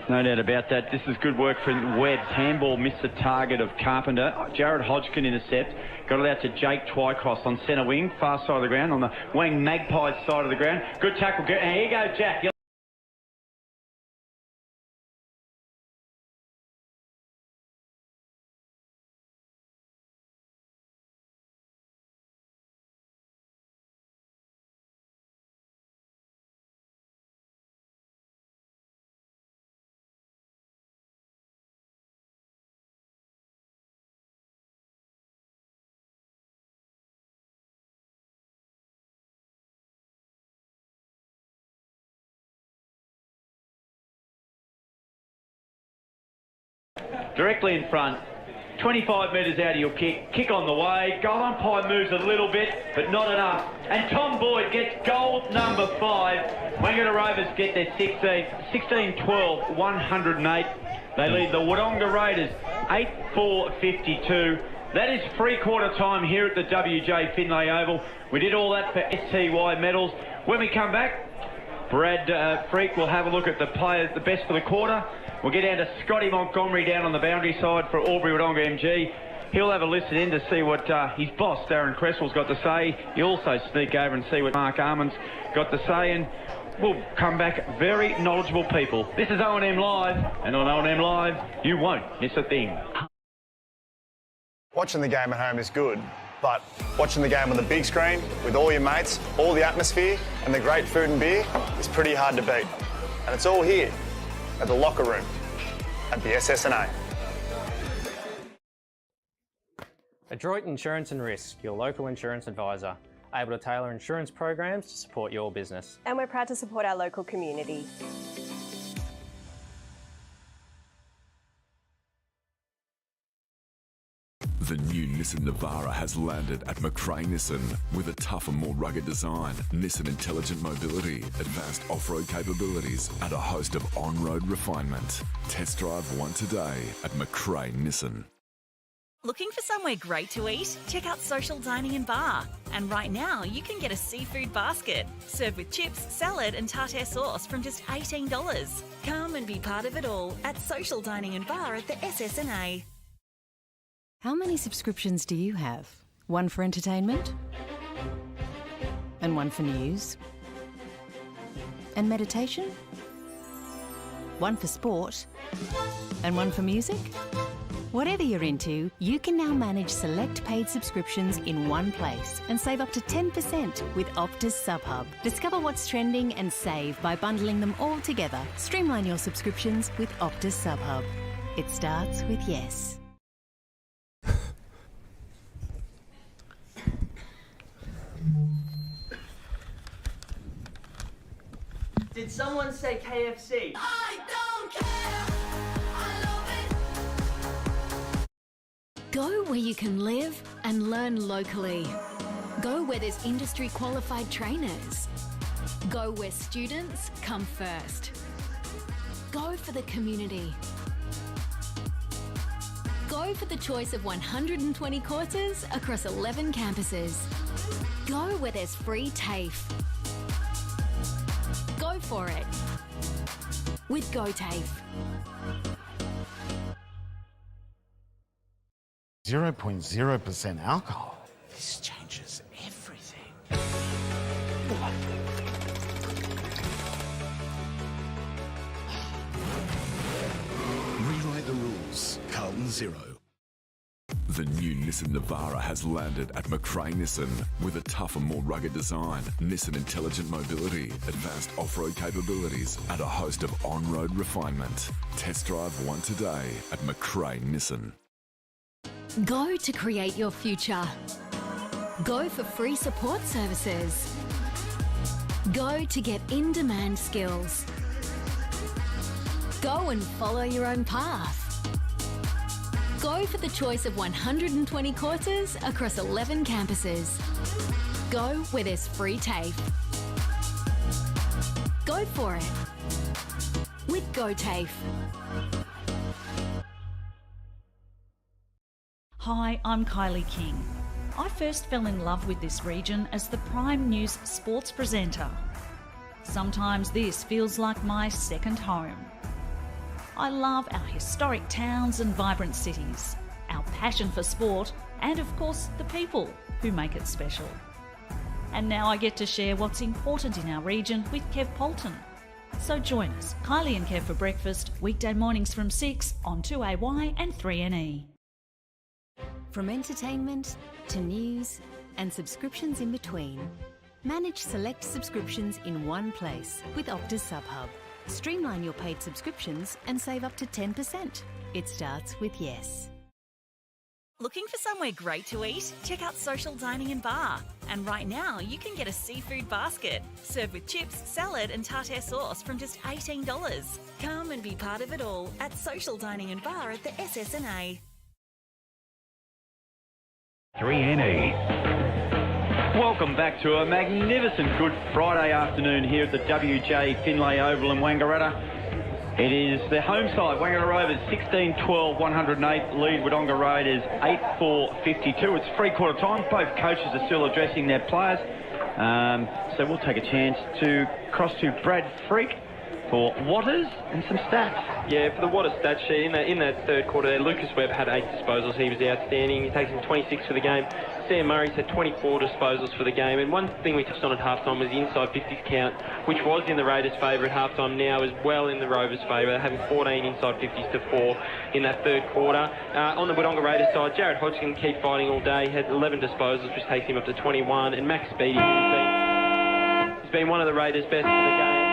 No doubt about that. This is good work from Webbs. Handball missed the target of Carpenter. Jared Hodgkin intercept. Got it out to Jake Twycross on centre wing, far side of the ground, on the Wang Magpies side of the ground. Good tackle. Here you go, Jack. Directly in front, 25 metres out of your kick on the way. Goal umpire moves a little bit, but not enough. And Tom Boyd gets goal number 5. Wangaratta Rovers get their 16-12, 108. They lead the Wodonga Raiders 8-4-52. That is three-quarter time here at the WJ Finlay Oval. We did all that for STY medals. When we come back, Brad Freak will have a look at the players, the best for the quarter. We'll get down to Scotty Montgomery down on the boundary side for Albury Wodonga MG. He'll have a listen in to see what his boss, Darren Creswell's got to say. He'll also sneak over and see what Mark Armand's got to say, and we'll come back very knowledgeable people. This is O&M Live, and on O&M Live, you won't miss a thing. Watching the game at home is good, but watching the game on the big screen with all your mates, all the atmosphere and the great food and beer is pretty hard to beat. And it's all here at the locker room at the SSNA. Adroit Insurance and Risk, your local insurance advisor, able to tailor insurance programs to support your business. And we're proud to support our local community. The new Nissan Navara has landed at McRae Nissan with a tougher, more rugged design, Nissan intelligent mobility, advanced off-road capabilities, and a host of on-road refinement. Test drive one today at McRae Nissan. Looking for somewhere great to eat? Check out Social Dining and Bar. And right now, you can get a seafood basket, served with chips, salad and tartare sauce from just $18. Come and be part of it all at Social Dining and Bar at the SSNA. How many subscriptions do you have? One for entertainment? And one for news? And meditation? One for sport? And one for music? Whatever you're into, you can now manage select paid subscriptions in one place and save up to 10% with Optus SubHub. Discover what's trending and save by bundling them all together. Streamline your subscriptions with Optus SubHub. It starts with yes. Did someone say KFC? I don't care. Go where you can live and learn locally. Go where there's industry qualified trainers. Go where students come first. Go for the community. Go for the choice of 120 courses across 11 campuses. Go where there's free TAFE. Go for it with GoTAFE. 0.0% alcohol. This changes everything. Rewrite the rules. Carlton Zero. The new Nissan Navara has landed at McRae Nissan with a tougher, more rugged design, Nissan intelligent mobility, advanced off-road capabilities, and a host of on-road refinement. Test drive one today at McRae Nissan. Go to create your future. Go for free support services. Go to get in-demand skills. Go and follow your own path. Go for the choice of 120 courses across 11 campuses. Go where there's free TAFE. Go for it with GoTAFE. Hi, I'm Kylie King. I first fell in love with this region as the Prime News sports presenter. Sometimes this feels like my second home. I love our historic towns and vibrant cities, our passion for sport, and of course the people who make it special. And now I get to share what's important in our region with Kev Polton. So join us, Kylie and Kev for breakfast, weekday mornings from 6 on 2AY and 3NE. From entertainment to news and subscriptions in between, manage select subscriptions in one place with Optus SubHub. Streamline your paid subscriptions and save up to 10%. It starts with yes. Looking for somewhere great to eat? Check out Social Dining and Bar. And right now, you can get a seafood basket, served with chips, salad and tartare sauce from just $18. Come and be part of it all at Social Dining and Bar at the SSNA. 3NE. Welcome back to a magnificent Good Friday afternoon here at the WJ Finlay Oval in Wangaratta. It is the home side, Wangaratta Rovers 16-12, 108, lead Wodonga Raiders 8-4-52. It's three-quarter time. Both coaches are still addressing their players. So we'll take a chance to cross to Brad Freak for Watters and some stats. Yeah, for the Watters stat sheet, in that third quarter there, Lucas Webb had 8 disposals. He was outstanding. He takes him 26 for the game. Sam Murray's had 24 disposals for the game. And one thing we touched on at halftime was the inside 50s count, which was in the Raiders' favour at halftime, now is well in the Rovers' favour, having 14 inside 50s to 4 in that third quarter. On the Wodonga Raiders side, Jared Hodgkin keep fighting all day, had 11 disposals, which takes him up to 21. And Max Speedy, who's been one of the Raiders' best for the game,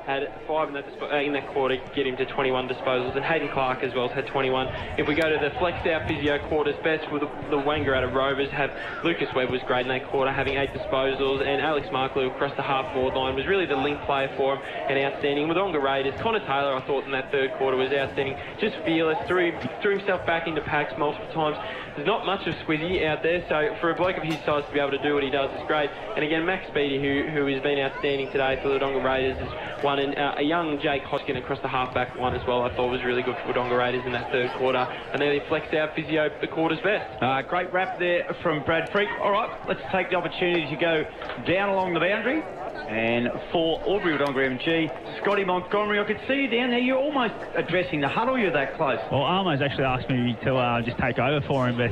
had 5 in that quarter, get him to 21 disposals, and Hayden Clark as well has had 21. If we go to the flexed out physio quarters best, with the Wangaratta Rovers have Lucas Webb was great in that quarter, having 8 disposals, and Alex Markley across the half-forward line was really the link player for him and outstanding. With Wodonga Raiders, Connor Taylor, I thought in that third quarter was outstanding, just fearless, threw himself back into packs multiple times. There's not much of Squizzy out there, so for a bloke of his size to be able to do what he does is great. And again, Max Speedy, who has been outstanding today for the Wodonga Raiders, has won, and a young Jake Hodgkin across the halfback one as well, I thought was really good for Wodonga Raiders in that third quarter. And then he flexed out physio the quarter's best. Great wrap there from Brad Freak. All right, let's take the opportunity to go down along the boundary. And for Albury Wodonga MG, Scotty Montgomery, I could see you down there. You're almost addressing the huddle. You're that close. Well, Armo's actually asked me to just take over for him, but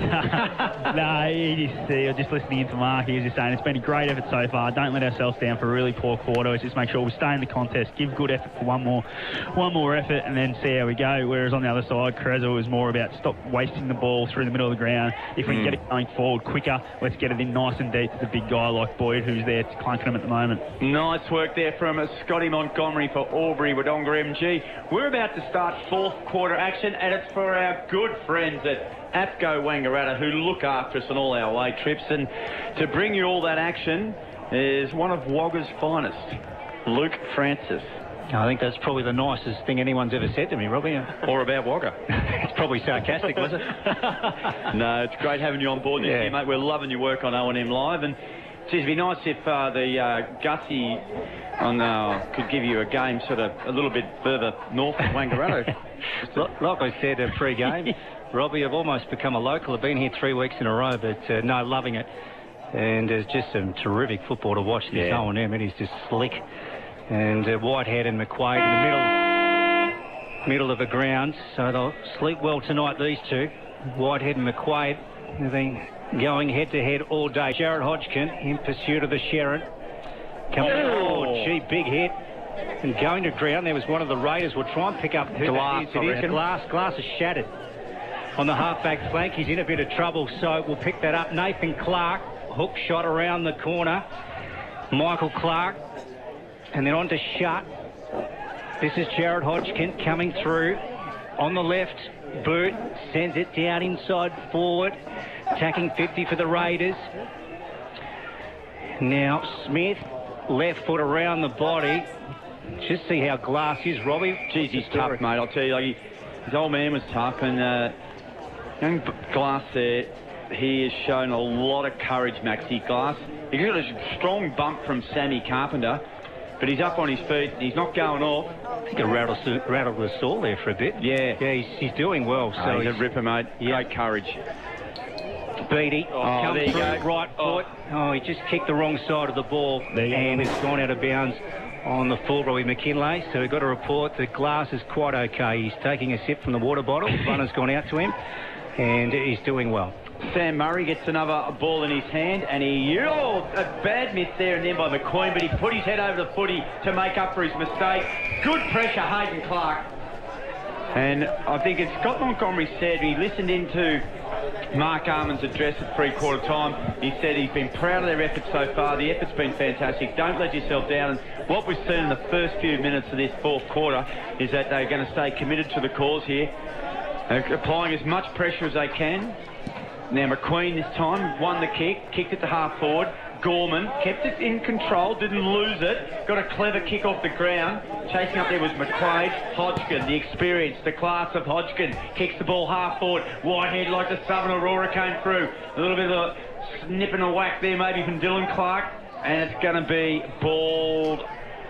no, you're just listening in to Mark. He was just saying it's been a great effort so far. Don't let ourselves down for a really poor quarter. Let's just make sure we stay in the contest, give good effort for one more effort, and then see how we go. Whereas on the other side, Crezzo was more about stop wasting the ball through the middle of the ground. If we can get it going forward quicker, let's get it in nice and deep to the big guy like Boyd, who's there clunking them at the moment. Nice work there from Scotty Montgomery for Albury Wodonga MG. We're about to start fourth quarter action, and it's for our good friends at APCO Wangaratta, who look after us on all our away trips. And to bring you all that action is one of Wagga's finest, Luke Francis. I think that's probably the nicest thing anyone's ever said to me, Robbie. Or about Wagga. It's probably sarcastic, was it? No, it's great having you on board this year, mate. We're loving your work on O&M Live, and it'd be nice if the Gussie could give you a game sort of a little bit further north of Wangaratta. Like I said pre-game, Robbie, I've almost become a local. I've been here 3 weeks in a row, but no, loving it. And there's just some terrific football to watch this O&M. It is just slick. And Whitehead and McQuaid in the middle of the ground. So they'll sleep well tonight, these two. Whitehead and McQuaid have been going head-to-head all day. Jared Hodgkin in pursuit of the Sharon. Big hit. And going to ground, there was one of the Raiders. Will try and pick up glass. Glass is shattered on the half-back flank. He's in a bit of trouble, so we'll pick that up. Nathan Clark, hook shot around the corner. Michael Clark. And then on to Shutt. This is Jared Hodgkin coming through. On the left, Burt sends it down inside forward. Attacking 50 for the Raiders. Now Smith, left foot around the body. Just see how Glass is, Robbie. Geez, he's tough, mate. I'll tell you, his old man was tough, and young Glass there, he has shown a lot of courage, Maxie Glass. He got a strong bump from Sammy Carpenter, but he's up on his feet. He's not going off. I think it rattled the stall there for a bit. Yeah. Yeah, he's doing well. So he's a ripper, mate. Great courage. Beatty comes there you through, go. right foot. Oh, he just kicked the wrong side of the ball and it's gone out of bounds on the full, Robbie McKinlay. So we've got to report the glass is quite okay. He's taking a sip from the water bottle. The runner's gone out to him and he's doing well. Sam Murray gets another ball in his hand and a bad miss there and then by McQueen, but he put his head over the footy to make up for his mistake. Good pressure, Hayden Clark. And I think as Scott Montgomery said, he listened into Mark Arman's address at three-quarter time. He said he's been proud of their efforts so far. The effort's been fantastic. Don't let yourself down. And what we've seen in the first few minutes of this fourth quarter is that they're going to stay committed to the cause here, applying as much pressure as they can. Now McQueen this time won the kick, kicked it to half forward. Gorman kept it in control, didn't lose it, got a clever kick off the ground. Chasing up there was McQuaid. Hodgkin, the experience, the class of Hodgkin, kicks the ball half forward. Whitehead like the Southern Aurora came through. A little bit of a snip and a whack there maybe from Dylan Clark, and it's going to be balled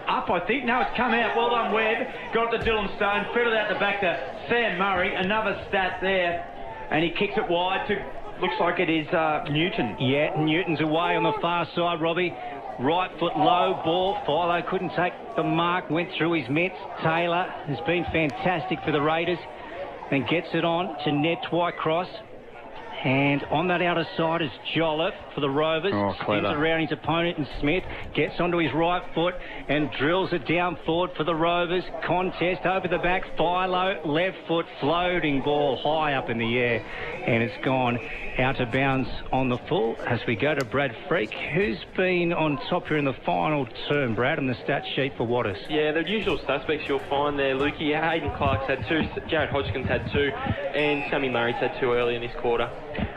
up, I think. No, it's come out. Well done, Webb. Got it to Dylan Stone, fed it out the back to Sam Murray. Another stat there, and he kicks it wide to... Looks like it is Newton. Yeah, Newton's away on the far side, Robbie. Right foot low ball. Philo couldn't take the mark, went through his mitts. Taylor has been fantastic for the Raiders and gets it on to Ned Twycross. And on that outer side is Jolliffe for the Rovers. Spins around his opponent and Smith gets onto his right foot and drills it down forward for the Rovers. Contest over the back. Philo, left foot, floating ball high up in the air. And it's gone out of bounds on the full as we go to Brad Freak, who's been on top here in the final term, Brad, on the stat sheet for Waters. Yeah, the usual suspects you'll find there, Lukey. Hayden Clark's had 2, Jared Hodgkins had 2, and Sammy Murray's had 2 early in this quarter.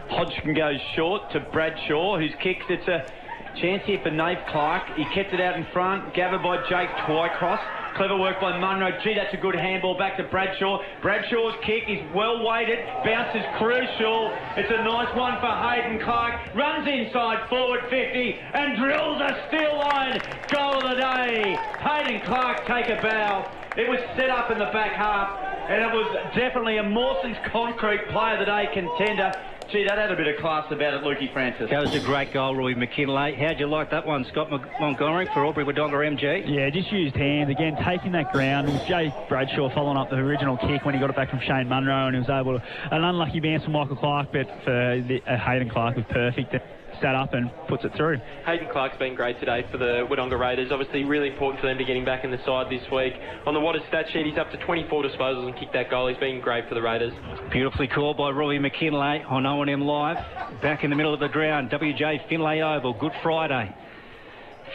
Hodgkin goes short to Bradshaw, who's kicked. It's a chance here for Nate Clark. He kept it out in front, gathered by Jake Twycross. Clever work by Munro. Gee, that's a good handball back to Bradshaw. Bradshaw's kick is well weighted. Bounce is crucial. It's a nice one for Hayden Clark. Runs inside forward 50 and drills a steel line. Goal of the day. Hayden Clark take a bow. It was set up in the back half and it was definitely a Mawson's Concrete Player of the Day contender. Gee, that had a bit of class about it, Lukey Francis. That was a great goal, Roy McKinlay. How'd you like that one, Scott Montgomery, for Aubrey Wodonga MG? Yeah, just used hands. Again, taking that ground. It was Jay Bradshaw following up the original kick when he got it back from Shane Munro, and he was able to... An unlucky bounce from Michael Clark, but for Hayden Clark was perfect. Sat up and puts it through. Hayden Clark's been great today for the Wodonga Raiders. Obviously really important for them to get him back in the side this week. On the Waters stat sheet, he's up to 24 disposals and kicked that goal. He's been great for the Raiders. Beautifully called by Robbie McKinlay on O&M Live. Back in the middle of the ground, WJ Finlay Oval. Good Friday.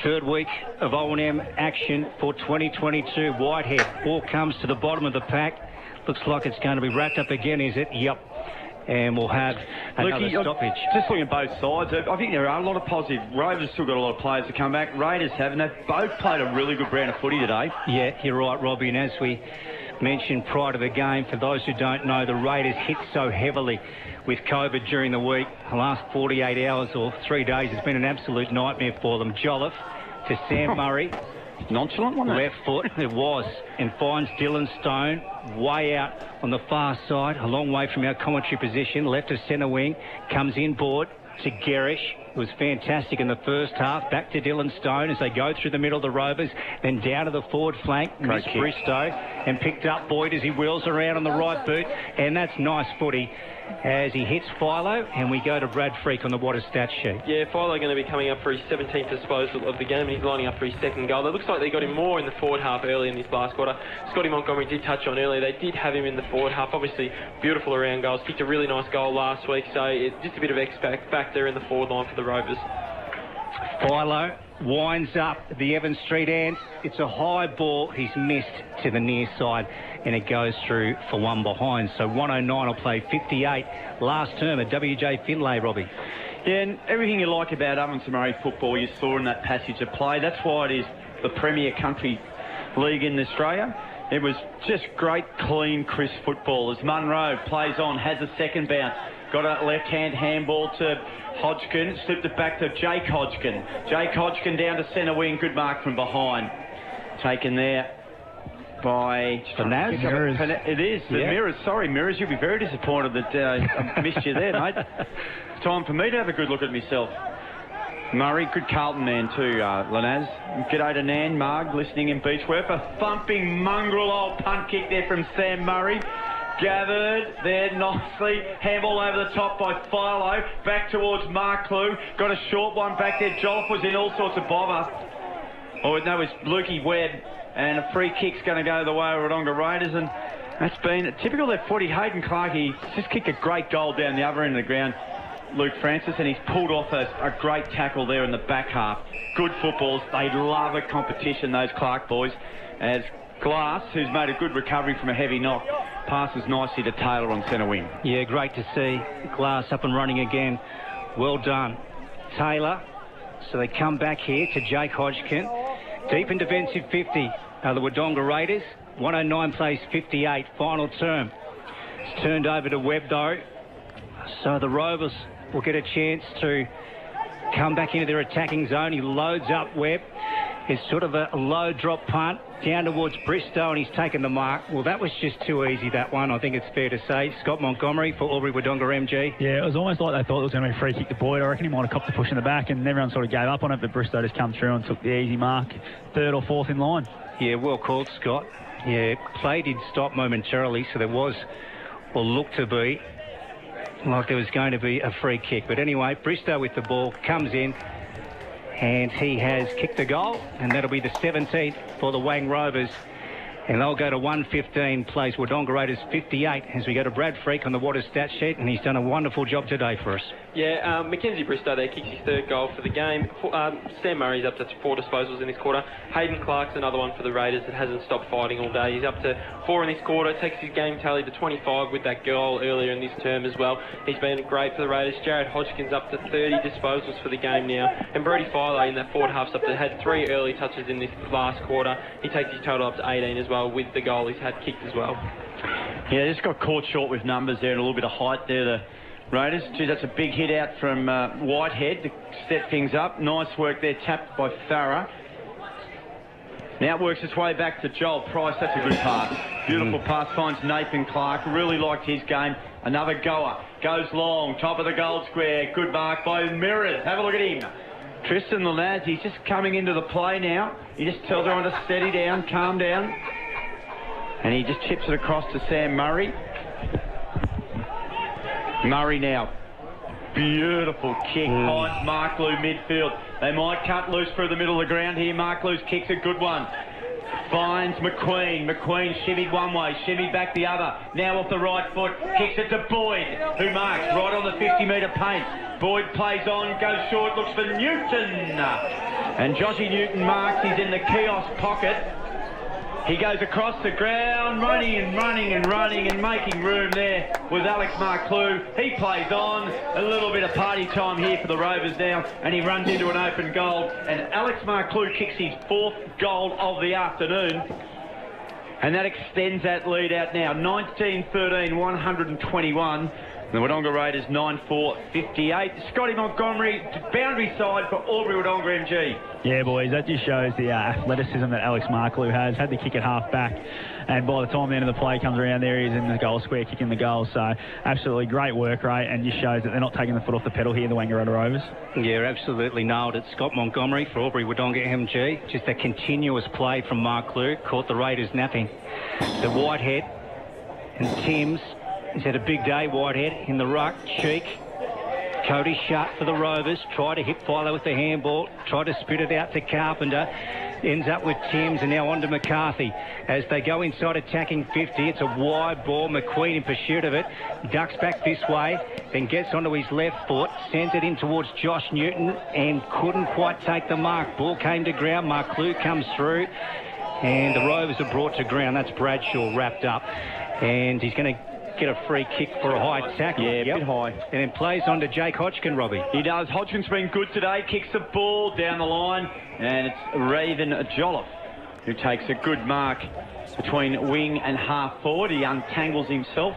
Third week of O&M action for 2022. Whitehead. Ball comes to the bottom of the pack. Looks like it's going to be wrapped up again, is it? Yep. And we'll have another stoppage. Just looking at both sides, I think there are a lot of positive. Rovers still got a lot of players to come back. Raiders haven't. They've both played a really good brand of footy today. Yeah, you're right, Robbie. And as we mentioned prior to the game, for those who don't know, the Raiders hit so heavily with COVID during the week. The last 48 hours or 3 days has been an absolute nightmare for them. Jolliffe to Sam Murray. Nonchalant, wasn't it? Left foot, it was, and finds Dylan Stone way out on the far side, a long way from our commentary position, left of centre wing, comes inboard to Gerish. It was fantastic in the first half. Back to Dylan Stone as they go through the middle of the Rovers, then down to the forward flank. Miss Bristow, and picked up Boyd as he wheels around on the right boot, and that's nice footy as he hits Philo, and we go to Brad Freak on the Waters stat sheet. Yeah, Philo going to be coming up for his 17th disposal of the game, and he's lining up for his second goal. It looks like they got him more in the forward half early in this last quarter. Scotty Montgomery did touch on earlier. They did have him in the forward half. Obviously, beautiful around goals. Kicked a really nice goal last week, so it's just a bit of X factor in the forward line for the Rovers. Philo winds up the Evans Street end. It's a high ball. He's missed to the near side, and it goes through for one behind. So 109 will play 58 last term at WJ Finlay, Robbie. Yeah, and everything you like about Ovens and Murray football you saw in that passage of play. That's why it is the premier country league in Australia. It was just great, clean, crisp football as Munro plays on, has a second bounce. Got a left-hand handball to Hodgkin, slipped it back to Jake Hodgkin. Jake Hodgkin down to centre wing, good mark from behind. Taken there by Fanaz. It is. The Mirrors. Sorry, Mirrors. You'll be very disappointed that I missed you there, mate. It's time for me to have a good look at myself. Murray, good Carlton man too, Lanaz. G'day to Nan, Marg, listening in Beechworth. A thumping mongrel old punt kick there from Sam Murray. Gathered there nicely. Handball over the top by Philo. Back towards Mark Clue. Got a short one back there. Jolliffe was in all sorts of bother. Oh, no, it was Lukey Webb. And a free kick's going to go the way of Wodonga Raiders. And that's been typical of their footy. Hayden Clark, he just kicked a great goal down the other end of the ground. Luke Francis, and he's pulled off a great tackle there in the back half. Good footballs. They love a competition, those Clark boys. As Glass, who's made a good recovery from a heavy knock, passes nicely to Taylor on centre wing. Yeah, great to see Glass up and running again. Well done, Taylor. So they come back here to Jake Hodgkin. Deep in defensive 50 are the Wodonga Raiders. 109 plays 58, final term. It's turned over to Webb though. So the Rovers will get a chance to come back into their attacking zone. He loads up Webb. It's sort of a low drop punt down towards Bristow, and he's taken the mark. Well, that was just too easy, that one, I think it's fair to say. Scott Montgomery for Albury Wodonga MG. Yeah, it was almost like they thought it was going to be a free kick to Boyd. I reckon he might have copped the push in the back, and everyone sort of gave up on it, but Bristow just come through and took the easy mark, third or fourth in line. Yeah, well called, Scott. Yeah, play did stop momentarily, so there was, or looked to be, like there was going to be a free kick. But anyway, Bristow with the ball comes in, and he has kicked the goal, and that'll be the 17th for the Wang Rovers. And they'll go to 115, plays Wodonga Raiders 58 as we go to Brad Freak on the Water stat sheet, and he's done a wonderful job today for us. Yeah, Mackenzie Bristow there kicks his third goal for the game. Sam Murray's up to 4 disposals in this quarter. Hayden Clark's another one for the Raiders that hasn't stopped fighting all day. He's up to 4 in this quarter, takes his game tally to 25 with that goal earlier in this term as well. He's been great for the Raiders. Jared Hodgkin's up to 30 disposals for the game now. And Brody Philo in that forward half's up to had 3 early touches in this last quarter. He takes his total up to 18 as well with the goal he's had kicked as well. Yeah, just got caught short with numbers there and a little bit of height there, the Raiders. Gee, that's a big hit out from Whitehead to step things up. Nice work there, tapped by Farah. Now it works its way back to Joel Price. That's a good pass. Beautiful pass, finds Nathan Clark. Really liked his game. Another goer. Goes long, top of the goal square. Good mark by Mirrors. Have a look at him. Tristan Lanaz, he's just coming into the play now. He just tells everyone to steady down, calm down. And he just chips it across to Sam Murray. Murray now. Beautiful kick. Finds Mark Lou midfield. They might cut loose through the middle of the ground here. Mark Lou's kick's a good one. Finds McQueen. McQueen shimmied one way, shimmied back the other. Now off the right foot. Kicks it to Boyd, who marks right on the 50-metre paint. Boyd plays on, goes short, looks for Newton. And Joshy Newton marks. He's in the kiosk pocket. He goes across the ground, running and making room there with Alex Marclue. He plays on. A little bit of party time here for the Rovers now, and he runs into an open goal. And Alex Marclue kicks his 4th goal of the afternoon. And that extends that lead out now. 19-13, 121. The Wodonga Raiders 9-4-58. Scotty Montgomery, boundary side for Albury Wodonga MG. Yeah, boys, that just shows the athleticism that Alex Marclue has. Had the kick at half back, and by the time the end of the play comes around, there he is in the goal square kicking the goal. So absolutely great work rate, and just shows that they're not taking the foot off the pedal here, the Wangaratta Rovers. Yeah, absolutely nailed it. Scott Montgomery for Albury Wodonga MG. Just a continuous play from Marclue. Caught the Raiders napping. The Whitehead and Timms. He's had a big day, Whitehead, in the ruck. Cheek. Cody shut for the Rovers. Tried to hit Philo with the handball. Tried to spit it out to Carpenter. Ends up with Timms, and now on to McCarthy. As they go inside attacking 50, it's a wide ball. McQueen in pursuit of it. Ducks back this way, then gets onto his left foot. Sends it in towards Josh Newton and couldn't quite take the mark. Ball came to ground. Marclue comes through. And the Rovers are brought to ground. That's Bradshaw wrapped up. And he's going to get a free kick for a high tackle. Yeah, a bit high. And then plays on to Jake Hodgkin, Robbie. He does. Hodgkin's been good today. Kicks the ball down the line. And it's Raven Jolliffe who takes a good mark between wing and half forward. He untangles himself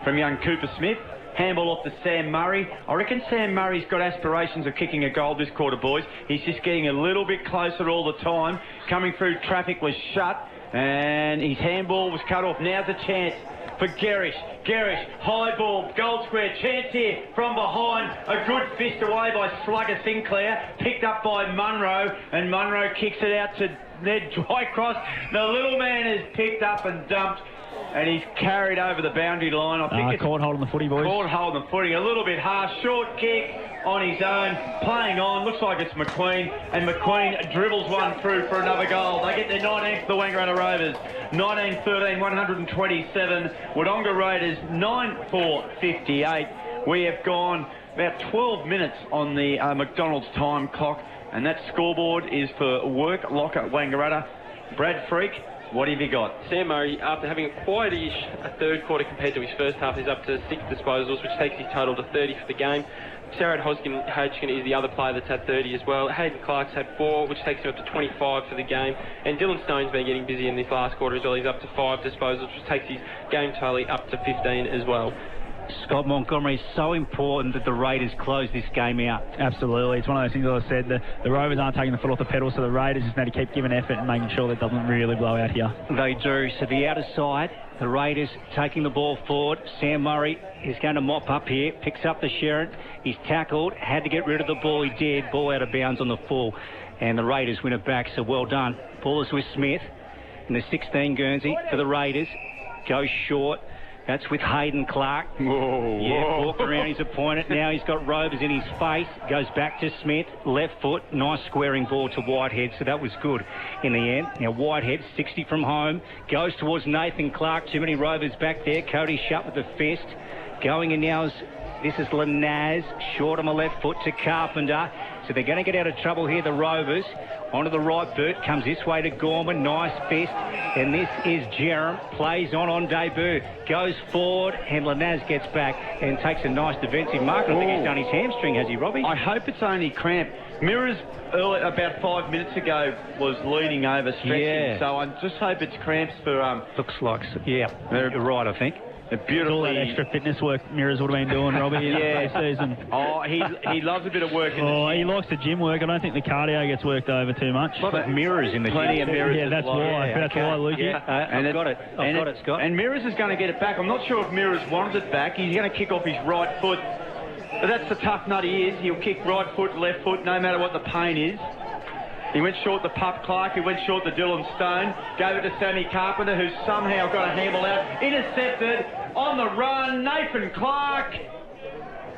from young Cooper Smith. Handball off to Sam Murray. I reckon Sam Murray's got aspirations of kicking a goal this quarter, boys. He's just getting a little bit closer all the time. Coming through, traffic was shut. And his handball was cut off. Now's a chance for Gerrish. Gerrish, high ball, goal square, chance here from behind. A good fist away by Slugger Sinclair, picked up by Munro, and Munro kicks it out to Ned Dwycross. The little man is picked up and dumped, and he's carried over the boundary line. I think it's caught holding the footy, boys. Caught holding the footy, a little bit harsh. Short kick on his own, playing on. Looks like it's McQueen, and McQueen dribbles one through for another goal. They get their 19th, the Wangaratta Rovers. 19-13, 127. Wodonga Raiders, 9-4-58. We have gone about 12 minutes on the McDonald's time clock, and that scoreboard is for Work Locker Wangaratta. Brad Freak, what have you got? Sam Murray, after having a quiet-ish third quarter compared to his first half, is up to 6 disposals, which takes his total to 30 for the game. Sarah Hodgkin is the other player that's had 30 as well. Hayden Clark's had 4, which takes him up to 25 for the game. And Dylan Stone's been getting busy in this last quarter as well. He's up to 5 disposals, which takes his game tally up to 15 as well. Scott Montgomery, is so important that the Raiders close this game out. Absolutely. It's one of those things that I said. The Rovers aren't taking the foot off the pedal, so the Raiders just need to keep giving effort and making sure that it doesn't really blow out here. They do. So the outer side, the Raiders taking the ball forward. Sam Murray is going to mop up here, picks up the Sherrod. He's tackled, had to get rid of the ball. He did. Ball out of bounds on the full. And the Raiders win it back, so well done. Ball is with Smith. And the 16 Guernsey for the Raiders. Goes short. That's with Hayden Clark. Whoa, yeah, walked around his opponent. Now he's got Rovers in his face. Goes back to Smith. Left foot. Nice squaring ball to Whitehead. So that was good in the end. Now Whitehead, 60 from home. Goes towards Nathan Clark. Too many Rovers back there. Cody Shutt with the fist. Going in now is... This is Lanaz, short on the left foot to Carpenter. So they're going to get out of trouble here, the Rovers. Onto the right boot, comes this way to Gorman, nice fist. And this is Jerem, plays on debut. Goes forward, and Lanaz gets back and takes a nice defensive mark. I think he's done his hamstring, has he, Robbie? I hope it's only cramp. Mirrors, about 5 minutes ago, was leaning over, stretching. Yeah. So I just hope it's cramps for... Looks like, yeah, you're right, I think. All that extra fitness work Mirrors would have been doing, Robbie, in the season. Oh, he loves a bit of work in the gym. He likes the gym work. I don't think the cardio gets worked over too much. A lot of mirrors in the gym. Plenty of mirrors. Yeah, that's why. Yeah, that's why, Lukey. Yeah, I've got it, Scott. And Mirrors is going to get it back. I'm not sure if Mirrors wants it back. He's going to kick off his right foot. But that's the tough nut he is. He'll kick right foot, left foot, no matter what the pain is. He went short to Pup Clark, he went short to Dylan Stone, gave it to Sammy Carpenter, who's somehow got a handle out, intercepted, on the run, Nathan Clark,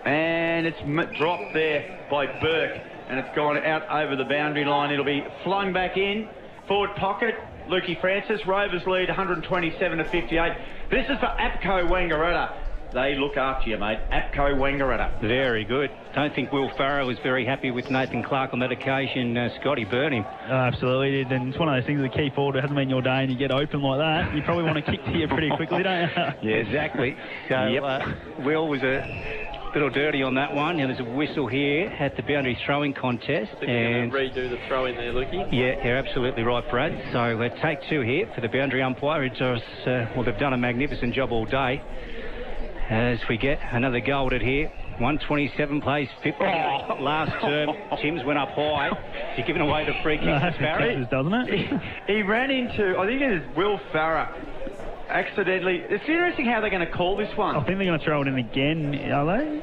and it's dropped there by Burke, and it's gone out over the boundary line. It'll be flung back in, forward pocket, Lukey Francis, Rovers lead 127-58. This is for APCO Wangaratta. They look after you, mate. APCO Wangaratta. Very good. Don't think Will Farrow was very happy with Nathan Clark on that occasion. Scotty burned him. Absolutely did. And it's one of those things, the key forward, it hasn't been your day and you get open like that, you probably want to kick to you pretty quickly, don't you? Yeah, exactly. So Will was a little dirty on that one. Now there's a whistle here at the boundary throwing contest. I think and we're going to redo the throw in there, Lukey. Yeah, you're absolutely right, Brad. So take 2 here for the boundary umpire. It does, well, they've done a magnificent job all day. As we get another goal at here. 127 plays 50. Last term, Tim's went up high. He's given away the free kick to Farrow. Doesn't it? He ran into, I think it is Will Farrow, accidentally. It's interesting how they're going to call this one. I think they're going to throw it in again, are they?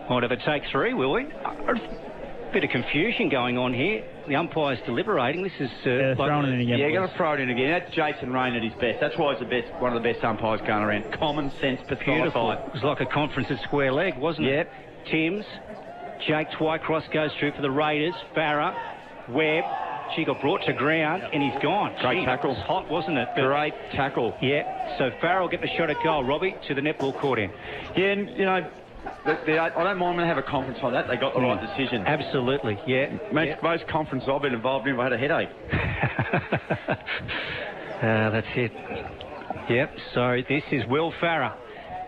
Might have a take 3, will we? Bit of confusion going on here. The umpire's deliberating. This is throwing it in again. Yeah, you're going to throw it in again. That's Jason Rain at his best. That's why he's one of the best umpires going around. Common sense personified. Beautiful. It was like a conference at square leg, wasn't it? Yep. Timms. Jake Twycross goes through for the Raiders. Farah. Webb. She got brought to ground and he's gone. Great tackle. It was hot, wasn't it? Great tackle. Yeah. So Farah will get the shot at goal, Robbie, to the netball court end. Yeah, and, you know, I don't mind when they have a conference like that. They got the right decision. Absolutely, yeah. Most conferences I've been involved in, I had a headache. That's it. Yep, so this is Will Farah.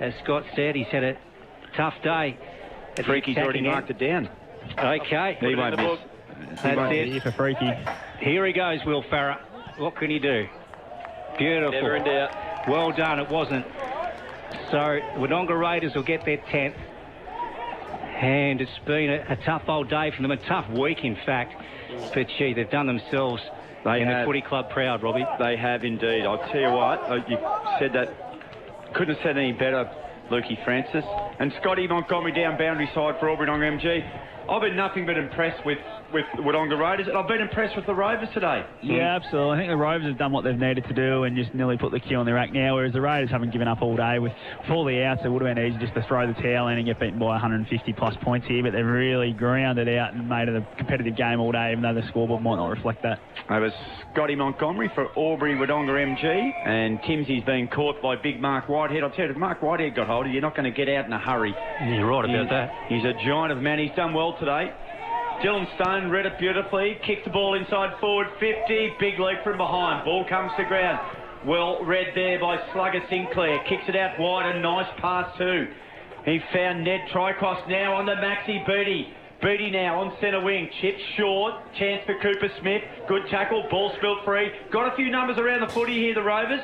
As Scott said, he's had a tough day. Freaky's already marked it down. Okay. He won't miss. That's it. For Freaky. Here he goes, Will Farah. What can he do? Beautiful. Never in doubt. Well done, it wasn't. So Wodonga Raiders will get their 10th. And it's been a tough old day for them, a tough week, in fact. But, gee, they've done themselves The footy club proud, Robbie. They have indeed. I'll tell you what, you said that, couldn't have said any better, Lukey Francis. And Scotty Montgomery down boundary side for Wodonga MG. I've been nothing but impressed with Wodonga Raiders, and I've been impressed with the Rovers today. Yeah, absolutely. I think the Rovers have done what they've needed to do and just nearly put the key on their rack now, whereas the Raiders haven't given up all day. With all the outs, it would have been easy just to throw the towel in and get beaten by 150-plus points here, but they've really grounded out and made it a competitive game all day, even though the scoreboard might not reflect that. It was Scotty Montgomery for Albury Wodonga MG, and Timsy's been caught by big Mark Whitehead. I'll tell you, if Mark Whitehead got hold of you, you're not going to get out in a hurry. You're right about that. He's a giant of a man. He's done well today. Dylan Stone read it beautifully, kicked the ball inside forward 50, big leap from behind, ball comes to ground. Well read there by Slugger Sinclair, kicks it out wide, a nice pass too. He found Ned Tricross now on the Maxi Beatty. Beatty now on centre wing, chipped short, chance for Cooper Smith, good tackle, ball spilled free. Got a few numbers around the footy here, the Rovers.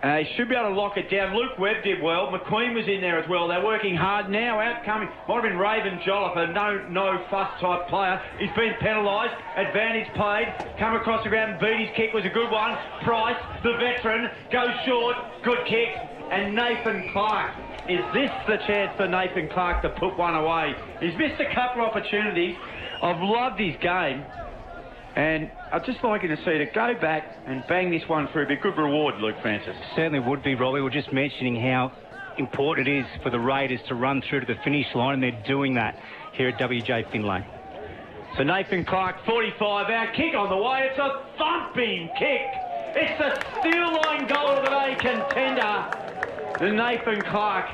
He should be able to lock it down. Luke Webb did well. McQueen was in there as well. They're working hard now. Outcoming. Might have been Raven Jolliffe, a no-fuss type player. He's been penalised. Advantage played. Come across the ground. Beatty's kick was a good one. Price, the veteran, goes short. Good kick. And Nathan Clark. Is this the chance for Nathan Clark to put one away? He's missed a couple of opportunities. I've loved his game. And I'd just like you to see it go back and bang this one through. It'd be a good reward, Luke Francis. Certainly would be, Robbie. We're just mentioning how important it is for the Raiders to run through to the finish line, and they're doing that here at WJ Finlay. So Nathan Clark, 45 out, kick on the way. It's a thumping kick. It's a steel line goal of the day contender. And Nathan Clark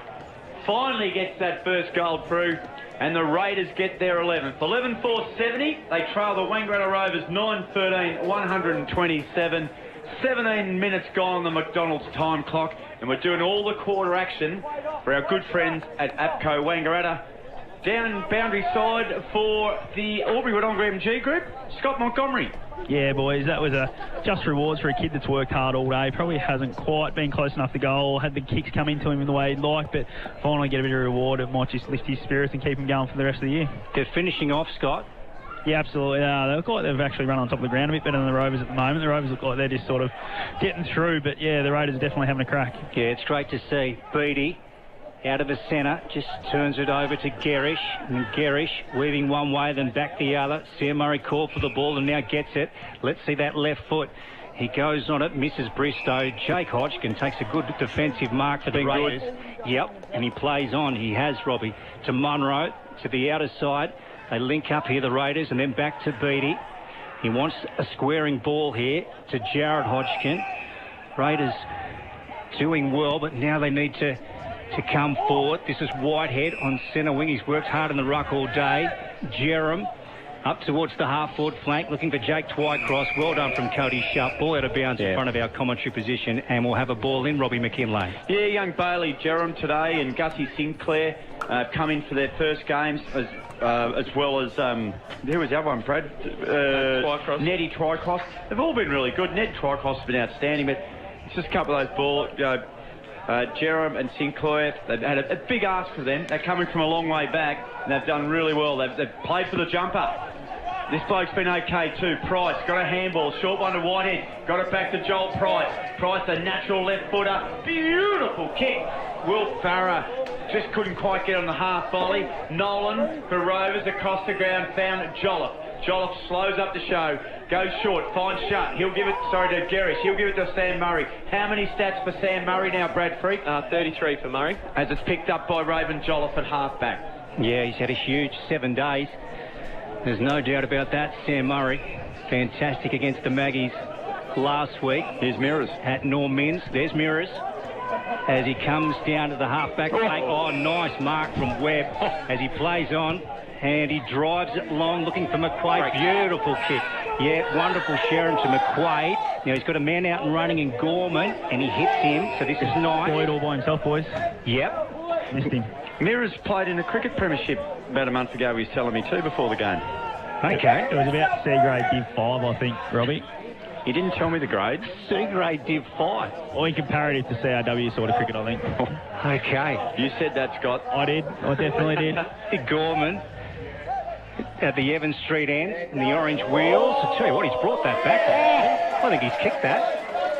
finally gets that first goal through. And the Raiders get their 11th. 11-4-70. They trail the Wangaratta Rovers 9-13, 127. 17 minutes gone on the McDonald's time clock. And we're doing all the quarter action for our good friends at APCO Wangaratta. Down boundary side for the Albury Wodonga MG group, Scott Montgomery. Yeah, boys, that was a just rewards for a kid that's worked hard all day. Probably hasn't quite been close enough to goal, had the kicks come into him in the way he'd like, but finally get a bit of reward. It might just lift his spirits and keep him going for the rest of the year. They're finishing off, Scott. Yeah, absolutely. They look like they've actually run on top of the ground a bit better than the Rovers at the moment. The Rovers look like they're just sort of getting through, but yeah, the Raiders are definitely having a crack. Yeah, it's great to see. Beatty out of the centre, just turns it over to Gerish, and Gerish weaving one way, then back the other. Sam Murray called for the ball and now gets it. Let's see that left foot. He goes on it, misses Bristow. Jake Hodgkin takes a good defensive mark for the Raiders. Yep, and he plays on. He has, Robbie, to Munro, to the outer side. They link up here, the Raiders, and then back to Beatty. He wants a squaring ball here to Jared Hodgkin. Raiders doing well, but now they need to come forward. This is Whitehead on centre wing. He's worked hard in the ruck all day. Jerem up towards the half-forward flank, looking for Jake Twycross. Well done from Cody Sharp. Ball out of bounds in front of our commentary position, and we'll have a ball in, Robbie McKinlay. Yeah, young Bailey Jerem today and Gussie Sinclair come in for their first games, as well as, who was the other one, Brad? Twycross. Neddy Twycross. They've all been really good. Ned Twycross has been outstanding, but it's just a couple of those balls. Jerem and Sinclair, they've had a big ask for them. They're coming from a long way back, and they've done really well. They've played for the jumper. This bloke's been okay too. Price got a handball, short one to Whitehead, got it back to Joel Price. Price, a natural left footer, beautiful kick. Will Farah just couldn't quite get on the half volley. Nolan for Rovers across the ground, found Jolliffe. Jolliffe slows up the show, goes short, finds Shutt. He'll give it, to Gerish. He'll give it to Sam Murray. How many stats for Sam Murray now, Brad Freak? 33 for Murray. As it's picked up by Raven Jolliffe at half-back. Yeah, he's had a huge 7 days. There's no doubt about that. Sam Murray, fantastic against the Maggies last week. Here's Mirrors. At Norm Minns. There's Mirrors. As he comes down to the half-back flank. Oh, nice mark from Webb as he plays on. And he drives it long, looking for McQuaid. Beautiful kick. Yeah, wonderful Sharon to McQuaid. Now he's got a man out and running in Gorman, and he hits him, so this is nice. Boyd all by himself, boys. Yep. Missed him. Mirrors played in a cricket premiership about a month ago, he was telling me too, before the game. Okay. It was about C grade Div 5, I think, Robbie. He didn't tell me the grades. C grade Div 5. Or in comparative to CRW sort of cricket, I think. Okay. You said that, Scott. I did. I definitely did. Gorman. at the Evans Street end in the orange wheels. I tell you what, he's brought that back. Oh, I think he's kicked that.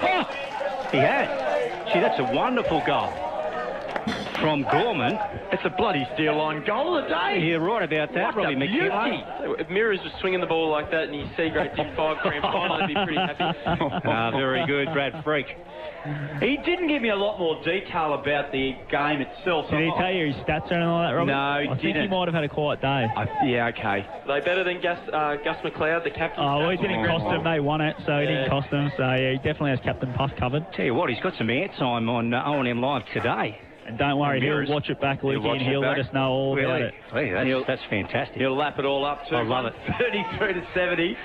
Oh, he has. Gee, that's a wonderful goal from Gorman. It's a bloody steel line goal of the day. You're right about that, Robbie McKinlay. If Mirrors was swinging the ball like that and his C grade did 5 grand final, I'd be pretty happy. Very good, Brad Freak. He didn't give me a lot more detail about the game itself. Did he tell you his stats or anything like that, Robbie? No, he I think didn't. he might have had a quiet day. Yeah, okay. Are they better than Gus McLeod, the captain? Oh, well, he didn't cost them. They won it, so he didn't cost them. So, yeah, he definitely has Captain Puff covered. Tell you what, he's got some airtime on O&M Live today. And don't worry, he'll watch it back, Luke, and he'll let us know all about it. Hey, that's fantastic. He'll lap it all up too. I love it. 33 to 70.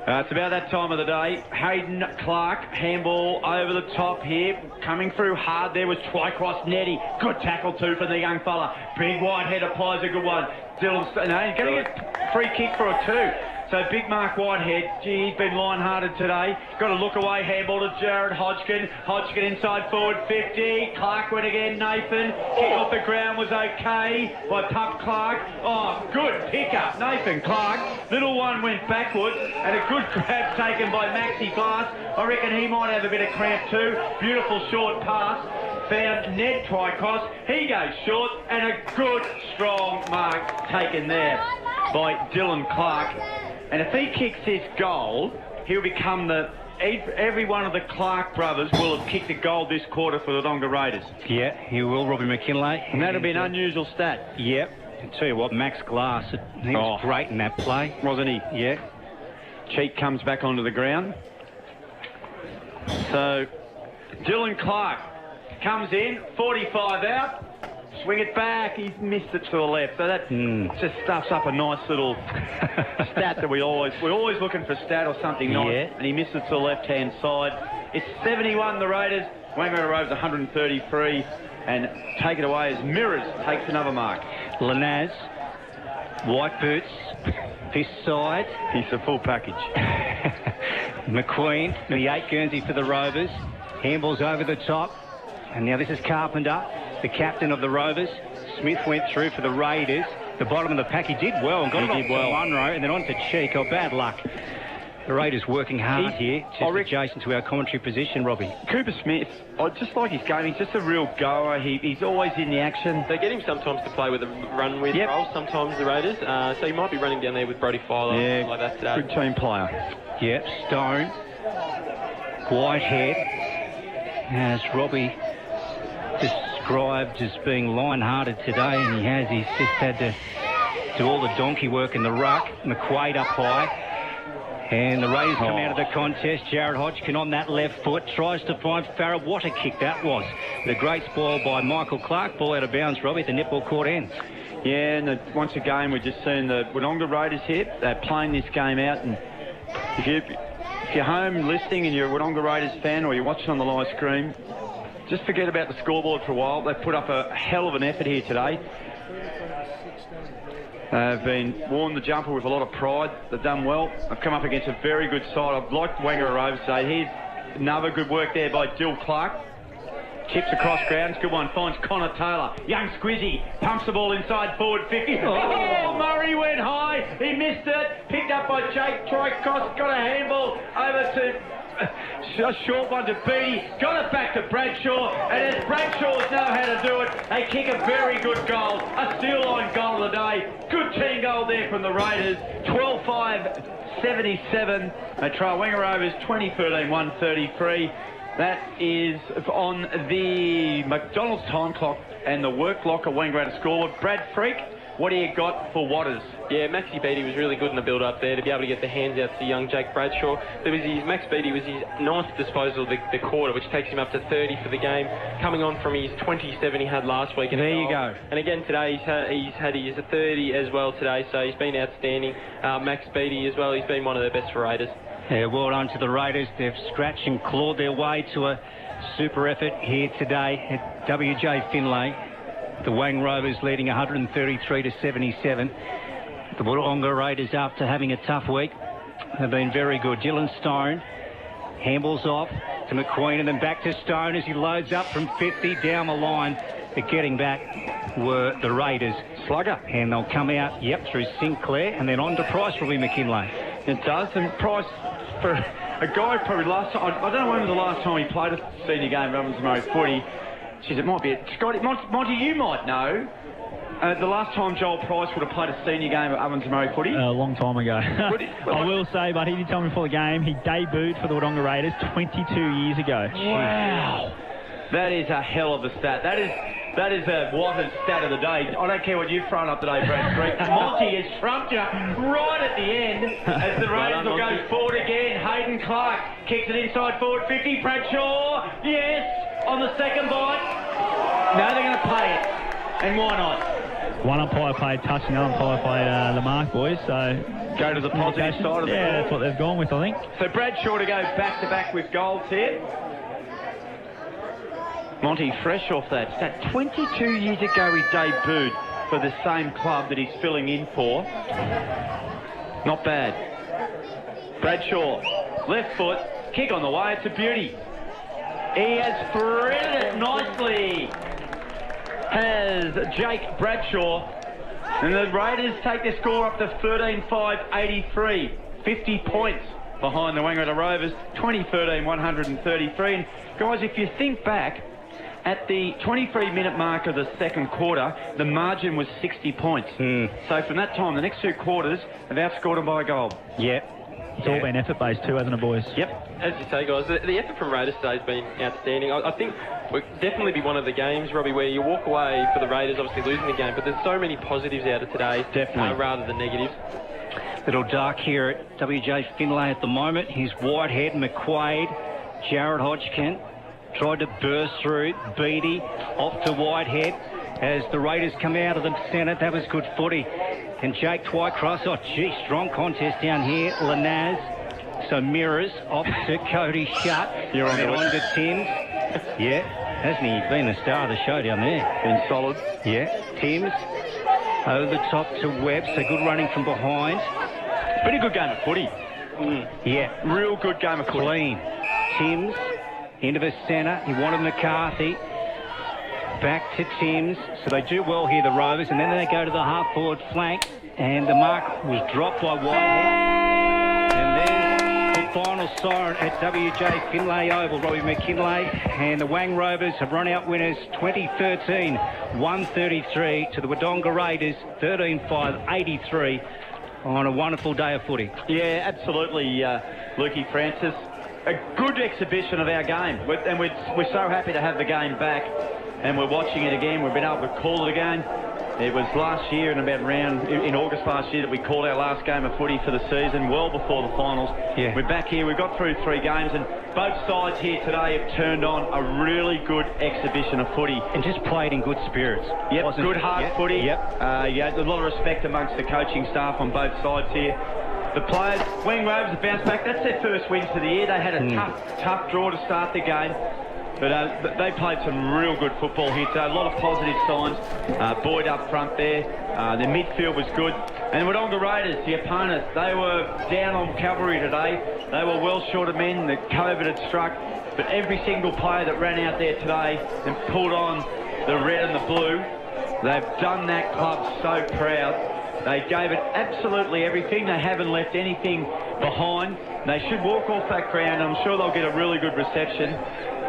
It's about that time of the day. Hayden Clark, handball over the top here. Coming through hard there was Twycross Nettie. Good tackle too for the young fella. Big Whitehead applies a good one. Dylan, no, he's going to get free kick for a 2. So big Mark Whitehead, gee, he's been line-hearted today. Got to look away, handball to Jared Hodgkin. Hodgkin inside forward 50. Clark went again, Nathan. Kick off the ground was okay by Pup Clark. Oh, good pick-up, Nathan Clark. Little one went backwards and a good grab taken by Maxi Glass. I reckon he might have a bit of cramp too. Beautiful short pass. Found Ned Twycross. He goes short and a good, strong mark taken there by Dylan Clark. And if he kicks this goal, he'll become every one of the Clark brothers will have kicked a goal this quarter for the Wodonga Raiders. Yeah, he will, Robbie McKinlay. And that'll be an unusual stat. Yep. I tell you what, Max Glass, he was great in that play. Wasn't he? Yeah. Cheek comes back onto the ground. So, Dylan Clark comes in, 45 out. Swing it back. He's missed it to the left. So that just stuffs up a nice little stat that we're always looking for a stat or something nice. Yeah. And he missed it to the left-hand side. It's 71, the Raiders. Wangaratta Rovers 133. And take it away as Mirrors takes another mark. Lanaz, white boots, this side. He's a full package. McQueen, the 8 Guernsey for the Rovers. Handballs over the top. And now this is Carpenter, the captain of the Rovers. Smith went through for the Raiders. The bottom of the pack, he did well and got it off to Munro and then on to Cheek. Oh, bad luck. The Raiders working hard here, just adjacent to our commentary position, Robbie. Cooper Smith, I just like his game. He's just a real goer. He's always in the action. They get him sometimes to play with a run-with role, sometimes the Raiders. So he might be running down there with Brody Filer like that today. Good team player. Yep, Stone, Whitehead, as Robbie described as being line-hearted today, and he has. He's just had to do all the donkey work in the ruck. McQuaid up high. And the Raiders come out of the contest. Jared Hodgkin on that left foot. Tries to find Farrell. What a kick that was. The great spoil by Michael Clark. Ball out of bounds, Robbie, at the netball court ends. Yeah, and once again, we're just seeing the Wodonga Raiders here. They're playing this game out. And if you're home listening and you're a Wodonga Raiders fan or you're watching on the live screen, just forget about the scoreboard for a while. They've put up a hell of an effort here today. They've been worn the jumper with a lot of pride. They've done well. They've come up against a very good side. I've liked Wangaratta Rovers today. Here's another good work there by Dill Clark. Chips across grounds. Good one. Finds Connor Taylor. Young Squizzy pumps the ball inside forward 50. Oh, Murray went high. He missed it. Picked up by Jake Twycross. Got a handball over to... a short one to Beattie, got it back to Bradshaw, and as Bradshaws know how to do it, they kick a very good goal, a steel line goal of the day. Good team goal there from the Raiders, 12-5-77. They trail Wangaratta Rovers 20-13-133. That is on the McDonald's time clock and the work clock at Wangaratta scoreboard. Brad Freak, what do you got for Watters? Yeah, Maxi Beattie was really good in the build-up there to be able to get the hands out to young Jake Bradshaw. Max Beattie was his 9th disposal of the quarter, which takes him up to 30 for the game, coming on from his 27 he had last week. There you go. And again today he's had his 30 as well today, so he's been outstanding. Max Beattie as well, he's been one of the best for Raiders. Yeah, well done to the Raiders. They've scratched and clawed their way to a super effort here today at WJ Finlay. The Wang Rovers leading 133-77. The Wodonga Raiders, after having a tough week, have been very good. Dylan Stone handballs off to McQueen and then back to Stone as he loads up from 50 down the line. but getting back were the Raiders. Slugger. And they'll come out, through Sinclair, and then on to Price, Robbie McKinlay. It does, and Price, for a guy probably last time, I don't know when was the last time he played a senior game of Ovens Murray footy. Jeez, it might be Scotty. Monty, you might know. The last time Joel Price would have played a senior game of Ovens Murray footy? A long time ago. I will say, but he did tell me before the game, he debuted for the Wodonga Raiders 22 years ago. Wow. That is a hell of a stat. That is a Waters stat of the day. I don't care what you've thrown up today, Brad Street. Monty has trumped you right at the end as the Raiders will go forward again. Hayden Clark kicks it inside forward 50. Bradshaw, yes, on the second bite. No, they're going to pay it. And why not? One umpire played touch and the other umpire played the mark, boys. So go to the positive side of the Yeah, that's what they've gone with, I think. So Bradshaw to go back-to-back with goals here. Monty, fresh off that stat. 22 years ago he debuted for the same club that he's filling in for. Not bad. Bradshaw, left foot, kick on the way, it's a beauty. He has threaded it nicely. Has Jake Bradshaw. And the Raiders take their score up to 13-5-83. 50 points behind the Wangaratta Rovers. 2013, 133. And guys, if you think back, at the 23-minute mark of the second quarter, the margin was 60 points. So from that time, the next two quarters have outscored them by a goal. It's all been effort-based too, hasn't it, boys? As you say, guys, the effort from Raiders today has been outstanding. I think will definitely be one of the games, Robbie, where you walk away for the Raiders, obviously losing the game, but there's so many positives out of today, rather than negatives. Little dark here at WJ Finlay at the moment. He's Whitehead, McQuaid, Jared Hodgkin. Tried to burst through. Beattie off to Whitehead as the Raiders come out of the centre. That was good footy. And Jake Twycross. Oh, gee, strong contest down here. Lanaz. So Mirrors off to Cody Shutt. You're on to Timms. Hasn't he been the star of the show down there? Been solid. Timms over the top to Webb. So good running from behind. Pretty good game of footy. Real good game of footy. Clean. Timms into the centre. He wanted McCarthy. Back to Timms. So they do well here, the Rovers. And then they go to the half-forward flank. And the mark was dropped by Whitehead. And there's the final siren at WJ Finlay Oval. Robbie McKinlay and the Wang Rovers have run out winners 2013, 133 to the Wodonga Raiders, 13-5-83 on a wonderful day of footy. Yeah, absolutely, Lukey Francis. A good exhibition of our game. And we're so happy to have the game back. And we're watching it again. We've been able to call it again. It was last year in August last year that we called our last game of footy for the season, well before the finals. We're back here. We've got through 3 games, and both sides here today have turned on a really good exhibition of footy. And just played in good spirits. Good hard footy. There's a lot of respect amongst the coaching staff on both sides here. The players, Wang Rovers have bounced back. That's their first wins for the year. They had a tough draw to start the game. But they played some real good football here today. A lot of positive signs. Boyd up front there. Their midfield was good. And the Wodonga Raiders, the opponents, they were down on cavalry today. They were well short of men. The COVID had struck. But every single player that ran out there today and pulled on the red and the blue, they've done that club so proud. They gave it absolutely everything. They haven't left anything behind. They should walk off that ground. I'm sure they'll get a really good reception.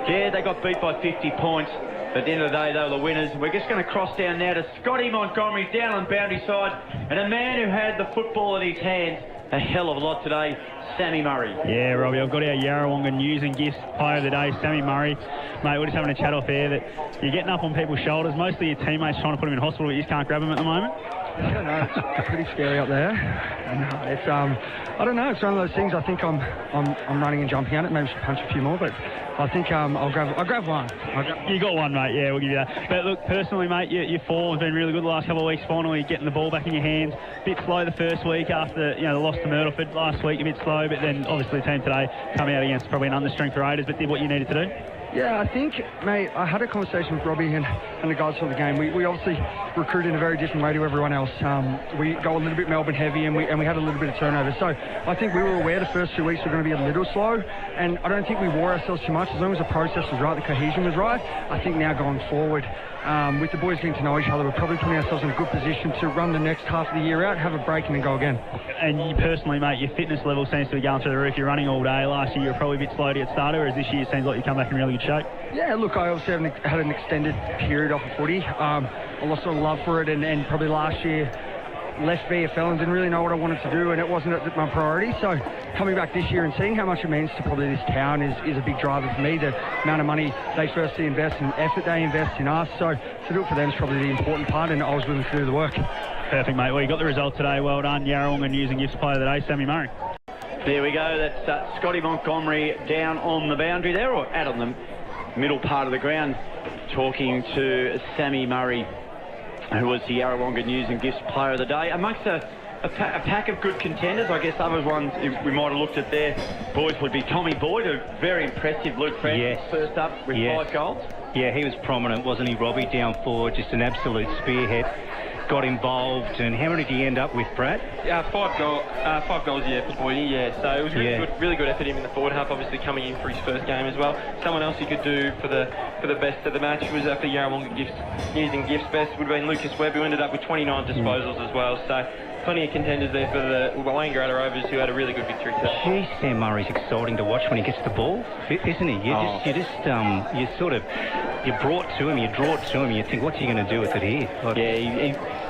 Yeah, they got beat by 50 points. But at the end of the day, they were the winners. We're just going to cross down now to Scotty Montgomery down on boundary side. And a man who had the football in his hands a hell of a lot today, Sammy Murray. Yeah, Robbie, I've got our Yarrawonga news and gifts player of the day, Sammy Murray. Mate, we're just having a chat off air that you're getting up on people's shoulders. Mostly your teammates trying to put him in hospital, but you just can't grab him at the moment. I don't know. It's pretty scary up there. It's I don't know. It's one of those things. I think I'm running and jumping at it. Maybe should punch a few more, but I think I'll grab one. You got one, mate. Yeah, we'll give you that. But look, personally, mate, your form has been really good the last couple of weeks. Finally, getting the ball back in your hands. Bit slow the first week after the loss to Myrtleford last week. A bit slow, but then obviously the team today coming out against probably an understrength Raiders, but did what you needed to do. Yeah, I think, mate, I had a conversation with Robbie and the guys for the game. We obviously recruit in a very different way to everyone else. We go a little bit Melbourne heavy and we had a little bit of turnover. So I think we were aware the first 2 weeks were going to be a little slow, and I don't think we wore ourselves too much. As long as the process was right, the cohesion was right, I think now going forward, with the boys getting to know each other, we're probably putting ourselves in a good position to run the next half of the year out, have a break and then go again. And you personally, mate, your fitness level seems to be going through the roof. You're running all day. Last year you were probably a bit slow to get started, whereas this year it seems like you come back in really good shape. Yeah, look, I obviously had an extended period off of footy. I lost a lot of love for it, and probably last year left VFL and didn't really know what I wanted to do, and it wasn't my priority. So coming back this year and seeing how much it means to probably this town is a big driver for me. The amount of money they firstly invest and effort they invest in us. So to do it for them is probably the important part, and I was willing to do the work. Perfect, mate. Well, you got the result today. Well done. Yarrawonga News and Gifts Player of the Day, Sammy Murray. There we go. That's Scotty Montgomery down on the boundary there, or out on the middle part of the ground, talking to Sammy Murray, who was the Yarrawonga News and Gifts Player of the Day. Amongst a pack of good contenders, I guess other ones we might have looked at there, boys, would be Tommy Boyd, a very impressive Luke Francis, first up with 5 goals. Yeah, he was prominent, wasn't he, Robbie, down forward, just an absolute spearhead. Got involved, and how many did he end up with, Brad? 5 goals, for Boydie, So it was really good effort in the forward half, obviously coming in for his first game as well. Someone else who could do for the best of the match was for Yarrawonga News and Gifts best would have been Lucas Webb, who ended up with 29 disposals as well. So plenty of contenders there for the Wangaratta Rovers, who had a really good victory today. Gee, Sam Murray's exciting to watch when he gets the ball, isn't he? You're brought to him, you draw it to him, you think, what's he going to do with it here?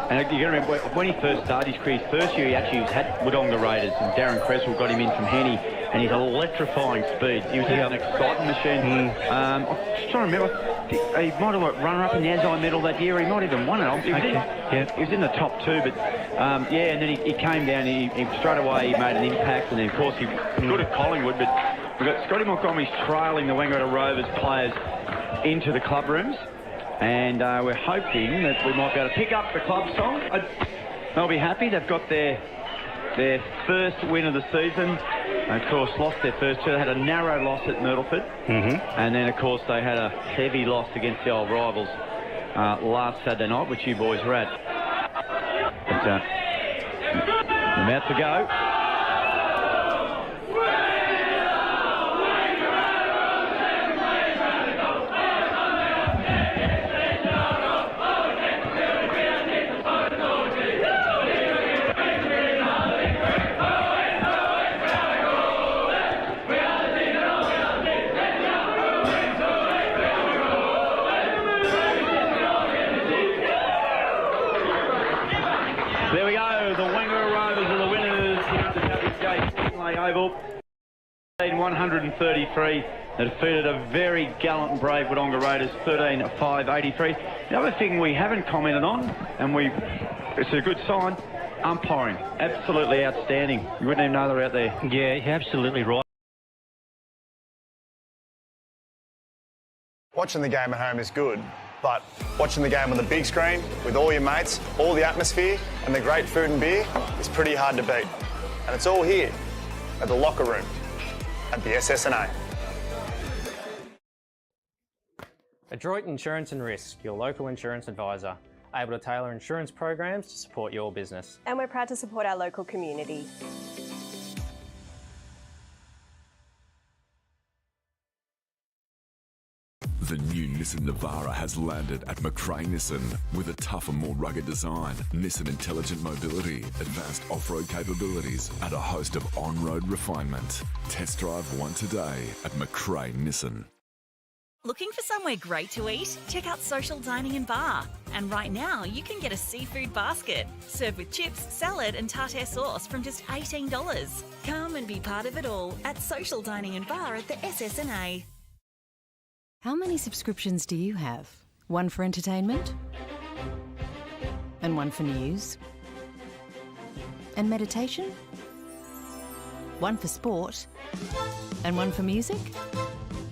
And you got to remember, when he first started his career, his first year he actually had Wodonga Raiders, and Darren Cresswell got him in from Henny, and he's electrifying speed. He was an exciting machine. I'm just trying to remember, he might have run up in the Anzai medal that year, he might have even won it. He was in the top 2, but and then he came down, he straight away he made an impact, and then of course he was good at Collingwood, but we've got Scotty Montgomery's trailing the Wangaratta Rovers players into the club rooms, and we're hoping that we might be able to pick up the club song. They'll be happy. They've got their first win of the season. And of course, lost their first 2. They had a narrow loss at Myrtleford, and then of course they had a heavy loss against the old rivals last Saturday night, which you boys were at. But, about to go. There we go, the Wangaratta Rovers are the winners here at the WJ Stingley Oval. 133, they defeated a very gallant and brave Wodonga Raiders, 13-5-83. The other thing we haven't commented on, and it's a good sign, umpiring, absolutely outstanding. You wouldn't even know they're out there. Yeah, you're absolutely right. Watching the game at home is good, but watching the game on the big screen with all your mates, all the atmosphere and the great food and beer is pretty hard to beat. And it's all here at the locker room at the SSNA. Adroit Insurance and Risk, your local insurance advisor, able to tailor insurance programs to support your business. And we're proud to support our local community. The new Nissan Navara has landed at McRae Nissan with a tougher, more rugged design, Nissan intelligent mobility, advanced off-road capabilities, and a host of on-road refinement. Test drive one today at McRae Nissan. Looking for somewhere great to eat? Check out Social Dining and Bar. And right now, you can get a seafood basket, served with chips, salad and tartare sauce from just $18. Come and be part of it all at Social Dining and Bar at the SSNA. How many subscriptions do you have? One for entertainment? And one for news? And meditation? One for sport? And one for music?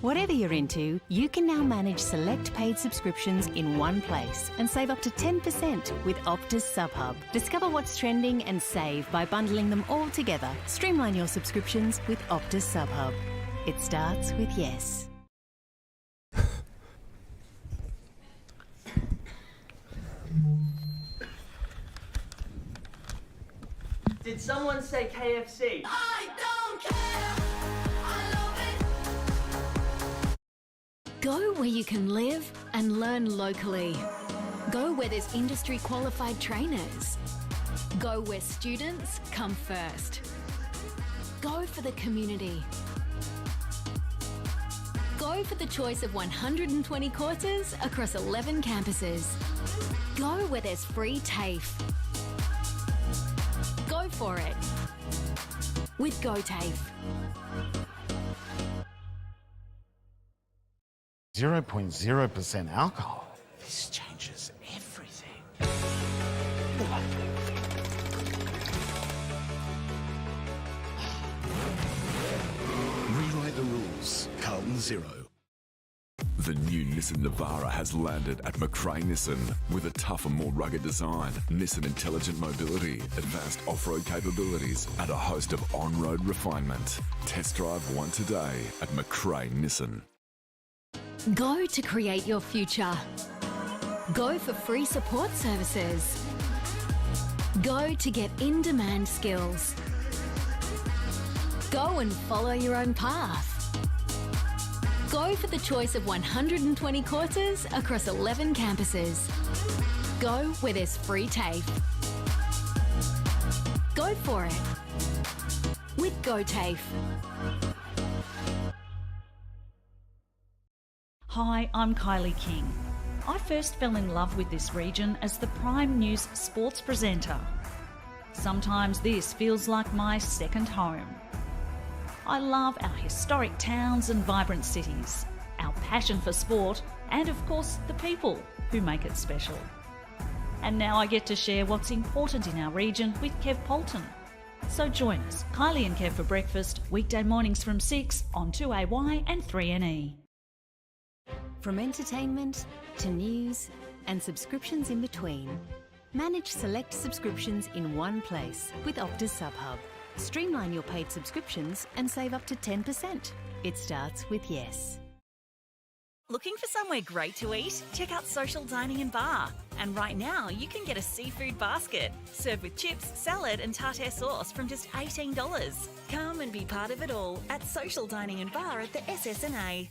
Whatever you're into, you can now manage select paid subscriptions in one place and save up to 10% with Optus SubHub. Discover what's trending and save by bundling them all together. Streamline your subscriptions with Optus SubHub. It starts with yes. Did someone say KFC? I don't care. Go where you can live and learn locally. Go where there's industry qualified trainers. Go where students come first. Go for the community. Go for the choice of 120 courses across 11 campuses. Go where there's free TAFE. Go for it with GoTAFE. 0.0% alcohol. This changes everything. Rewrite the rules. Carlton Zero. The new Nissan Navara has landed at McRae Nissan with a tougher, more rugged design, Nissan intelligent mobility, advanced off-road capabilities, and a host of on-road refinement. Test drive one today at McRae Nissan. Go to create your future. Go for free support services. Go to get in-demand skills. Go and follow your own path. Go for the choice of 120 courses across 11 campuses. Go where there's free TAFE. Go for it with GoTAFE. Hi, I'm Kylie King. I first fell in love with this region as the Prime News sports presenter. Sometimes this feels like my second home. I love our historic towns and vibrant cities, our passion for sport, and of course the people who make it special. And now I get to share what's important in our region with Kev Polton. So join us, Kylie and Kev for breakfast, weekday mornings from 6 on 2AY and 3NE. From entertainment to news and subscriptions in between. Manage select subscriptions in one place with Optus SubHub. Streamline your paid subscriptions and save up to 10%. It starts with yes. Looking for somewhere great to eat? Check out Social Dining and Bar. And right now, you can get a seafood basket, served with chips, salad and tartare sauce from just $18. Come and be part of it all at Social Dining and Bar at the SSNA.